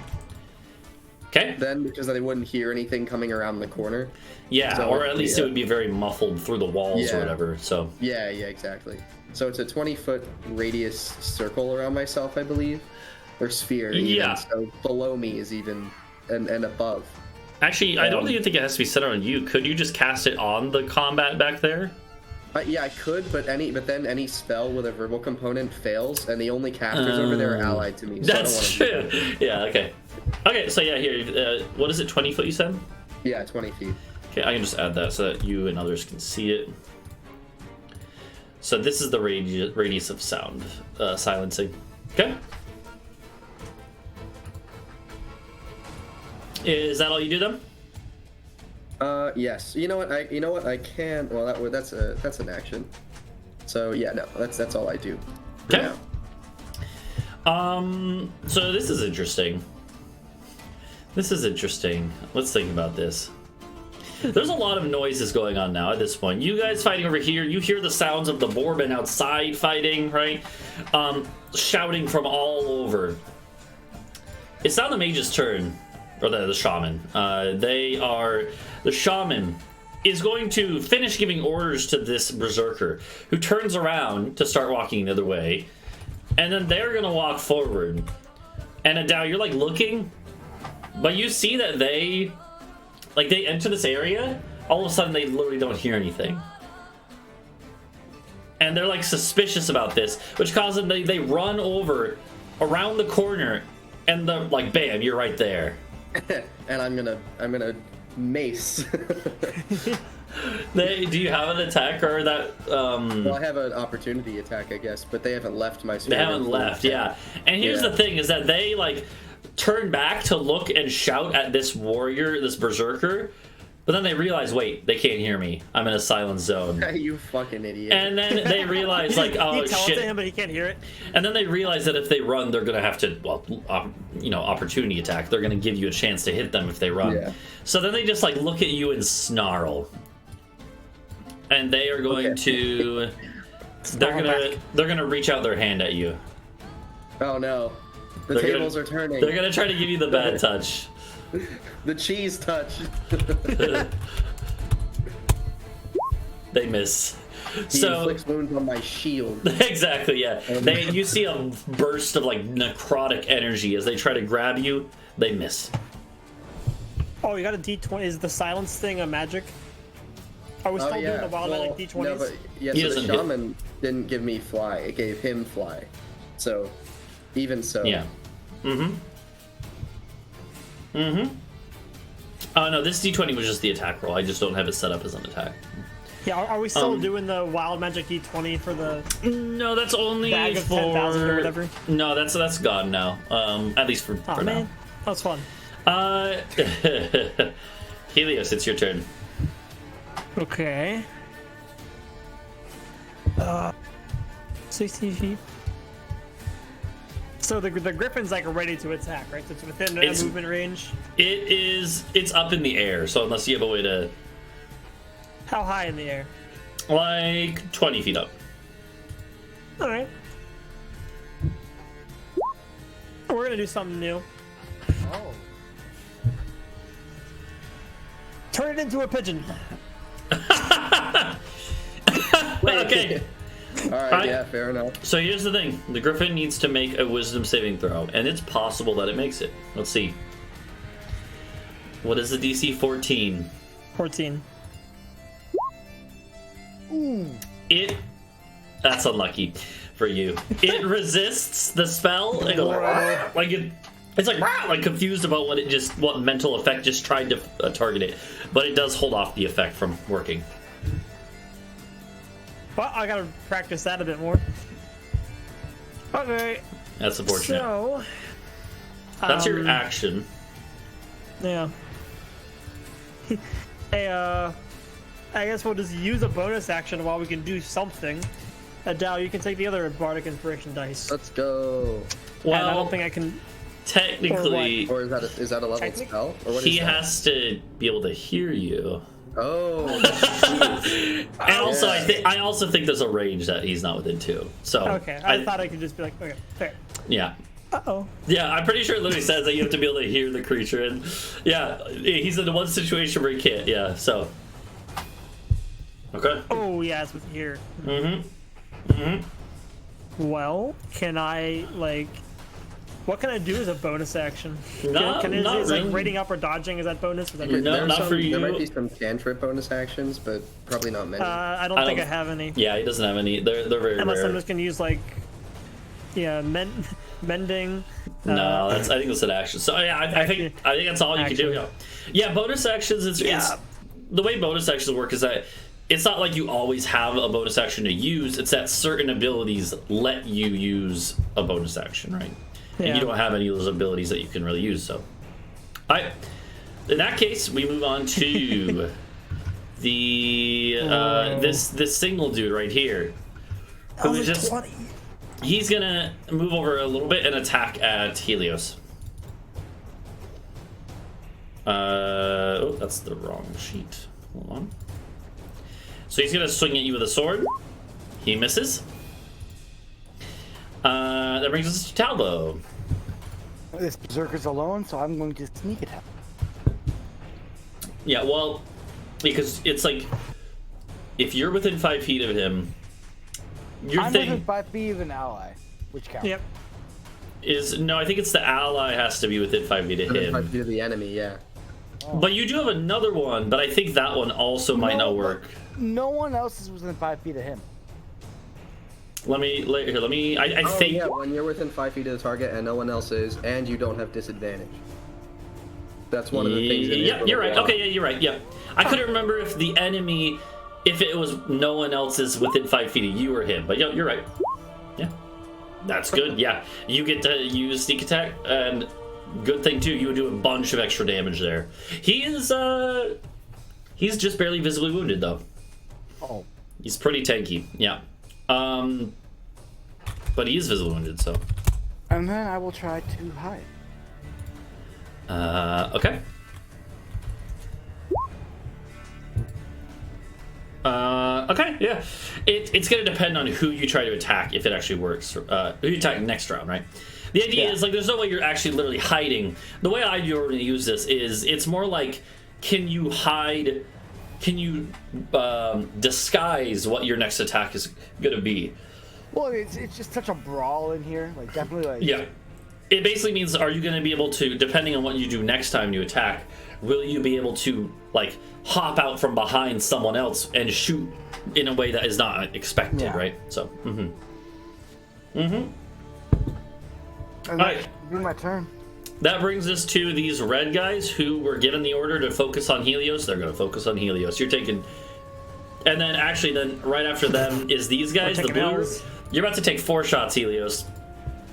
Okay. Then because they wouldn't hear anything coming around the corner. Yeah, so, or at least it would be very muffled through the walls or whatever. So. Yeah, exactly. So it's a 20-foot radius circle around myself, I believe. Or sphere, even. So below me is even, and above. Actually, I don't even think it has to be centered on you. Could you just cast it on the combat back there? Yeah, I could, but then any spell with a verbal component fails, and the only casters over there are allied to me. So That's true. Yeah, okay. Okay, so yeah, here, what is it, 20 foot you said? Yeah, 20 feet. Okay, I can just add that so that you and others can see it. So this is the radius of sound silencing. Okay. Is that all you do then? Yes. You know what? I can. Well, that's an action. So yeah, no, that's all I do. Okay. So this is interesting. Let's think about this. There's a lot of noises going on now at this point. You guys fighting over here, you hear the sounds of the Boarman outside fighting, right? Shouting from all over. It's now the mage's turn. Or the shaman. The shaman is going to finish giving orders to this berserker, who turns around to start walking the other way, and then they're gonna walk forward. And Adau, you're like looking, but you see that they enter this area. All of a sudden, they literally don't hear anything, and they're like suspicious about this, which causes them they run over around the corner, and they're like, bam, you're right there. And I'm gonna mace. Do you have an attack or that? Well, I have an opportunity attack, I guess, but they haven't left my sphere. They haven't left, yeah. And here's the thing: is that they like turn back to look and shout at this warrior, this berserker, but then they realize, wait, they can't hear me. I'm in a silent zone. You fucking idiot. And then they realize, like, oh you tell shit. it to him, but he can't hear it. And then they realize that if they run, they're gonna have to, opportunity attack. They're gonna give you a chance to hit them if they run. Yeah. So then they just like look at you and snarl, and they are going to. They're gonna reach out their hand at you. Oh no, the tables are turning. They're gonna try to give you the bad touch. The cheese touch. They miss. He inflicts wounds on my shield. Exactly, yeah. You see a burst of like necrotic energy as they try to grab you. They miss. Oh, you got a D20. Is the silence thing a magic? Are we still doing the wild like D20s? No, but so the shaman didn't give me fly. It gave him fly. So, even so. Yeah. Oh no, this D20 was just the attack roll. I just don't have it set up as an attack. Yeah, are we still doing the wild magic D20 for the No, that's only bag of for 10,000 or whatever? No, that's gone now. At least for Oh man, now. that was fun. Helios, it's your turn. Okay. 60 feet. So the griffin's like ready to attack, right? So it's within a movement range. It's up in the air, so unless you have a way to, How high in the air? like 20 feet up. All right. We're gonna do something new. Oh. Turn it into a pigeon. Okay. All right, yeah, fair enough. So here's the thing: the griffin needs to make a wisdom saving throw, and it's possible that it makes it. Let's see. What is the DC? 14. 14. That's unlucky for you. It resists the spell. It goes, like it's like confused about what mental effect just tried to target it, but it does hold off the effect from working. Well, I gotta practice that a bit more. Okay. That's unfortunate. So. That's your action. Yeah. Hey, I guess we'll just use a bonus action while we can do something. Adau, you can take the other Bardic Inspiration dice. Let's go. And I Well, don't think I can. technically, Or is that a level spell? Or what he is that? has to be able to hear you. Oh. And also, I also think there's a range that he's not within too. So Okay, I thought I could just be like, okay, fair. yeah. Uh-oh. Yeah, I'm pretty sure it literally says that you have to be able to hear the creature, and yeah, he's in the one situation where he can't. Yeah, so okay. Oh, yeah, it's with here. Well, can I, like... What can I do as a bonus action? Not Is really. like rating up or dodging, is that bonus? Is that No, There's not for you. There might be some cantrip bonus actions, but probably not many. I don't think I have any. Yeah, he doesn't have any. They're very Unless rare. I'm just gonna use, like... Yeah, mending. No, I think that's an action. So yeah, I think that's all you can do. Yeah, bonus actions. It's the way bonus actions work is that it's not like you always have a bonus action to use. It's that certain abilities let you use a bonus action, right? And you don't have any of those abilities that you can really use. So, in that case, we move on to the this single dude right here, who is just 20. he's gonna move over a little bit and attack at Helios. Oh, that's the wrong sheet. Hold on. So he's gonna swing at you with a sword. He misses. That brings us to Talvo. This berserker's alone, so I'm going to sneak attack. Yeah, well, because it's like if you're within 5 feet of him, your I'm thing within 5 feet of an ally, which counts. Yep. is no. I think it's the ally has to be within 5 feet of Within 5 him. feet of the enemy, yeah. But you do have another one, but I think that one also might not work. No one else is within 5 feet of him. Let me. I Oh, think. yeah, when you're within 5 feet of the target and no one else is, and you don't have disadvantage. That's one of the things. Yeah, you're right. Okay, yeah, you're right. Yeah, I couldn't remember if the enemy, if it was no one else is within 5 feet of you or him. But yeah, you're right. Yeah, that's good. Yeah, you get to use sneak attack, and good thing too, you would do a bunch of extra damage there. He's just barely visibly wounded though. Oh. He's pretty tanky. Yeah. But he is visibly wounded, so. And then I will try to hide. Okay. Okay, yeah. It's gonna depend on who you try to attack, if it actually works. Who you attack next round, right? The idea is, like, there's no way you're actually literally hiding. The way I normally use this is, it's more like, can you hide, can you disguise what your next attack is gonna be? Well, it's just such a brawl in here. Like, definitely, like... Yeah. It basically means, are you going to be able to, depending on what you do next time you attack, will you be able to, like, hop out from behind someone else and shoot in a way that is not expected, right? So, And Alright. be my turn. That brings us to these red guys who were given the order to focus on Helios. They're going to focus on Helios. You're taking And then actually, then right after them is these guys, the taking blue. L's. You're about to take 4 shots, Helios.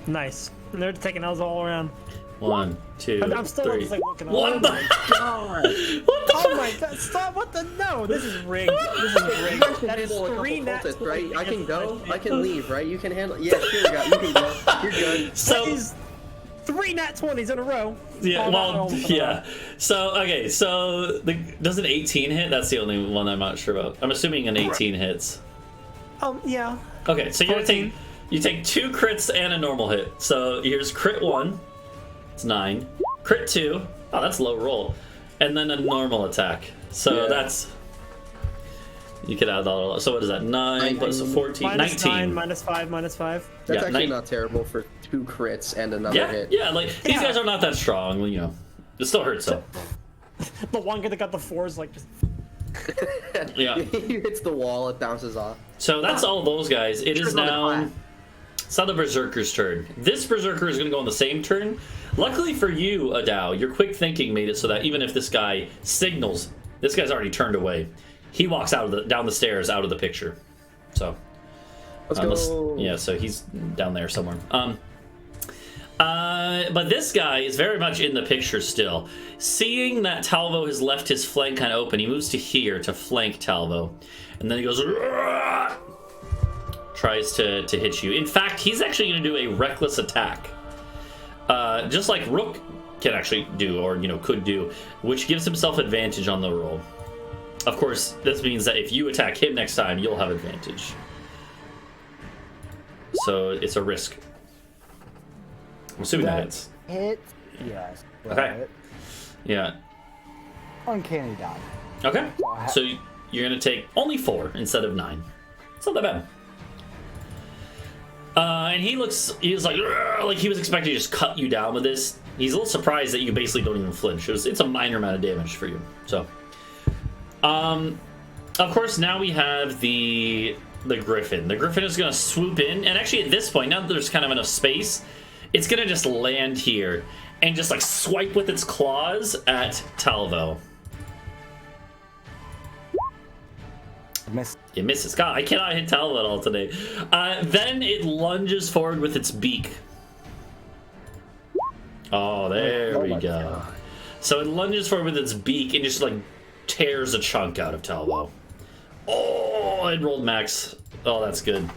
Nice. And they're taking L's all around. 1, 2, I'm still 3. just like looking. What the? God. What the? Oh my god! Stop! What the? No, this is rigged. This is rigged. You can That is handle a 3 couple nat cultists, right? 20 I can against go. my I can leave, right? You can handle. Yeah, sure, you can go. You're good. So That is 3 nat 20s in a row. yeah, Oh, well, not all in a row. yeah. So okay, so does an 18 hit? That's the only one I'm not sure about. I'm assuming an 18 hits. Yeah. Okay, so you're gonna 14. you take 2 crits and a normal hit. So here's crit 1. It's 9. Crit 2. Oh, that's low roll. And then a normal attack. So Yeah. that's. You could add all. So what is that? 9 plus a 14. Minus 19. 9, minus 5, minus 5. That's Yeah, actually nine- not terrible for 2 crits and another Yeah, hit. yeah. Like these Yeah. guys are not that strong. You know, it still hurts though. The one guy that got the 4s like just. Yeah. He hits the wall, it bounces off. So that's all those guys. It is Turn on the now. clap. It's now the Berserker's turn. This Berserker is going to go on the same turn. Luckily for you, Adau, your quick thinking made it so that even if this guy signals, this guy's already turned away. He walks down the stairs out of the picture. So, Let's go. yeah. So he's down there somewhere. But this guy is very much in the picture still. Seeing that Talvo has left his flank kind of open, he moves to here to flank Talvo, and then he goes. "Rah!" Tries to hit you. In fact, he's actually going to do a reckless attack. Just like Rhuk can actually do, or could do, which gives himself advantage on the roll. Of course, this means that if you attack him next time, you'll have advantage. So it's a risk. I'm assuming that hits. Hit. Yes. Okay. Right. Yeah. Uncanny dodge. Okay. So you're going to take only 4 instead of 9. It's not that bad. And he's like he was expecting to just cut you down with this. He's a little surprised that you basically don't even flinch. It's a minor amount of damage for you. So, of course, now we have the Griffin. The Griffin is going to swoop in, and actually at this point, now that there's kind of enough space, it's going to just land here and just like swipe with its claws at Talvo. Miss. It misses. God, I cannot hit Talvo at all today. Then it lunges forward with its beak. Oh, there we my go. God. So it lunges forward with its beak and just like tears a chunk out of Talvo. Oh, it rolled max. Oh, that's good.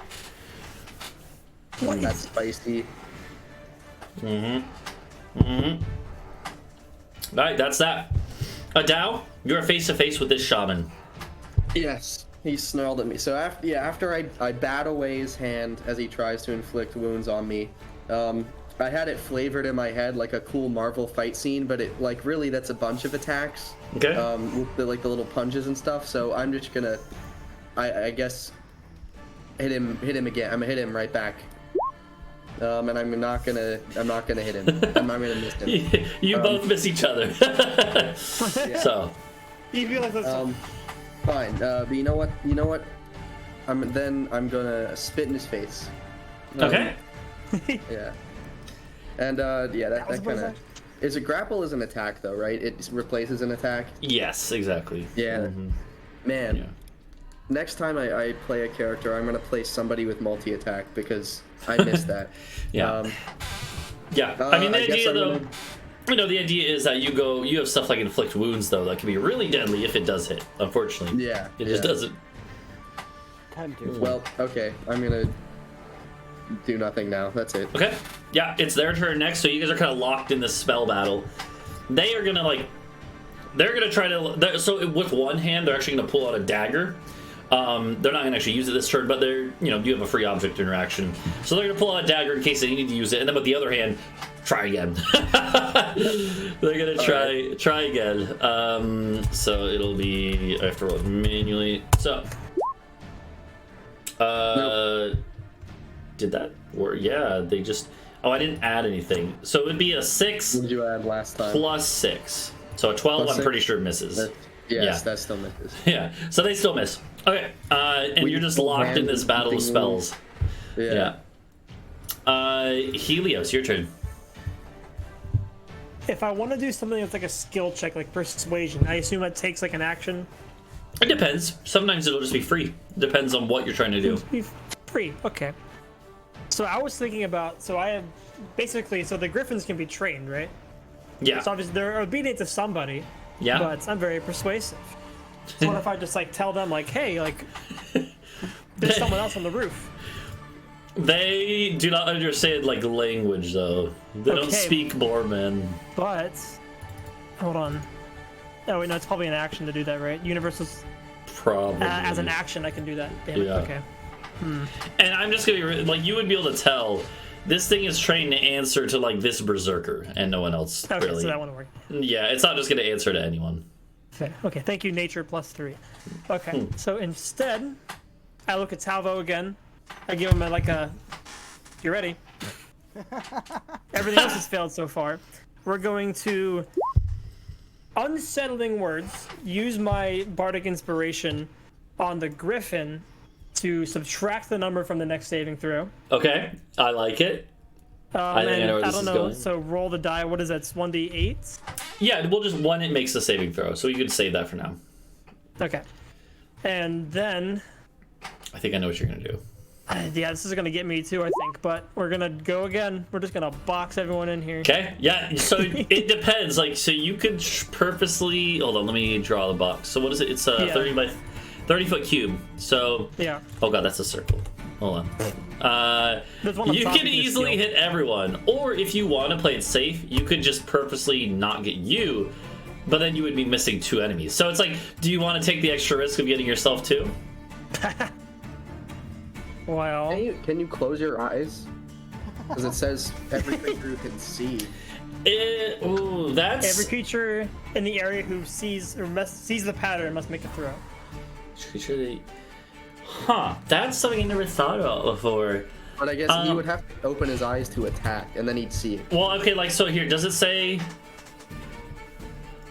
That's spicy. All right, that's that. Adau, you're face to face with this shaman. Yes, he snarled at me. So after I bat away his hand as he tries to inflict wounds on me, I had it flavored in my head like a cool Marvel fight scene, but it really that's a bunch of attacks. Okay. With the little punches and stuff. So I'm just gonna, I guess, hit him again. I'm gonna hit him right back. And I'm not gonna hit him. I'm gonna miss him. You both miss each other. So. You feel like that's Fine. But you know what? I'm gonna spit in his face. Okay. Yeah. And that was kind of is a grapple is an attack though, right? It replaces an attack. Yes, exactly. Yeah. Man. Yeah. Next time I play a character, I'm gonna play somebody with multi-attack because I missed that. Yeah. Yeah. I mean, the I guess idea I'm though. gonna- The idea is that you have stuff like inflict wounds though that can be really deadly if it does hit. Unfortunately. Yeah. It just doesn't. Time to. Well, okay. I'm gonna do nothing now. That's it. Okay. Yeah, it's their turn next, so you guys are kind of locked in this spell battle. They are gonna try to. So with one hand, they're actually gonna pull out a dagger. They're not gonna actually use it this turn, but you have a free object interaction. So they're gonna pull out a dagger in case they need to use it, and then with the other hand, try again. They're gonna try again. So it'll be I have to roll it manually. So. Did that work? Yeah, they just. Oh, I didn't add anything. So it would be a 6 What did you add last time? plus 6. So a 12, Plus I'm pretty 6? sure misses. Yes, that still misses. Yeah, so they still miss. Okay, and We you're just just locked in land this battle of something- spells. Yeah. Helios, your turn. if I want to do something that's like a skill check, like persuasion, I assume it takes like an action. It depends. Sometimes it'll just be free. Depends on what you're trying to do. Be free. Okay. So I was thinking about. So I have basically. So the griffins can be trained, right? Yeah. So obviously they're obedient to somebody. Yeah. But I'm very persuasive. So what if I just like tell them like, hey, like, there's someone else on the roof. They do not understand like language though. They don't speak Boarman. But hold on. Oh wait, no, it's probably an action to do that, right? Universal's Probably. as an action, I can do that. Damn it. Yeah. Okay. And I'm just gonna be like, you would be able to tell this thing is trained to answer to like this berserker and no one else. Okay, really. so that one work. Yeah, it's not just gonna answer to anyone. Okay. Okay. Thank you, nature +3. Okay. So instead, I look at Talvo again. I give him you ready? Everything else has failed so far. We're going to unsettling words. Use my bardic inspiration on the griffin to subtract the number from the next saving throw. Okay, I like it. I think I know where this is going. So roll the die. What is that? It's 1d8. Yeah, we'll just one. It makes the saving throw, so you could save that for now. Okay. And then, I think I know what you're gonna do. yeah, this is gonna get me too, I think. But we're gonna go again. We're just gonna box everyone in here. Okay. Yeah. So it depends. Like, so you could purposely. Hold on. Let me draw the box. So what is it? It's a 30 by 30 foot cube. So. Yeah. Oh god, that's a circle. Hold on. There's one on You top can of your easily shield. hit everyone, or if you want to play it safe, you could just purposely not get you, but then you would be missing 2 enemies. So it's like, do you want to take the extra risk of getting yourself 2? Well, Can you close your eyes? Because it says every creature who can see. Ooh, that's every creature in the area who sees the pattern must make a throw. creature that. Huh, that's something I never thought about before. But I guess he would have to open his eyes to attack, and then he'd see it. Well, okay, like, so here, does it say...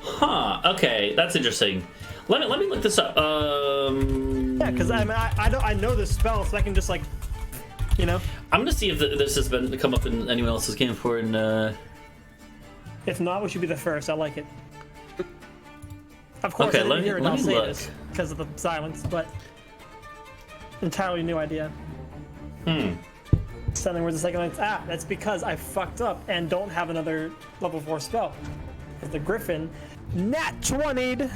Huh, okay, that's interesting. Let me look this up. Yeah, because I know this spell, so I can just, like, you know? I'm gonna see if this has been come up in anyone else's game before, and, If not, we should be the first. I like it. Of course, Okay, I didn't let me- hear it let not me say look. this because of the silence, but entirely new idea. Suddenly we're the second line. That's because I fucked up and don't have another level 4 spell. Because the griffin nat 20'd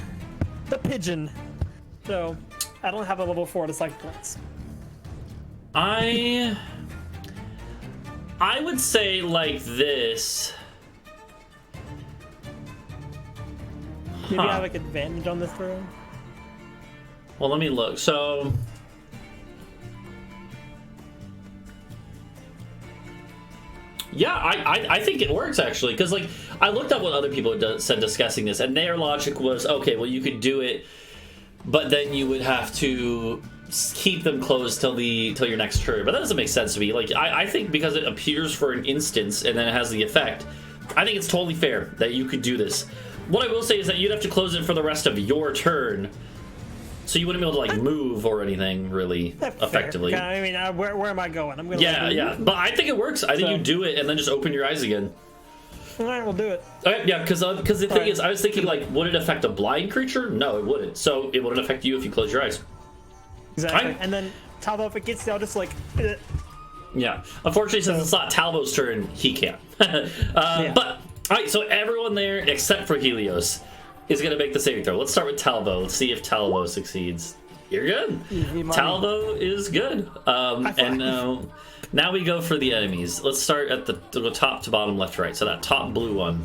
the pigeon. So I don't have a level 4 to psych points. I would say like this. Maybe I have like advantage on this throw. Well, let me look. So, yeah, I think it works actually, because like I looked up what other people had said discussing this, and their logic was, okay, well you could do it, but then you would have to keep them closed till your next turn. But that doesn't make sense to me. Like I think because it appears for an instance and then it has the effect, I think it's totally fair that you could do this. What I will say is that you'd have to close it for the rest of your turn, so you wouldn't be able to like move or anything really effectively. Fair. I mean, where am I going? I'm gonna. Yeah. But I think it works. I think you do it and then just open your eyes again. All right, we'll do it. Okay, yeah, because the thing is, I was thinking like, would it affect a blind creature? No, it wouldn't. So it wouldn't affect you if you close your eyes. Exactly. And then Talvo, if it gets there, I'll just like. Yeah. Unfortunately, since it's not Talvo's turn, he can't. But all right, so everyone there except for Helios is gonna make the saving throw. Let's start with Talvo. Let's see if Talvo succeeds. You're good. Talvo is good. And now we go for the enemies. Let's start at the top to bottom, left, right. So that top blue one.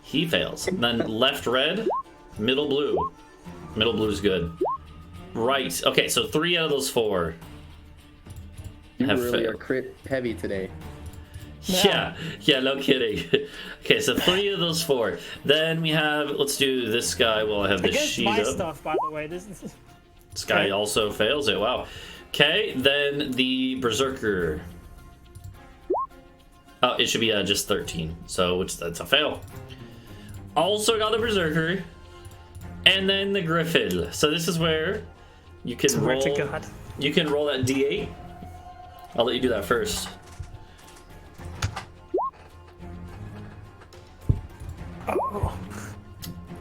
He fails. And then left red, middle blue. Middle blue is good. Right. Okay, so 3 out of those 4. You have really failed. are crit heavy today. Yeah, no kidding. Okay, so 3 of those 4. Then we have, let's do this guy while I have this Against sheet my up. stuff, by the way. This guy also fails it. Wow. Okay, then the Berserker. Oh, it should be just 13. So that's a fail. Also got the Berserker. And then the Griffin. So this is where you can roll. To God. You can roll that D8. I'll let you do that first.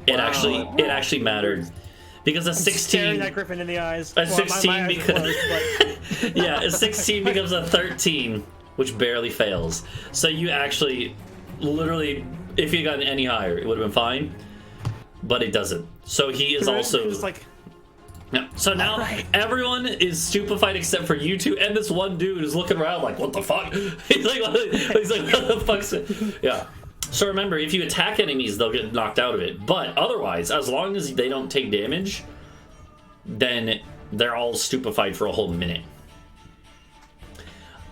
It actually mattered because a 16. Staring that griffin in the eyes. A 16 my eyes are because closed, yeah, a 16 becomes a 13, which barely fails. So you actually, literally, if you had gotten any higher, it would have been fine. But it doesn't. So he is but also. it's like, Yeah. So now everyone is stupefied except for you two and this one dude who's looking around like, what the fuck? He's like, what the fuck's it? Yeah. So remember, if you attack enemies, they'll get knocked out of it. But otherwise, as long as they don't take damage, then they're all stupefied for a whole minute.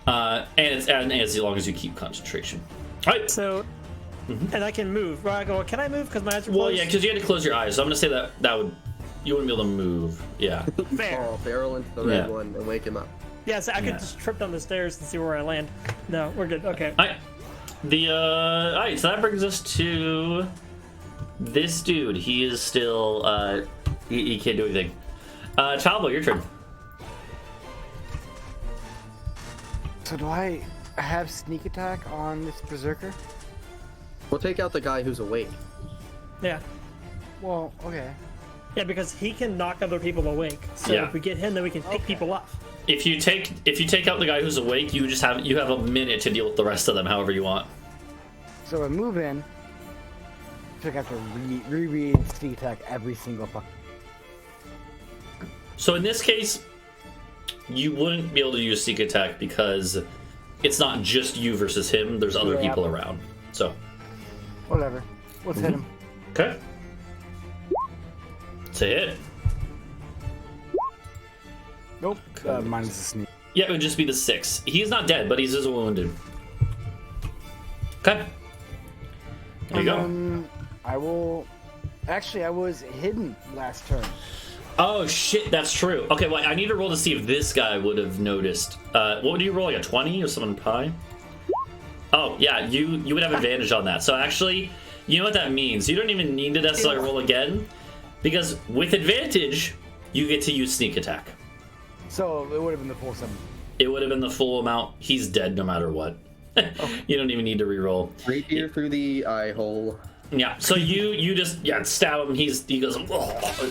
And as long as you keep concentration. All right. so, and I can move. Well, I go, can I move? Because my eyes are closed. Well, yeah, because you had to close your eyes. So I'm going to say that would... You wouldn't be able to move. Yeah. Fair. Oh, barrel into the red Yeah. one and wake him up. Yeah, so I could just trip down the stairs and see where I land. No, we're good. Okay. Alright. Alright, so that brings us to this dude. He is still he can't do anything. Talvo, your turn. So do I have sneak attack on this berserker? We'll take out the guy who's awake. Yeah. Well, okay. Yeah, because he can knock other people awake. So Yeah. if we get him, then we can pick people up. If you take out the guy who's awake, you have a minute to deal with the rest of them however you want. So I move in. So I have to reread sneak attack every single fuck. So in this case, you wouldn't be able to use sneak attack because it's not just you versus him. There's other Yeah. people around. So Whatever. Let's hit him. okay. Say it. Nope. Minus the sneak. Yeah, it would just be the 6. He's not dead, but he's just wounded. Okay. There you go. I will. Actually, I was hidden last turn. Oh shit, that's true. Okay, well, I need to roll to see if this guy would have noticed. What would you roll? Like a 20 or something high? Oh yeah, you would have advantage on that. So actually, you know what that means. You don't even need to necessarily roll again, because with advantage, you get to use sneak attack. So it would have been the full 7. It would have been the full amount. He's dead no matter what. You don't even need to reroll. Rapier through the eye hole. Yeah, so you just stab him. He goes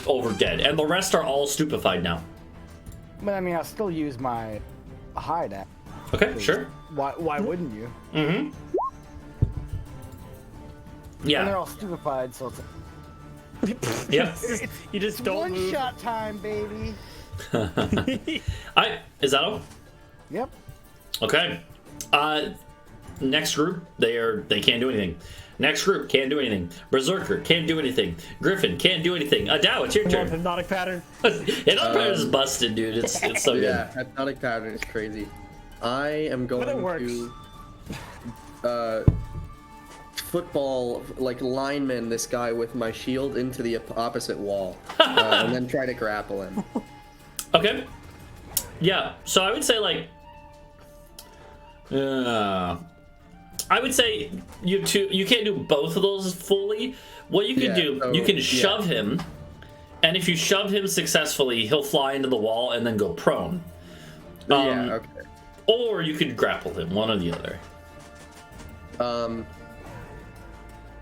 over dead, and the rest are all stupefied now. But I mean, I'll still use my hide act. Okay, sure. Why wouldn't you? Mm-hmm. And they're Yeah. all stupefied, so it's Yep. You just don't one move. shot time, baby. Is that all? Yep. Okay. Next group, they can't do anything. Next group can't do anything. Berserker can't do anything. Griffin can't do anything. Adau, it's your Love turn. hypnotic pattern. Hypnotic pattern is busted, dude. It's so good. Yeah, hypnotic pattern is crazy. I am going But it works. to football like lineman this guy with my shield into the opposite wall, and then try to grapple him. Okay. Yeah. So I would say like, I would say you can't do both of those fully. What you can Yeah, do, so, you can yeah. shove him, and if you shove him successfully, he'll fly into the wall and then go prone. Yeah. Okay. Or you could grapple him, one or the other.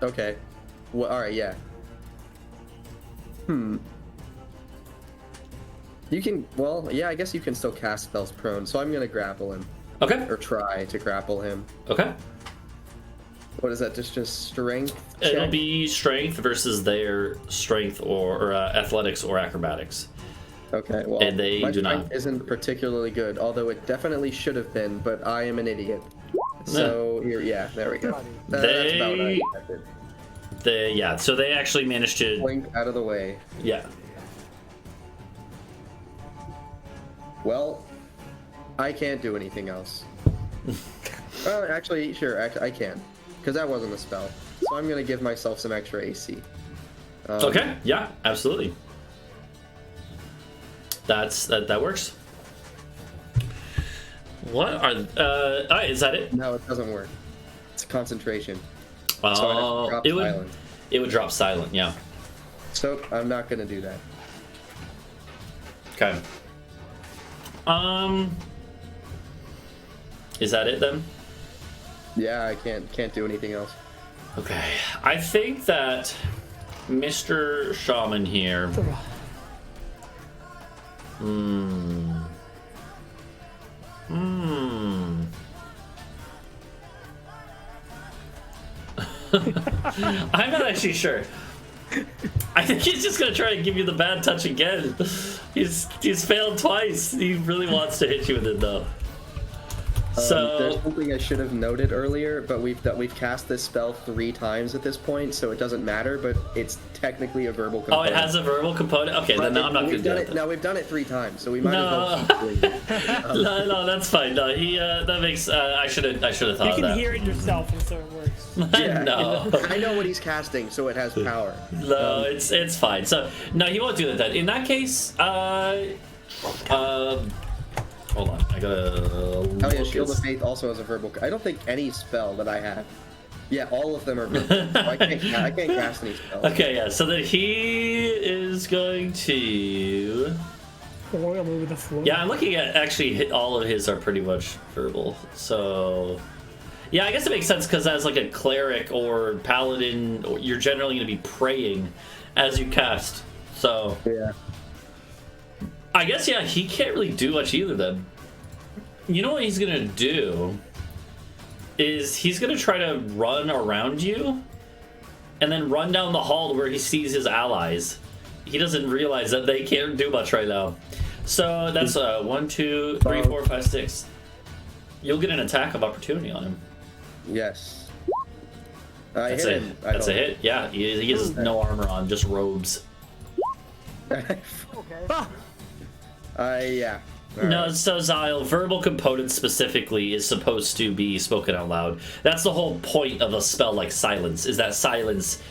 Okay. Well, all right. Yeah. You can. Well, yeah. I guess you can still cast spells prone. So I'm gonna grapple him, Okay. or try to grapple him. Okay. What is that? Just strength? It'll check? be strength versus their strength or athletics or acrobatics. Okay, well, And they my do not. strength isn't particularly good, although it definitely should have been, but I am an idiot. So, here, yeah, there we go. That's about what I expected. So they actually managed to. Blink out of the way. Yeah. Well, I can't do anything else. Actually, sure, I can. Because that wasn't a spell. So I'm going to give myself some extra AC. Okay. Yeah. Absolutely. That works. What are? Is that it? No, it doesn't work. It's concentration. Oh, So I have to drop silent. It would drop silent. Yeah. So I'm not going to do that. Okay. Is that it then? Yeah, I can't do anything else. Okay. I think that Mr. Shaman here. I'm not actually sure. I think he's just gonna try and give you the bad touch again. He's failed twice. He really wants to hit you with it though. So there's something I should have noted earlier, but we've cast this spell 3 times at this point, so it doesn't matter. But it's technically a verbal component. Oh, it has a verbal component. Okay, then I'm not gonna do it. Now we've done it 3 times, so we might as well keep doing it. No, that's fine. No, he that makes. I should have thought You of that. can hear it yourself, and so it works. Yeah, No. I know what he's casting, so it has power. No, it's fine. So no, he won't do that then. In that case, hold on, I gotta. Oh yeah, Shield of Faith also has a verbal. I don't think any spell that I have. Yeah, all of them are verbal. So I can't cast any spells. Okay, yeah. So then he is going to. Oil over the floor. Yeah, I'm looking at actually all of his are pretty much verbal. So yeah, I guess it makes sense because as like a cleric or paladin, you're generally going to be praying as you cast. So Yeah. I guess, yeah, he can't really do much either then. You know what he's gonna do? Is he's gonna try to run around you and then run down the hall where he sees his allies. He doesn't realize that they can't do much right now. So that's 1, 2, 3, 4, 5, 6. You'll get an attack of opportunity on him. Yes. That's hit a him. that's a hit. Yeah, he has no armor on, just robes. Okay. Yeah. No, so Zyle, verbal component specifically is supposed to be spoken out loud. That's the whole point of a spell like Silence, is that silence...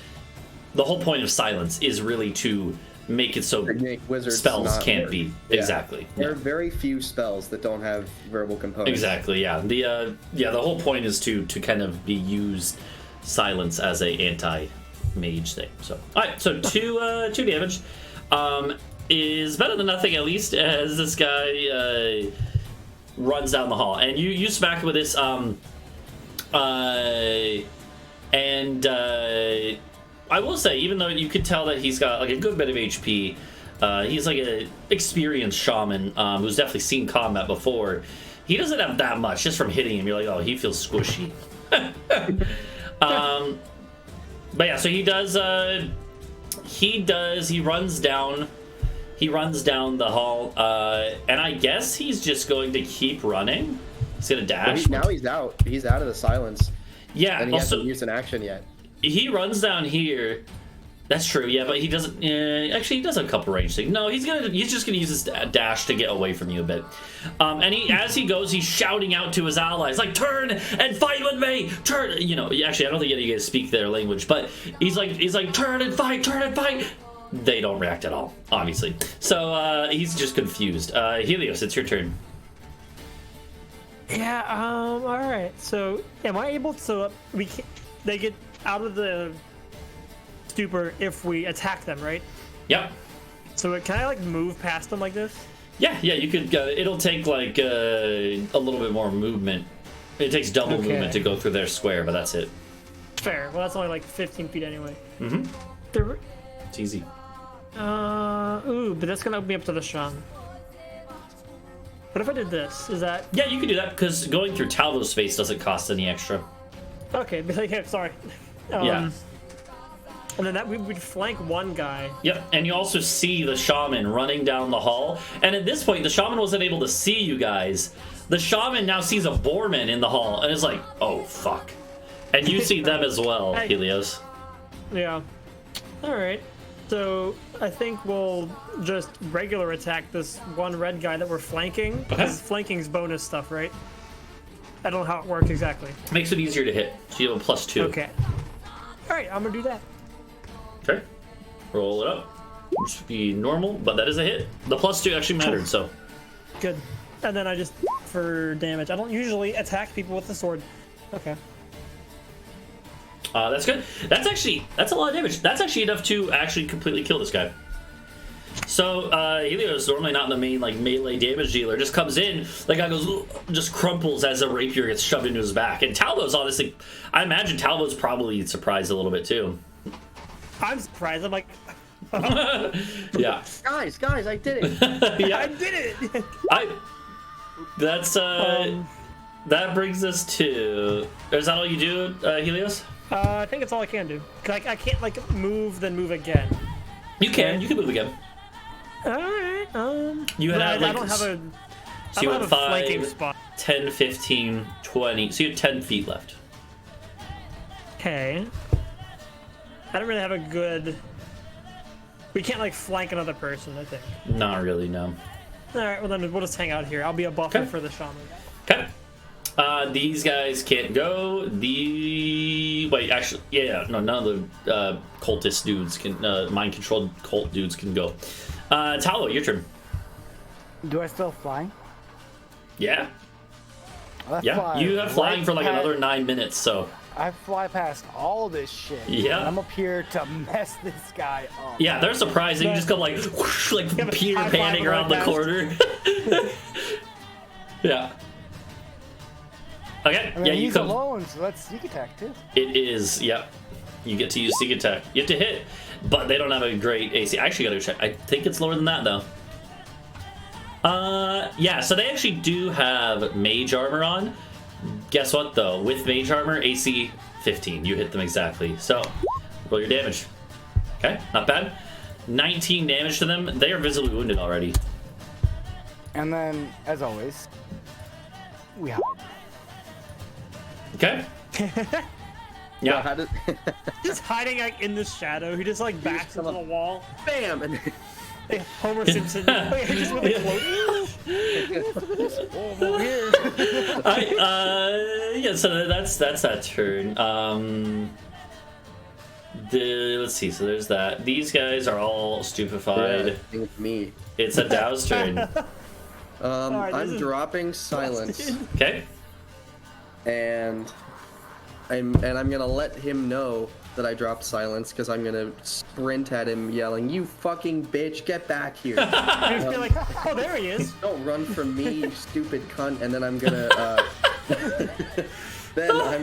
The whole point of Silence is really to make it so Make wizards spells not can't work. be. Yeah. Exactly. There Yeah. are very few spells that don't have verbal components. Exactly, yeah. The whole point is to kind of be used Silence as a anti-mage thing. So, alright, so 2 damage. Is better than nothing, at least, as this guy runs down the hall. And you smack with this, I will say, even though you could tell that he's got like a good bit of HP, he's like an experienced shaman who's definitely seen combat before. He doesn't have that much just from hitting him. You're like, oh, he feels squishy. But yeah, so he runs down the hall, and I guess he's just going to keep running. He's gonna dash. Now he's out. He's out of the silence. Yeah, And he also, hasn't used an action yet. he runs down here. That's true, yeah, but he doesn't... actually, he does have a couple range things. No, he's just gonna use his dash to get away from you a bit. And as he goes, he's shouting out to his allies, like, turn and fight with me! Turn! You know, actually, I don't think any of you guys speak their language, but he's like, turn and fight, turn and fight! They don't react at all, obviously. So, he's just confused. Helios, it's your turn. Yeah, alright. So, am I able to... They get out of the stupor if we attack them, right? Yep. So can I, like, move past them like this? Yeah, you could. It'll take like a little bit more movement. It takes double movement to go through their square, but that's it. Fair. Well, that's only like 15 feet anyway. Mm-hmm. It's easy. Ooh, but that's gonna open me up to the Sean. What if I did this? Is that... Yeah, you can do that because going through Talvo's space doesn't cost any extra. Okay, but like, yeah, sorry. Yeah. And then we would flank one guy. Yep, and you also see the shaman running down the hall. And at this point, the shaman wasn't able to see you guys. The shaman now sees a Boarman in the hall and is like, oh, fuck. And you see them as well, Helios. Yeah. Alright. So, I think we'll just regular attack this one red guy that we're flanking. Because flanking's bonus stuff, right? I don't know how it works exactly. Makes it easier to hit. So you have a +2. Okay. Alright, I'm gonna do that. Okay. Roll it up. Just be normal, but that is a hit. The +2 actually mattered, so. Good. And then I just, for damage, I don't usually attack people with the sword. Okay. That's good. That's a lot of damage. That's actually enough to actually completely kill this guy. So, Helios, normally not in the main, like, melee damage dealer, just comes in, the guy goes, just crumples as a rapier gets shoved into his back. And Talvo's honestly, I imagine Talvo's probably surprised a little bit, too. I'm surprised. I'm like, Yeah. Guys, I did it. Yeah. I did it. That's that brings us to. Is that all you do, Helios? I think it's all I can do. 'Cause I can't like move, then move again. You can move again. All right. You but had I like don't have a. so I you don't had have a flanking 5, spot. 10, 15, 20. So you have 10 feet left. Okay. I don't really have a good. We can't like flank another person, I think. Not really, no. All right. Well then we'll just hang out here. I'll be a buffer Okay. for the shaman. Okay. These guys can't go. Wait, actually, yeah, no, none of the cultist dudes can, mind-controlled cult dudes can go. Talvo, your turn. Do I still fly? Yeah, I yeah. fly You have flying right for like past- another 9 minutes, so. I fly past all this shit. Yeah. And I'm up here to mess this guy up. Yeah, they're surprised. You just go like, whoosh, like a Peter high Panning five around the right corner. Yeah. Okay, I mean, yeah, you he's come. alone, so that's sneak attack too. It is, yep. You get to use sneak attack. You have to hit, but they don't have a great AC. I actually gotta check. I think it's lower than that though. Yeah, so they actually do have mage armor on. Guess what though? With mage armor, AC 15. You hit them exactly. So, roll your damage. Okay, not bad. 19 damage to them. They are visibly wounded already. And then, as always, we hide. Okay. Well, Yeah. how did... Just hiding like in the shadow. He just like backs into the wall. Bam! And Like Homer Simpson. Wait, he just with a cloak. Yeah, so that's that turn. Let's see. So there's that. These guys are all stupefied. Think me. It's Adau's turn. Alright, this I'm is dropping silence, Okay. and I'm gonna let him know that I dropped silence because I'm gonna sprint at him, yelling, "You fucking bitch, get back here! I just feel like, oh, there he is. Don't run from me, you stupid cunt!" And then I'm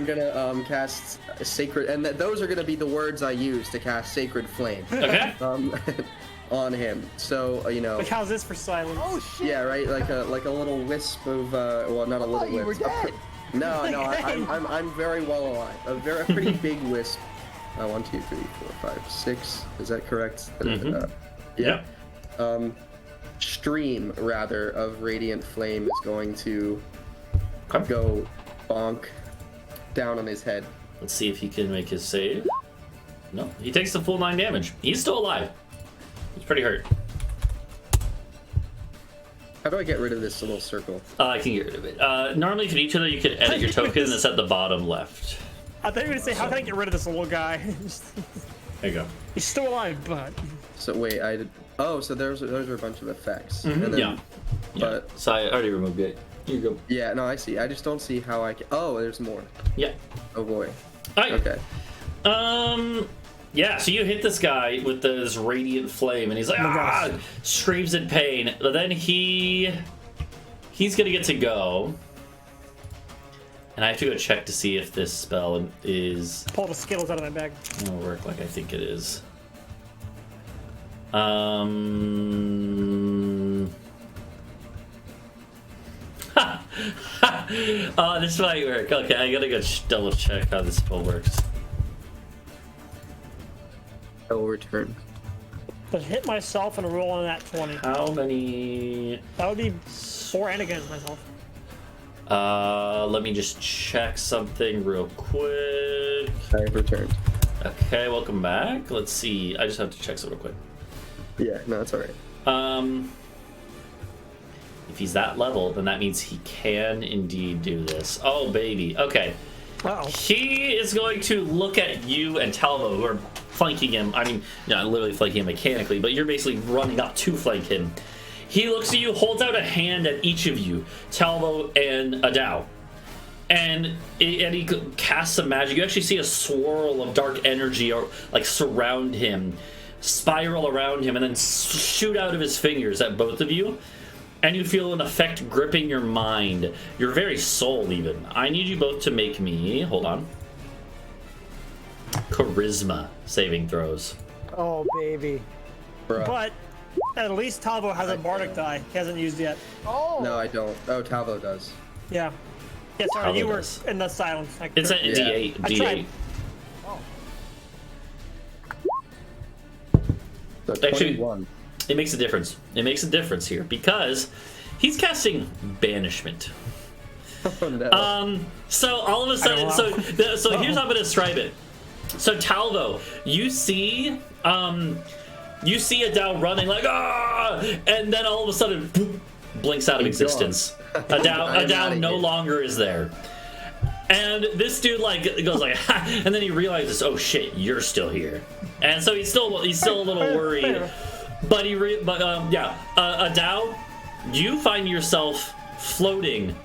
gonna cast sacred, and those are gonna be the words I use to cast sacred flame Okay. on him. So you know. Like, how's this for silence? Oh shit! Yeah, right. Like a little wisp of well, not a little you were wisp. dead. No, I'm very well alive. A pretty big wisp. 1, 2, 3, 4, 5, 6. Is that correct? Mhm. Yeah. Stream rather of radiant flame is going to Okay. go bonk down on his head. Let's see if he can make his save. No, he takes the full 9 damage. He's still alive. He's pretty hurt. How do I get rid of this little circle? I can get rid of it. Normally, for each other, you could edit your token, and it's at the bottom left. I thought you were gonna say, how can I get rid of this little guy? There you go. He's still alive, but So wait, I did. Oh, so those are a bunch of effects. And then, Yeah. But So I already removed it. You go. yeah, no, I see. I just don't see how I can. Oh, there's more. Yeah. Oh boy. Alright. Okay. Yeah, so you hit this guy with this radiant flame, and he's like, gosh. screams in pain. But then he's gonna get to go. And I have to go check to see if this spell is pull the Skittles out of my bag. gonna work like I think it is. Oh, this might work. Okay, I gotta go double check how this spell works. I will return. But hit myself and roll on that 20. How many? That would be 4 and against myself. Let me just check something real quick. I have returned. Okay, welcome back. Let's see. I just have to check something real quick. Yeah, no, that's alright. If he's that level, then that means he can indeed do this. Oh, baby. Okay. Uh-oh. He is going to look at you and Talvo, who are flanking him. I mean, not literally flanking him mechanically, but you're basically running up to flank him. He looks at you, holds out a hand at each of you, Talvo and Adau. And he casts some magic. You actually see a swirl of dark energy or like surround him, spiral around him, and then shoot out of his fingers at both of you. And you feel an effect gripping your mind, your very soul even. I need you both to make me, hold on, charisma saving throws. Oh, baby. Bruh. But at least Talvo has a bardic die. He hasn't used yet. Oh. No, I don't. Oh, Talvo does. Yeah. Yeah, sorry, Talvo you were does. in the silence. It's a Yeah. D8. I tried. So Actually- 21. It makes a difference. It makes a difference here because he's casting banishment. Oh, no. So all of a sudden, so here's how I'm gonna describe it. So Talvo, you see Adau running like ah, and then all of a sudden boop, blinks out of He's existence. Adau no longer is there. And this dude like goes like, ha, and then he realizes, oh shit, you're still here. And so he's still a little worried. But Adau, you find yourself floating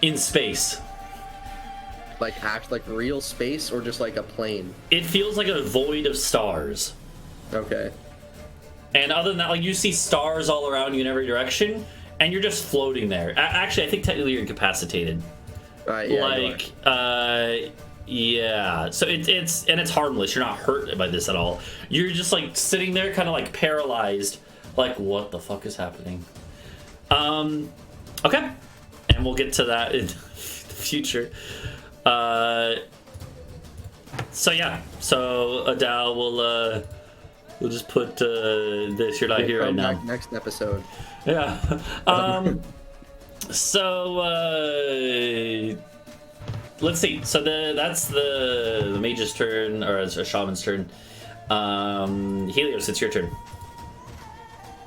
in space. Like real space or just like a plane? It feels like a void of stars. Okay. And other than that, like you see stars all around you in every direction, and you're just floating there. Actually, I think technically you're incapacitated. Yeah, Yeah. So it's harmless. You're not hurt by this at all. You're just like sitting there, kind of like paralyzed. Like, what the fuck is happening? Okay, and we'll get to that in the future. So yeah. So Adau will we'll just put this. You're not here right come now. back next episode. Yeah. So let's see. So that's the mage's turn, or a shaman's turn. Helios, it's your turn.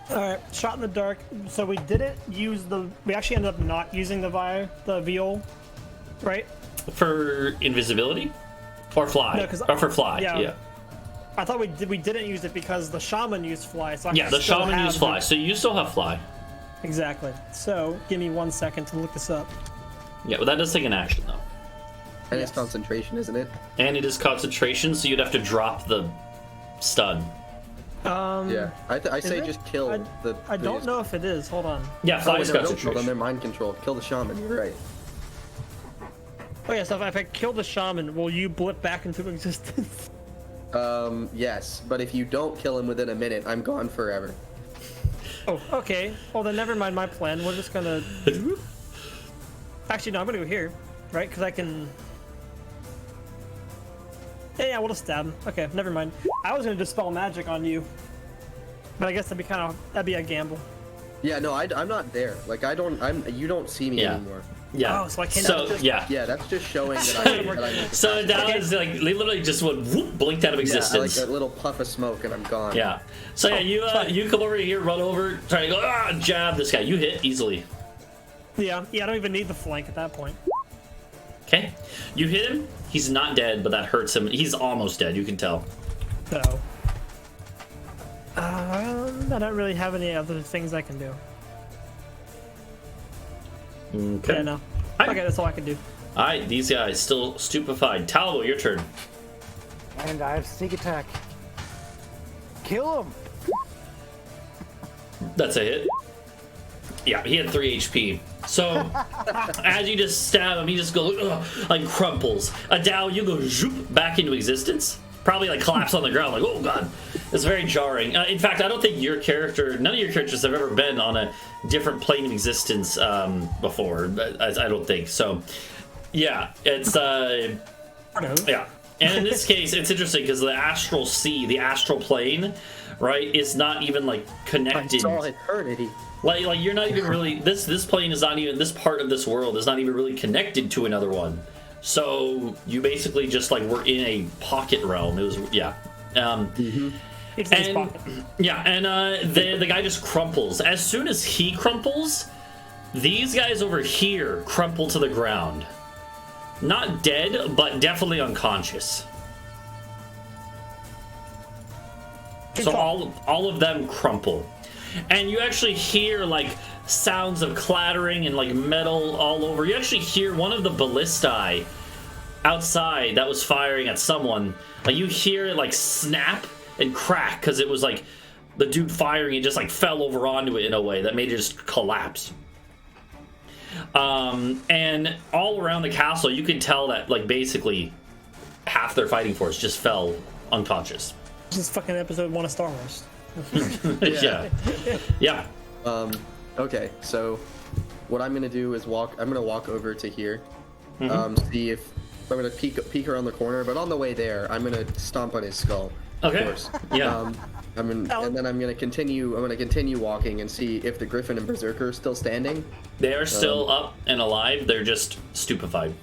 All right, shot in the dark. So we didn't use we actually ended up not using the viol, right? For invisibility, or fly, No, 'cause or for fly. yeah. Yeah. I thought we didn't use it because the shaman used fly. So I Yeah. The still shaman have used fly, so you still have fly. Exactly. So give me 1 second to look this up. Yeah, but that does take an action though, And Yes. it's concentration, isn't it? and it is concentration, so you'd have to drop the stun. Yeah. I say it? just kill the. I don't know if it is. Hold on. Yeah, Oh, fly wait, is no, don't kill them. concentration. They're mind control. Kill the shaman. You're right. Oh yeah. So if I kill the shaman, will you blip back into existence? Yes, but if you don't kill him within a minute, I'm gone forever. Oh, okay. Well, then never mind my plan. We're just gonna. Actually, no. I'm gonna go here, right? Because I can. Yeah, we'll just stab him. Okay, never mind. I was gonna dispel magic on you, but I guess that'd be a gamble. Yeah, no, I'm not there. Like you don't see me Yeah. anymore. Yeah. Oh, so I can't. Yeah. Yeah, that's just showing that I'm. So Adau is like literally just went whoop, blinked out of Yeah, I like existence. a little puff of smoke and I'm gone. Yeah. So yeah, you come over here, run over, try to go jab this guy. You hit easily. Yeah, I don't even need the flank at that point. Okay. You hit him. He's not dead, but that hurts him. He's almost dead. You can tell. So. I don't really have any other things I can do. Okay. Yeah, no. Alright. Okay, that's all I can do. All right. These guys still stupefied. Talvo, your turn. And I have sneak attack. Kill him. That's a hit. Yeah, he had 3 HP. So as you just stab him, he just goes like crumples. Adau, you go zoop back into existence. Probably like collapse on the ground, like oh god. It's very jarring. In fact, I don't think none of your characters have ever been on a different plane of existence before. I don't think so. Yeah, it's yeah. And in this case, it's interesting because the astral sea, the astral plane, right, is not even like I connected. saw eternity. Like you're not even really this plane is not even, this part of this world is not even really connected to another one. So you basically just like were in a pocket realm. It was yeah. It's in his And pocket. yeah, and the guy just crumples. As soon as he crumples, these guys over here crumple to the ground. Not dead, but definitely unconscious. So all of them crumple. And you actually hear like sounds of clattering and like metal all over. You actually hear one of the ballistae outside that was firing at someone. Like you hear it like snap and crack because it was like the dude firing, it just like fell over onto it in a way that made it just collapse. And all around the castle, you can tell that like basically half their fighting force just fell unconscious. This is fucking episode 1 of Star Wars. Yeah. Okay, so what I'm gonna do is walk over to here. See if I'm gonna peek around the corner, but on the way there, I'm gonna stomp on his skull. Okay. Of course. Yeah. And then I'm gonna continue walking and see if the Griffin and Berserker are still standing. They are still up and alive. They're just stupefied.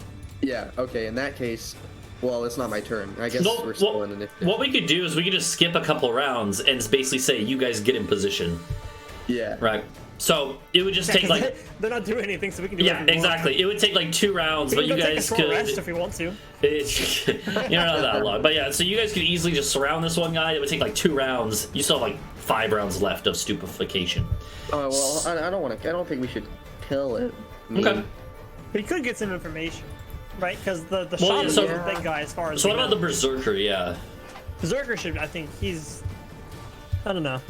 Yeah. Okay. In that case, well, it's not my turn. I guess we're still in initiative. What we could do is we could just skip a couple rounds and basically say, you guys get in position. Yeah. Right. So it would just take like they're not doing anything, so we can do. Yeah, exactly. It would take like 2 rounds, but you guys could rest if we want to. You're not that long, but yeah. So you guys could easily just surround this one guy. It would take like 2 rounds. You still have like 5 rounds left of stupefaction. Oh well, I don't think we should kill it. Okay. We could get some information, right? Because the shaman is the big guy as far as. So what about the Berserker? Yeah. Berserker should. I think he's. I don't know.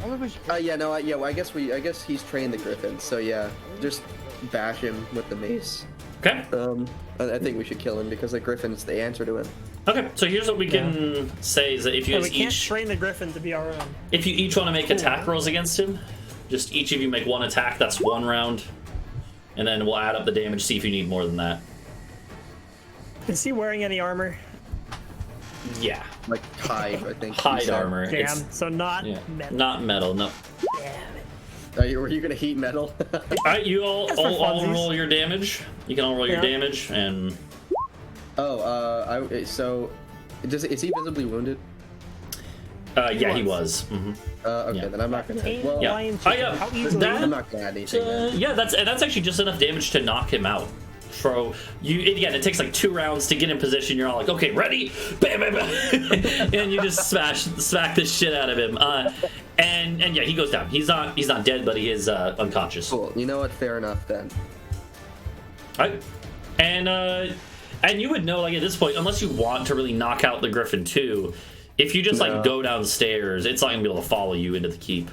I guess he's trained the Griffin, so yeah, just bash him with the mace. Okay. I think we should kill him because the Griffin's the answer to him. Okay, so here's what we can say is that if you guys we can't train the Griffin to be our own. If you each want to make attack rolls against him, just each of you make 1 attack. That's 1 round, and then we'll add up the damage. See if you need more than that. Is he wearing any armor? Yeah. Like hide, I think. Hide armor. Damn. So not metal. Not metal. No. Damn it. Were you gonna heat metal? Alright, you all roll your damage. You can all roll your damage and. So, is he visibly wounded? Yeah, he was. Mm-hmm. Okay, then I'm not gonna. Well, How easily? I'm not gonna add anything. Yeah, that's actually just enough damage to knock him out. So it takes like 2 rounds to get in position. You're all like, okay, ready, bam, bam, bam, and you just smack the shit out of him. And yeah, he goes down. He's not dead, but he is unconscious. Cool. You know what? Fair enough then. All right. And you would know, like, at this point, unless you want to really knock out the Griffin too, if you just like go downstairs, it's not gonna be able to follow you into the keep.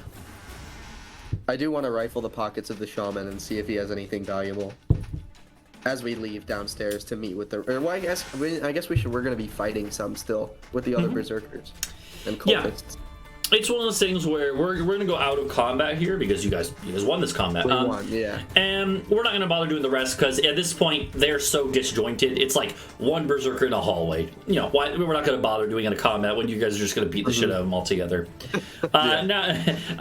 I do want to rifle the pockets of the shaman and see if he has anything valuable. As we leave downstairs to meet with the, I guess we're gonna be fighting some still with the other berserkers and cultists. It's one of those things where we're gonna go out of combat here because you guys won this combat. We won, yeah. And we're not gonna bother doing the rest because at this point they're so disjointed. It's like 1 berserker in a hallway. You know, why we're not gonna bother doing a combat when you guys are just gonna beat the shit out of them all together. Now,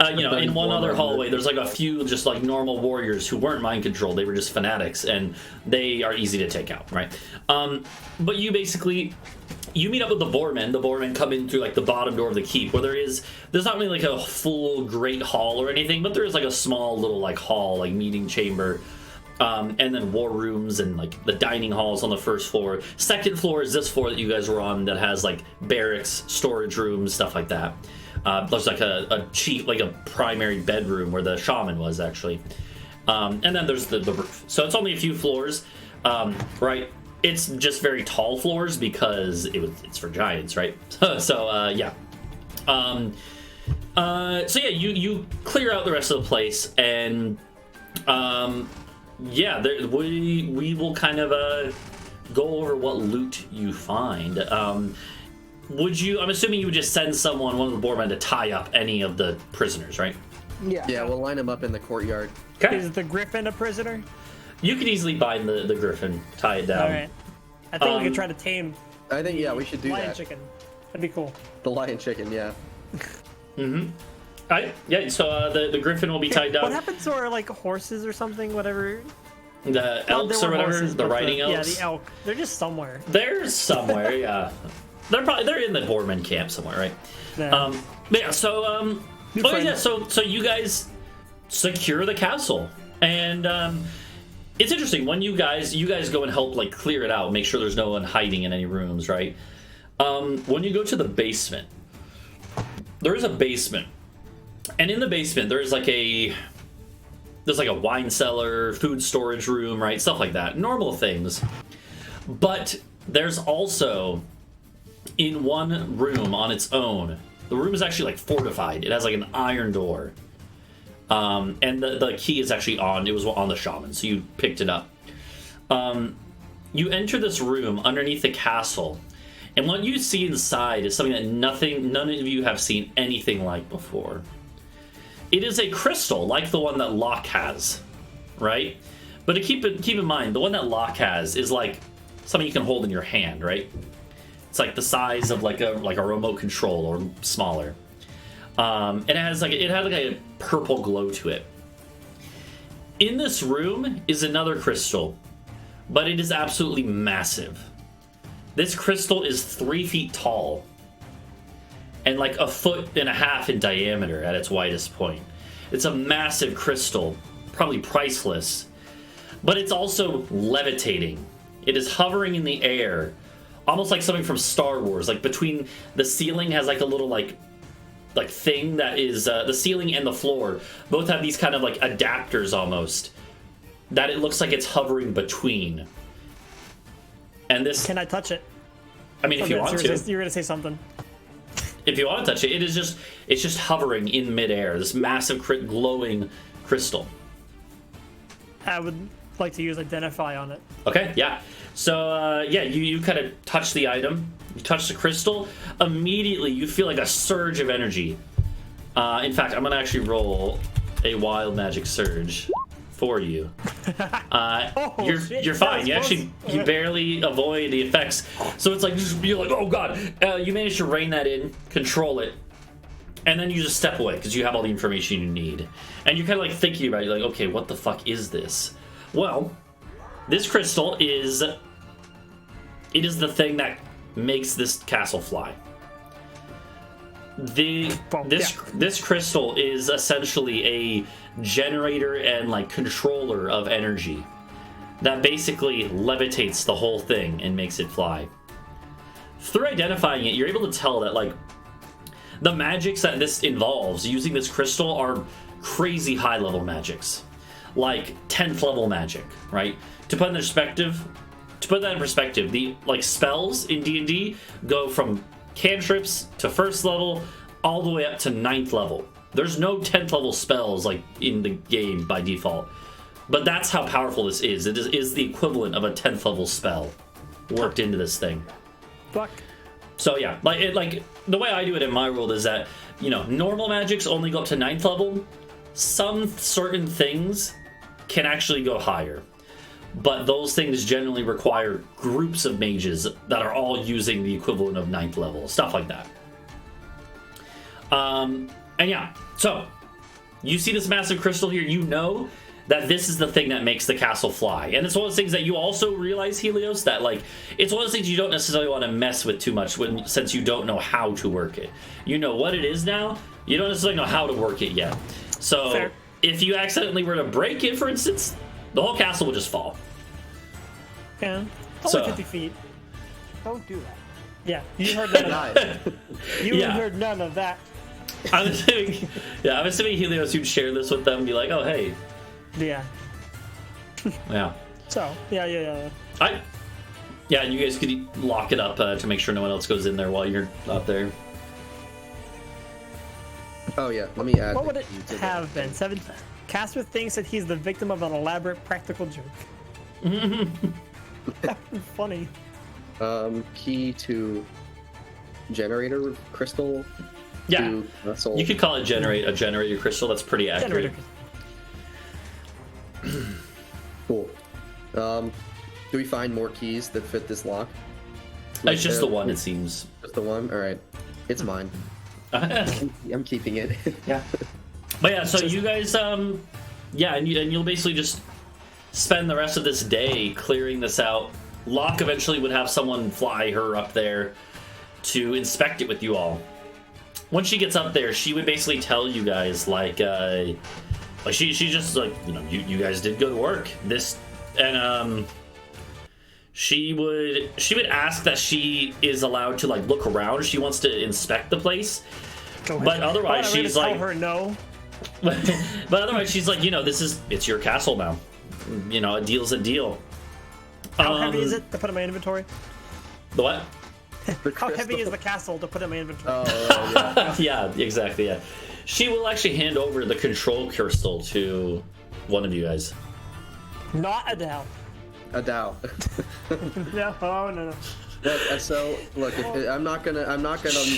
in one other hallway, there's like a few just like normal warriors who weren't mind controlled. They were just fanatics, and they are easy to take out, right? But you basically. You meet up with the Boarman. The Boarman come in through like the bottom door of the keep, where there's not really like a full great hall or anything, but there is like a small little like hall, like meeting chamber, and then war rooms and like the dining halls on the first floor. Second floor is this floor that you guys were on that has like barracks, storage rooms, stuff like that. There's like a primary bedroom where the shaman was actually, and then there's the roof. So it's only a few floors, right? It's just very tall floors because it's for giants, right? So you clear out the rest of the place, and we will kind of go over what loot you find. Would you? I'm assuming you would just send one of the Boarmen to tie up any of the prisoners, right? Yeah. Yeah, we'll line them up in the courtyard. Okay. Is the Griffin a prisoner? You could easily bind the Griffin, tie it down. All right. I think we could try to tame. I think we should do lion that. Chicken. That'd be cool. The lion chicken, yeah. Mm-hmm. Yeah. So the Griffin will be tied down. What happened to our like horses or something? Whatever. The elks or whatever. Horses, the riding elks. Yeah, the elk. They're just somewhere. They're somewhere. Yeah. They're in the Boarman camp somewhere, right? Yeah. So So you guys secure the castle, and it's interesting when you guys go and help like clear it out, make sure there's no one hiding in any rooms, right? When you go to the basement, there is a basement, and in the basement there's like a wine cellar, food storage room, right? Stuff like that, normal things. But there's also in one room on its own. The room is actually like fortified. It has like an iron door. And the key is actually on the shaman, so you picked it up. You enter this room underneath the castle, And what you see inside is something that none of you have seen anything like before. It is a crystal, like the one that Locke has, right? But to keep in mind, the one that Locke has is like something you can hold in your hand, right? It's like the size of like a remote control or smaller. It has like a purple glow to it. In this room is another crystal, but it is absolutely massive. This crystal is 3 feet tall and like 1.5 feet in diameter at its widest point. It's a massive crystal, probably priceless, but it's also levitating. It is hovering in the air, almost like something from Star Wars. Like between the ceiling has like a little like thing that is the ceiling and the floor both have these kind of like adapters almost that it looks like it's hovering between. And this, can I touch it? I mean, if you want to. You're gonna say something. If you want to touch it, it's just hovering in midair. This massive glowing crystal. I would like to use Identify on it. Okay, yeah. So, you kind of touch the item. You touch the crystal. Immediately, you feel like a surge of energy. In fact, I'm going to actually roll a wild magic surge for you. You're fine. You barely avoid the effects. So it's like, you're like, oh god. You manage to rein that in, control it, and then you just step away because you have all the information you need. And you're kind of like thinking about it, you're like, okay, what the fuck is this? Well, this crystal is the thing that makes this castle fly. This crystal is essentially a generator and like controller of energy that basically levitates the whole thing and makes it fly. Through identifying it, you're able to tell that like the magics that this involves using this crystal are crazy high level magics, like 10th level magic, right? To put that in perspective, the like spells in D&D go from cantrips to 1st level all the way up to 9th level. There's no 10th level spells like in the game by default, but that's how powerful this is. It is the equivalent of a 10th level spell worked into this thing. Fuck. So yeah, like the way I do it in my world is that, you know, normal magics only go up to 9th level. Some certain things can actually go higher, but those things generally require groups of mages that are all using the equivalent of 9th level, stuff like that. And yeah, so you see this massive crystal here, you know that this is the thing that makes the castle fly. And it's one of those things that you also realize, Helios, that like it's one of those things you don't necessarily want to mess with too much since you don't know how to work it. You know what it is now, you don't necessarily know how to work it yet. So fair. If you accidentally were to break it, for instance, the whole castle would just fall. Yeah, it's only So- 50 feet. Don't do that. Yeah, you heard none of that. You Yeah. heard none of that. I'm assuming Helios, you'd share this with them and be like, oh, hey. Yeah. Yeah. So, yeah. Yeah, and you guys could lock it up to make sure no one else goes in there while you're out there. Oh yeah, let me add. What would that it you did have been? Casper thinks that he's the victim of an elaborate practical joke. That's funny. Key to generator crystal. Yeah, To vessel. you could call it a generator crystal. That's pretty accurate. Generator. Cool. Do we find more keys that fit this lock? It's just the one, it seems. Just the one? Alright. It's mine. I'm keeping it. Yeah. But yeah, so you guys, and you'll basically just spend the rest of this day clearing this out. Locke eventually would have someone fly her up there to inspect it with you all. Once she gets up there, she would basically tell you guys, like she just like, you know, you guys did good work. This, and she would ask that she is allowed to like look around. She wants to inspect the place, but otherwise she's like, tell her no. but otherwise she's like, you know, it's your castle now. You know, a deal's a deal. How heavy is it to put in my inventory? The what? How heavy is the castle to put in my inventory? Oh, yeah. Yeah, exactly. Yeah, she will actually hand over the control crystal to one of you guys. Not Adau. Adau. No, oh no. So look, I'm not gonna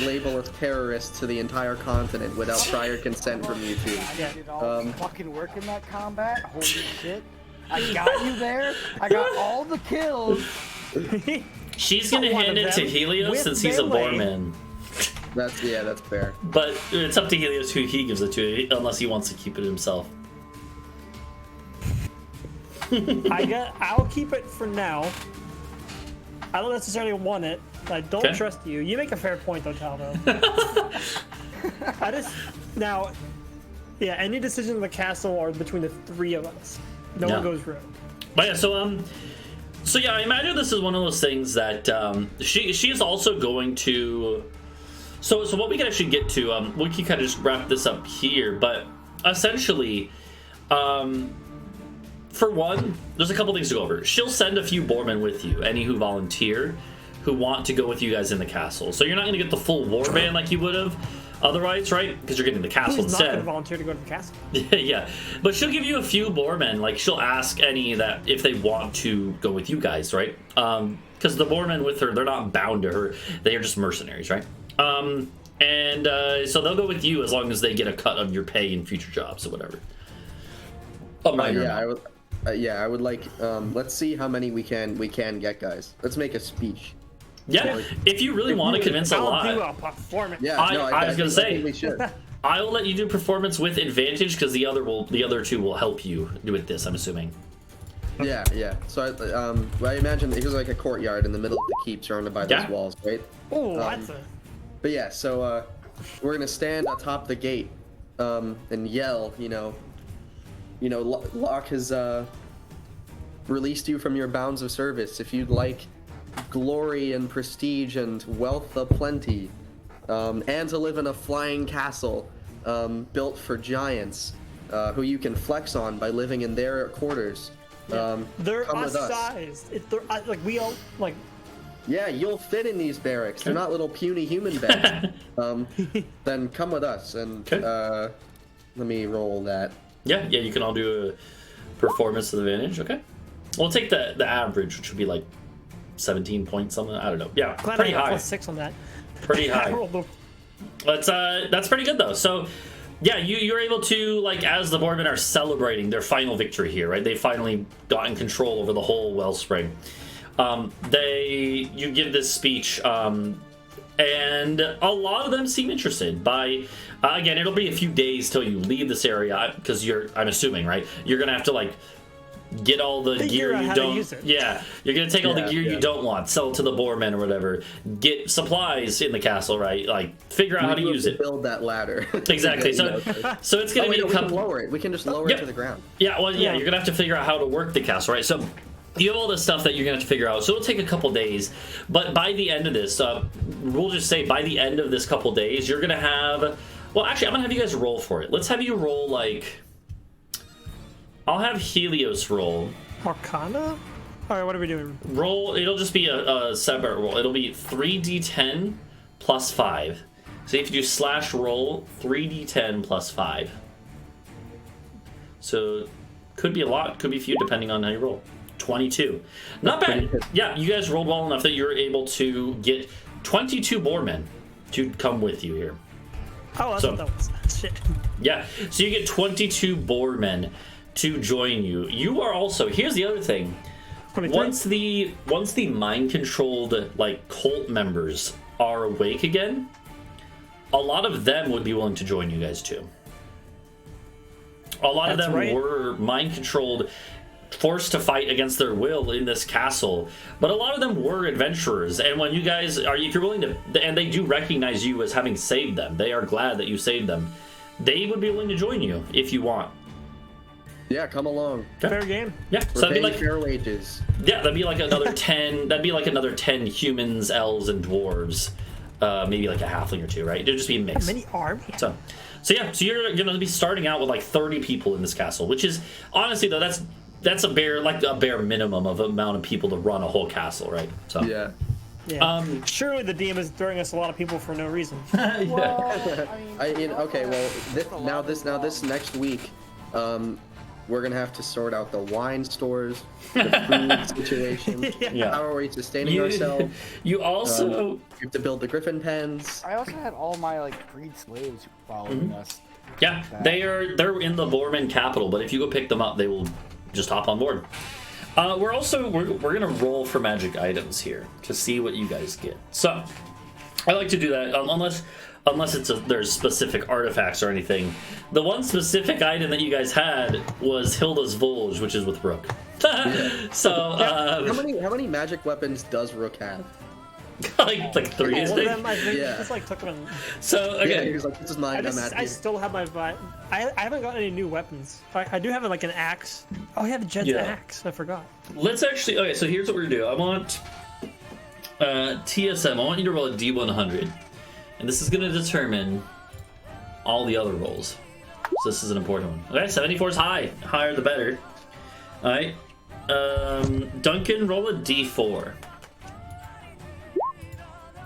label as terrorists to the entire continent without prior consent from you two. Yeah. Did all the fucking work in that combat. Holy shit! I got you there. I got all the kills. She's gonna One hand of it to them Helios with since he's a melee. Boarman. That's fair. But it's up to Helios who he gives it to, unless he wants to keep it himself. I'll keep it for now. I don't necessarily want it. I don't Okay. trust you. You make a fair point, though, Talvo. any decision in the castle are between the three of us. No Yeah. one goes rogue. But yeah, so yeah, I imagine this is one of those things that she is also going to. So what we can actually get to, we can kind of just wrap this up here, but essentially, for one, there's a couple things to go over. She'll send a few Boarmen with you, any who volunteer, who want to go with you guys in the castle. So you're not going to get the full warband like you would have otherwise, right? Because you're getting the castle Who's not going to instead. volunteer to go to the castle? Yeah, but she'll give you a few Boarmen. Like, she'll ask any that if they want to go with you guys, right? Because the Boarmen with her, they're not bound to her. They are just mercenaries, right? So they'll go with you as long as they get a cut of your pay in future jobs or whatever. I would like. Let's see how many we can get, guys. Let's make a speech. Yeah, if you really want to convince a I'll lot. do a performance. Yeah, I was gonna say. I think we should. I will let you do performance with advantage because the other two will help you with this, I'm assuming. Yeah. So I imagine it was like a courtyard in the middle of the keep, surrounded by those walls, right? Oh, that's a... But yeah, so we're gonna stand atop the gate and yell. Locke has released you from your bounds of service. If you'd like glory and prestige and wealth aplenty, and to live in a flying castle built for giants, who you can flex on by living in their quarters. They're come us with us. sized. Like we all like. Yeah, you'll fit in these barracks. They're not little puny human beds. Then come with us, and let me roll that. Yeah, you can all do a performance advantage. Okay, we'll take the average, which would be like 17 points something. I don't know. Yeah, Glad pretty I got high. +6 on that. Pretty I high. rolled the... That's pretty good though. So yeah, you're able to, like, as the Boarmen are celebrating their final victory here, right? They finally gotten control over the whole Wellspring. You give this speech, and a lot of them seem interested. By again, it'll be a few days till you leave this area because I'm assuming, right? You're gonna have to like get all the Figure gear out you how to don't. use it. Yeah, you're gonna take all the gear you don't want, sell it to the Boarmen or whatever. Get supplies in the castle, right? Like figure out how to use it. Build that ladder. Exactly. So it's gonna be a we can couple. lower it. We can just lower it to the ground. Yeah, well, yeah, you're gonna have to figure out how to work the castle, right? So you have all this stuff that you're gonna have to figure out. So it'll take a couple days, but by the end of this, we'll just say by the end of this couple days, you're gonna have. Well, actually, I'm gonna have you guys roll for it. Let's have you roll like. I'll have Helios roll. Arcana? Alright, what are we doing? Roll. It'll just be a separate roll. It'll be 3d10 plus 5. So if you do slash roll 3d10 plus 5. So could be a lot, could be few, depending on how you roll. 22. Not bad. Yeah, you guys rolled well enough that you're able to get 22 Boarmen to come with you here. Oh, that's what that was. Shit. Yeah, so you get 22 Boarmen to join you. You are also, here's the other thing. 23? Once the mind-controlled, like, cult members are awake again, a lot of them would be willing to join you guys too. A lot of them were mind-controlled, forced to fight against their will in this castle, but a lot of them were adventurers. And when you guys are, if you're willing to, and they do recognize you as having saved them, they are glad that you saved them. They would be willing to join you if you want. Yeah, come along. Fair game. Yeah, so that'd be like fair wages. Yeah, that'd be like another 10. That'd be like another 10 humans, elves, and dwarves. Maybe like a halfling or two, right? It'd just be a mix. Many armies. So yeah, so you're gonna be starting out with like 30 people in this castle, which is honestly though that's a bare minimum of amount of people to run a whole castle, right? So Yeah. Yeah. Surely the DM is throwing us a lot of people for no reason. Well, Okay. Well, this next week, we're gonna have to sort out the wine stores, the food situation. Yeah. How are we sustaining ourselves? You also We have to build the griffin pens. I also had all my like freed slaves following us. yeah, they're in the Boarman capital, but if you go pick them up, they will just hop on board. We're gonna roll for magic items here to see what you guys get. So I like to do that unless there's specific artifacts or anything. The one specific item that you guys had was Hilda's Vulge, which is with Rhuk. So How many magic weapons does Rhuk have? like 3, is All of it? them, I think, Yeah. just like took them. So Yeah, okay, he was like, this is mine. I'm I still have my. I haven't got any new weapons. I do have like an axe. Oh, I have Jed's Yeah. axe. I forgot. let's actually. Okay, so here's what we're gonna do. I want TSM. I want you to roll a D100, and this is gonna determine all the other rolls. So this is an important one. Okay, 74 is high. Higher the better. All right. Duncan, roll a D4.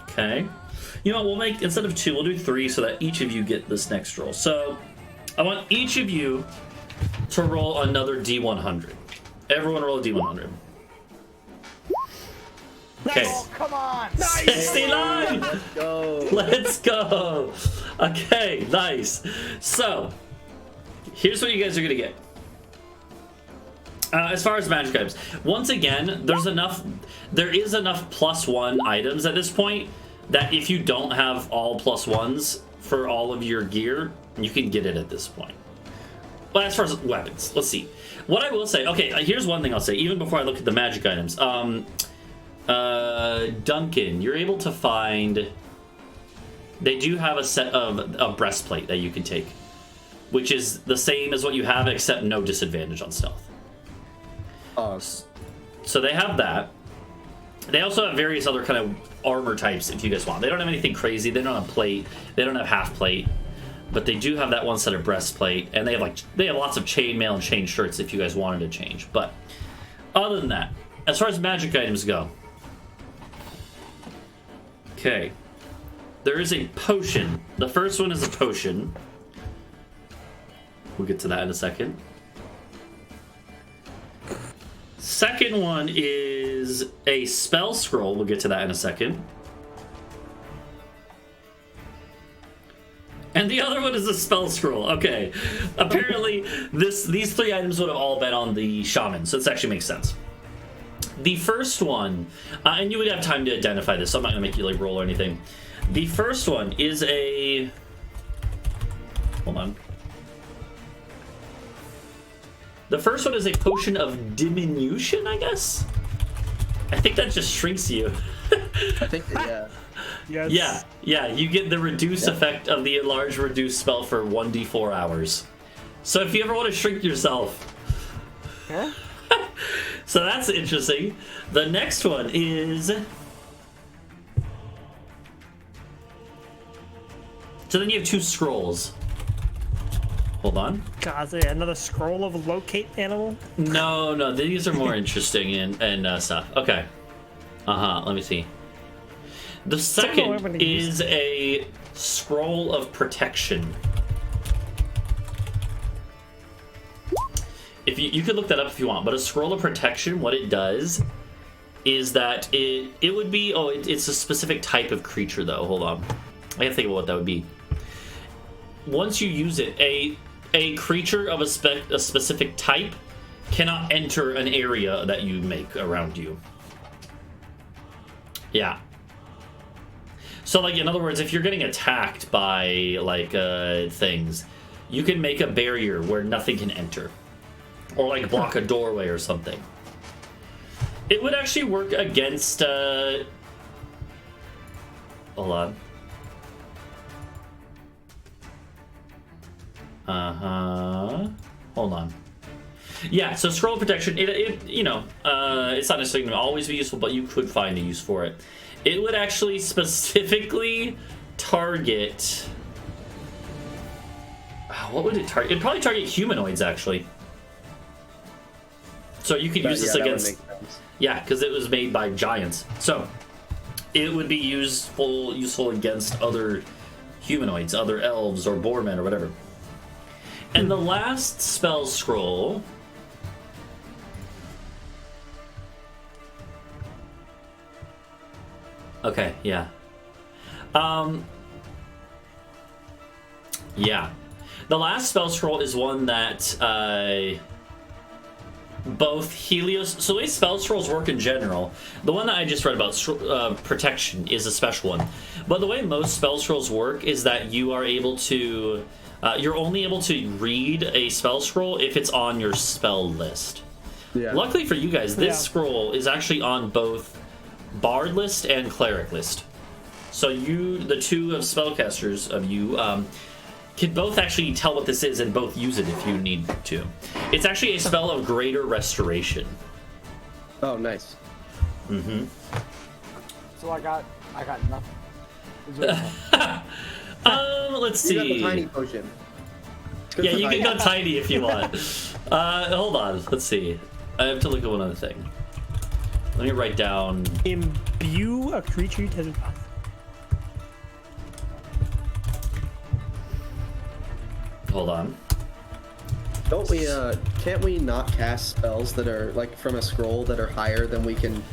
Okay. You know what? We'll make, instead of 2, we'll do 3 so that each of you get this next roll. So I want each of you to roll another D100. Everyone roll a D100. Okay. Oh, come on! 69! Let's go. Let's go. Okay, nice. So, here's what you guys are gonna get. As far as magic items, once again, there is enough +1 items at this point that if you don't have all +1s for all of your gear, you can get it at this point. But as far as weapons, let's see. What I will say, okay, here's one thing I'll say, even before I look at the magic items. Duncan, you're able to find... They do have a set of a breastplate that you can take, which is the same as what you have, except no disadvantage on stealth. So they have that. They also have various other kind of armor types if you guys want. They don't have anything crazy. They don't have plate. They don't have half plate. But they do have that one set of breastplate, and they have lots of chainmail and chain shirts if you guys wanted to change. But other than that, as far as magic items go, okay, there is a potion. The first one is a potion. We'll get to that in a second. Second one is a spell scroll. We'll get to that in a second. And the other one is a spell scroll. Okay. Apparently, these 3 items would have all been on the shaman, so this actually makes sense. The first one, and you would have time to identify this, so I'm not going to make you like roll or anything. The first one is a... Hold on. The first one is a potion of diminution, I guess? I think that just shrinks you. I think, yeah. Yes. Yeah, you get the reduce effect of the enlarge reduce spell for 1d4 hours. So if you ever want to shrink yourself. Huh? So that's interesting. The next one is... So then you have 2 scrolls. Hold on. God, is there another scroll of locate animal? No, these are more interesting and stuff. Okay. Let me see. The second is a scroll of protection. If you could look that up if you want, but a scroll of protection, what it does is that it would be it's a specific type of creature though. Hold on, I gotta think about what that would be. Once you use it, a creature of a specific type cannot enter an area that you make around you. Yeah. So, like, in other words, if you're getting attacked by, like, things, you can make a barrier where nothing can enter. Or, like, block a doorway or something. It would actually work against, Hold on. Hold on. Yeah, so scroll protection, it's not necessarily going to always be useful, but you could find a use for it. It would actually specifically target... What would it target? It'd probably target humanoids, actually. So you could use this against... Yeah, because it was made by giants. So it would be useful against other humanoids, other elves or boarmen or whatever. And the last spell scroll. Okay, yeah. Yeah. The last spell scroll is one that both Helios. So the way spell scrolls work in general, the one that I just read about, protection, is a special one. But the way most spell scrolls work is that you are able to. You're only able to read a spell scroll if it's on your spell list. Yeah. Luckily for you guys, this scroll is actually on both Bard list and Cleric list. So you, the two of spellcasters of you, can both actually tell what this is and both use it if you need to. It's actually a spell of greater restoration. Oh, nice. Mm-hmm. So I got nothing. Is there Let's You got see. the tiny potion. Good Yeah, for you can hiding. go tiny if you want. Hold on. Let's see. I have to look at one other thing. Let me write down. Imbue a creature to. Hold on. Don't we, can't we not cast spells that are, like, from a scroll that are higher than we can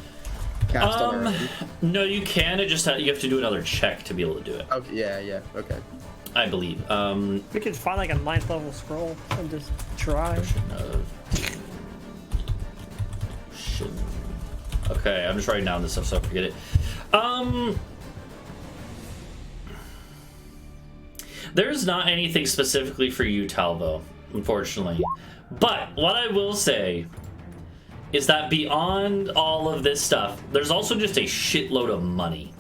cast on our own? No, you can. It just you have to do another check to be able to do it. Okay, yeah, okay. I believe. We could find like a 9th level scroll and just try. Okay, I'm just writing down this stuff so I forget it. There's not anything specifically for you, Talvo, unfortunately. But what I will say is that beyond all of this stuff, there's also just a shitload of money.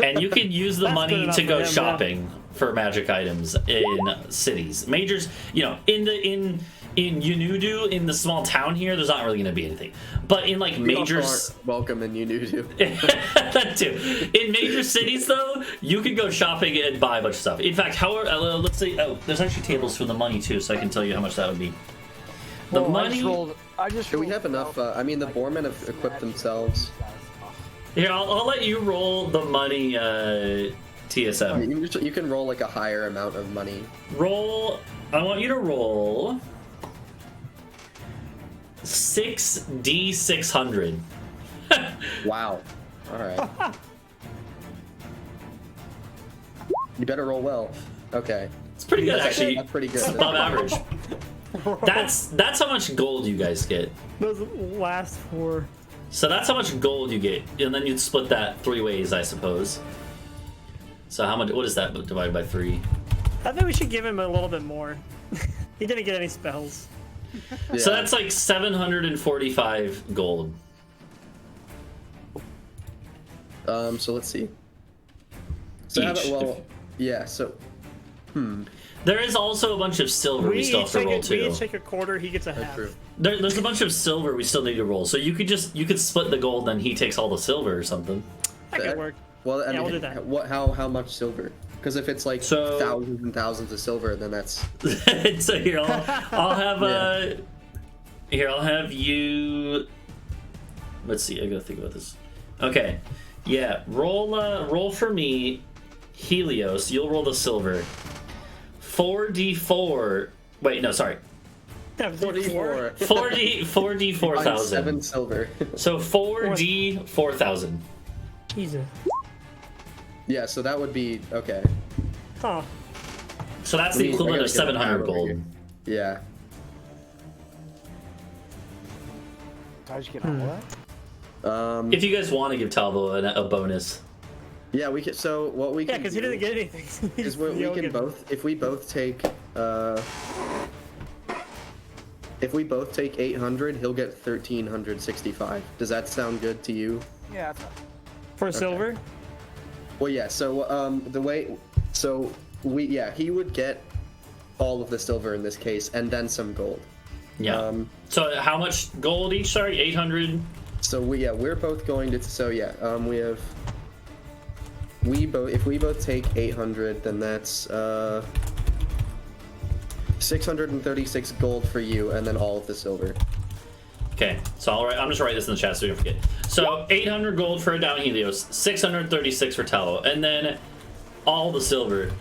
And you can use the That's good money enough to for go him, shopping for magic items in cities. Majors, you know, in Yunudu, in the small town here, there's not really going to be anything. But in like major, welcome in Yunudu. that too. In major cities, though, you can go shopping and buy a bunch of stuff. In fact, however, let's say, there's actually tables for the money too, so I can tell you how much that would be. The money. Do we have enough? I mean, the Boarmen have equipped themselves. Here, I'll let you roll the money, TSM. You can roll like a higher amount of money. Roll. I want you to roll 6d600. Wow. All right. You better roll well. Okay. It's pretty good, actually. That's pretty good. It's above average. That's how much gold you guys get. Those last 4. So that's how much gold you get, and then you'd split that 3 ways, I suppose. So how much? What is that divided by 3? I think we should give him a little bit more. He didn't get any spells. Yeah. So that's like 745 gold. So let's see. So Each. yeah. So. There is also a bunch of silver we still have to roll we too. each take a quarter. He gets a half. True. There's a bunch of silver we still need to roll. So you could split the gold, then he takes all the silver or something. That could work. Well, I mean, we'll do that. how much silver? Because if it's like thousands and thousands of silver, then that's. So here I'll have here I'll have you. Let's see. I gotta think about this. Okay, yeah. Roll for me, Helios. You'll roll the silver. 4d4. Wait, no, sorry. 44. 4d4,000. 7 silver. So 4d4,000. Jesus. Yeah, so that would be okay. Huh. So that's the equivalent of 700 gold. Yeah. Did I just get all that? If you guys want to give Talvo a bonus. Yeah, we can. So what we can. Yeah, because he do didn't get anything. is we can both. If we both take. If we both take 800, he'll get 1,365. Does that sound good to you? Yeah, that's fine. For silver? Well, yeah. So he would get all of the silver in this case, and then some gold. Yeah. So how much gold each? Sorry, 800. So we're both going to. So yeah, we have. If we both take 800, then that's 636 gold for you, and then all of the silver. Okay, so I'm just writing this in the chat so we don't forget. So 800 gold for Adau and Helios, 636 for Talvo, and then all the silver.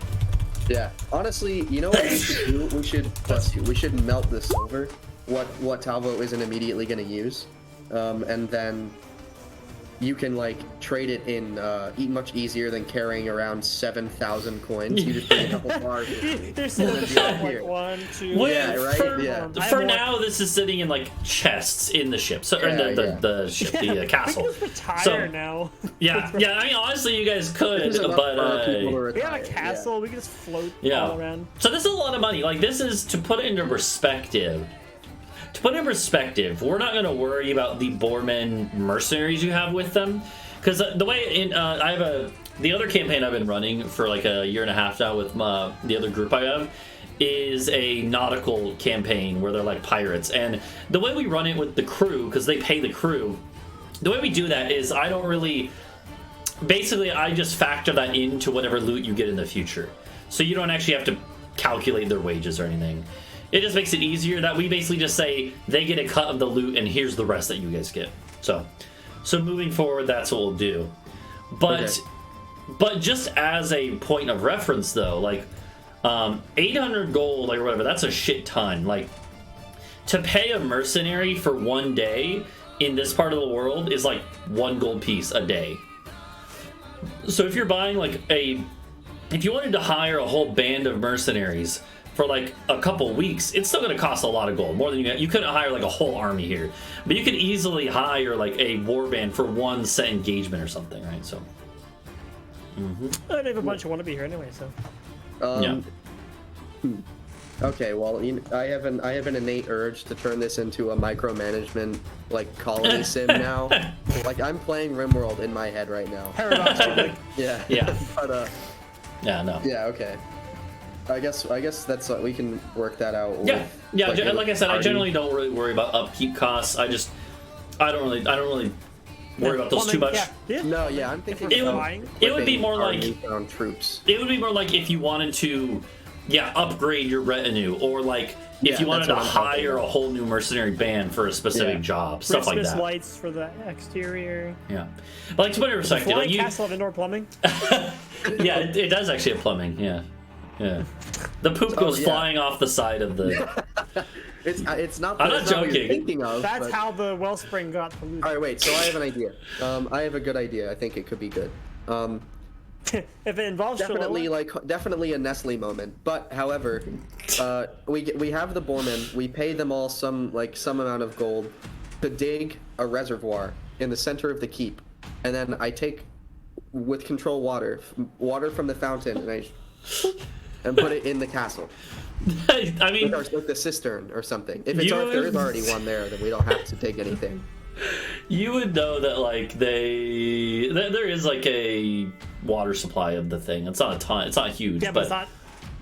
Yeah. Honestly, you know what we should do? We should melt the silver. What Talvo isn't immediately going to use, and then you can like trade it in much easier than carrying around 7,000 coins. You just bring a couple bars. They're sitting at the top like 1, 2. Well, Yeah, right. For now, this is sitting in like chests in the ship, so or the ship, the castle. We can just retire now. Yeah. I mean, honestly, you guys could, but we have a castle. We can just float all around. So this is a lot of money. Like, this is to put it into perspective. We're not going to worry about the Boarman mercenaries you have with them, because the way I have the other campaign I've been running for like a year and a half now with the other group I have is a nautical campaign where they're like pirates, and the way we run it with the crew, because they pay the crew, the way we do that is I just factor that into whatever loot you get in the future, so you don't actually have to calculate their wages or anything. It just makes it easier that we basically just say they get a cut of the loot and here's the rest that you guys get. So moving forward, that's what we'll do. But just as a point of reference, though, like 800 gold, like or whatever, that's a shit ton. Like, to pay a mercenary for 1 day in this part of the world is like 1 gold piece a day. So if you're buying like if you wanted to hire a whole band of mercenaries for like a couple weeks, it's still going to cost a lot of gold, more than you couldn't hire like a whole army here, but you could easily hire like a warband for 1 set engagement or something, right? So I have a bunch who want to be here anyway, so Okay, well, I have an innate urge to turn this into a micromanagement like colony sim now. Like, I'm playing RimWorld in my head right now. paradox. Yeah. But Yeah, okay. I guess that's what we can work that out. Yeah. Like I said, I party. generally don't really worry about upkeep costs. I don't really worry about those too much. No, I'm thinking it would be more like on troops. It would be more like if you wanted to, upgrade your retinue, or like if you wanted to hire a whole new mercenary band for a specific job, stuff like Christmas that. lights for the exterior. Yeah, but like to put it in perspective, Flying castle of indoor plumbing. Yeah, it does actually have plumbing. Yeah. The poop goes flying off the side of the. It's not. I'm not joking. What you're thinking of, That's how the Wellspring got polluted. All right, wait. So I have an idea. I have a good idea. I think it could be good. If it involves definitely a Nestle moment. But however, we have the Boarman. We pay them all some amount of gold to dig a reservoir in the center of the keep, and then I take with control water from the fountain, and put it in the castle. I mean, with the cistern or something. If there is already one there, then we don't have to dig anything. You would know that like there is like a water supply of the thing. It's not a ton. It's not huge. Yeah, but it's not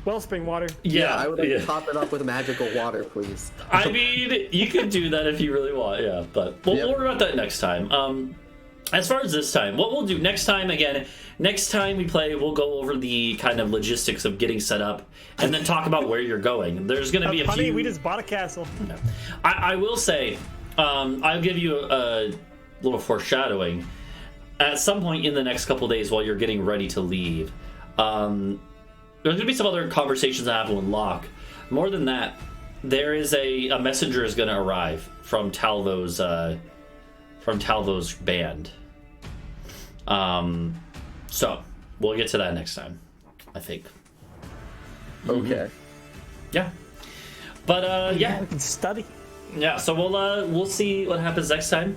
Wellspring water. Yeah, I would like to top it up with magical water, please. I mean, you could do that if you really want. Yeah, but we'll worry about that next time. As far as this time, what we'll do next time we play, we'll go over the kind of logistics of getting set up, and then talk about where you're going. There's going to be a few. We just bought a castle. No. I will say, I'll give you a little foreshadowing. At some point in the next couple days, while you're getting ready to leave, there's going to be some other conversations that happen with Locke. More than that, there is a messenger is going to arrive from Talvo's band. So we'll get to that next time, I think. Okay. Yeah. But We can study. Yeah, so we'll see what happens next time.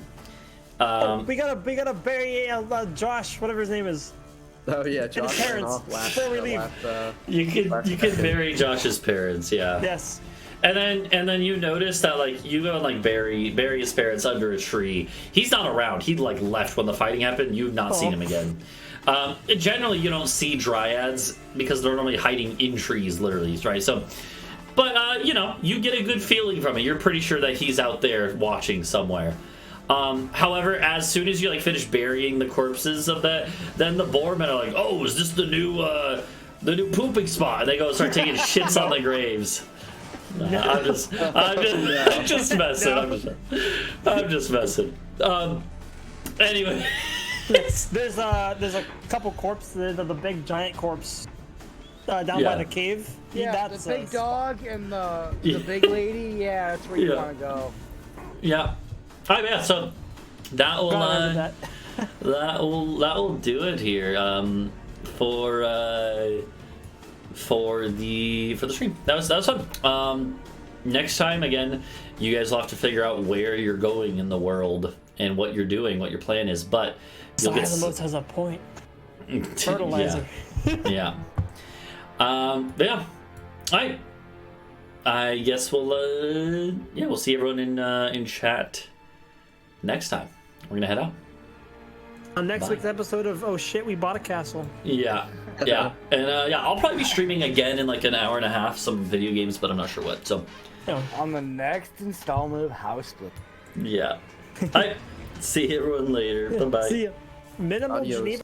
We gotta bury Josh, whatever his name is. Oh yeah, And Josh his parents. Before we leave. You can bury Josh's parents, yeah. Yes. And then you notice that like you go and like bury his parents under a tree. He's not around. He like left when the fighting happened. You've not seen him again. Generally, you don't see dryads because they're normally hiding in trees, literally, right? So, but you get a good feeling from it. You're pretty sure that he's out there watching somewhere. However, as soon as you like finish burying the corpses of that, then the Boarmen are like, "Oh, is this the new pooping spot?" And they go start taking shits on the graves. I'm just messing. I'm just messing. Anyway, there's a couple corpses. The big giant corpse down Yeah. by the cave. Yeah, That's the big dog and the Yeah. big lady. Yeah, that's where you Yeah. want to go. Yeah. All right, yeah. So that will that. that will do it here for the stream. That was fun. Next time, again, you guys will have to figure out where you're going in the world and what you're doing, what your plan is. But you'll get Silence has a point. Fertilizer. Yeah. But yeah. All right. I guess we'll see everyone in chat next time. We're gonna head out. On next Bye. week's episode of Oh Shit, We Bought a Castle. Yeah, yeah, and I'll probably be streaming again in like an hour and a half some video games, but I'm not sure what. So, On the next installment of House Split. yeah. All right. See everyone later. Bye bye. See ya. Minimal Adios. Geneva.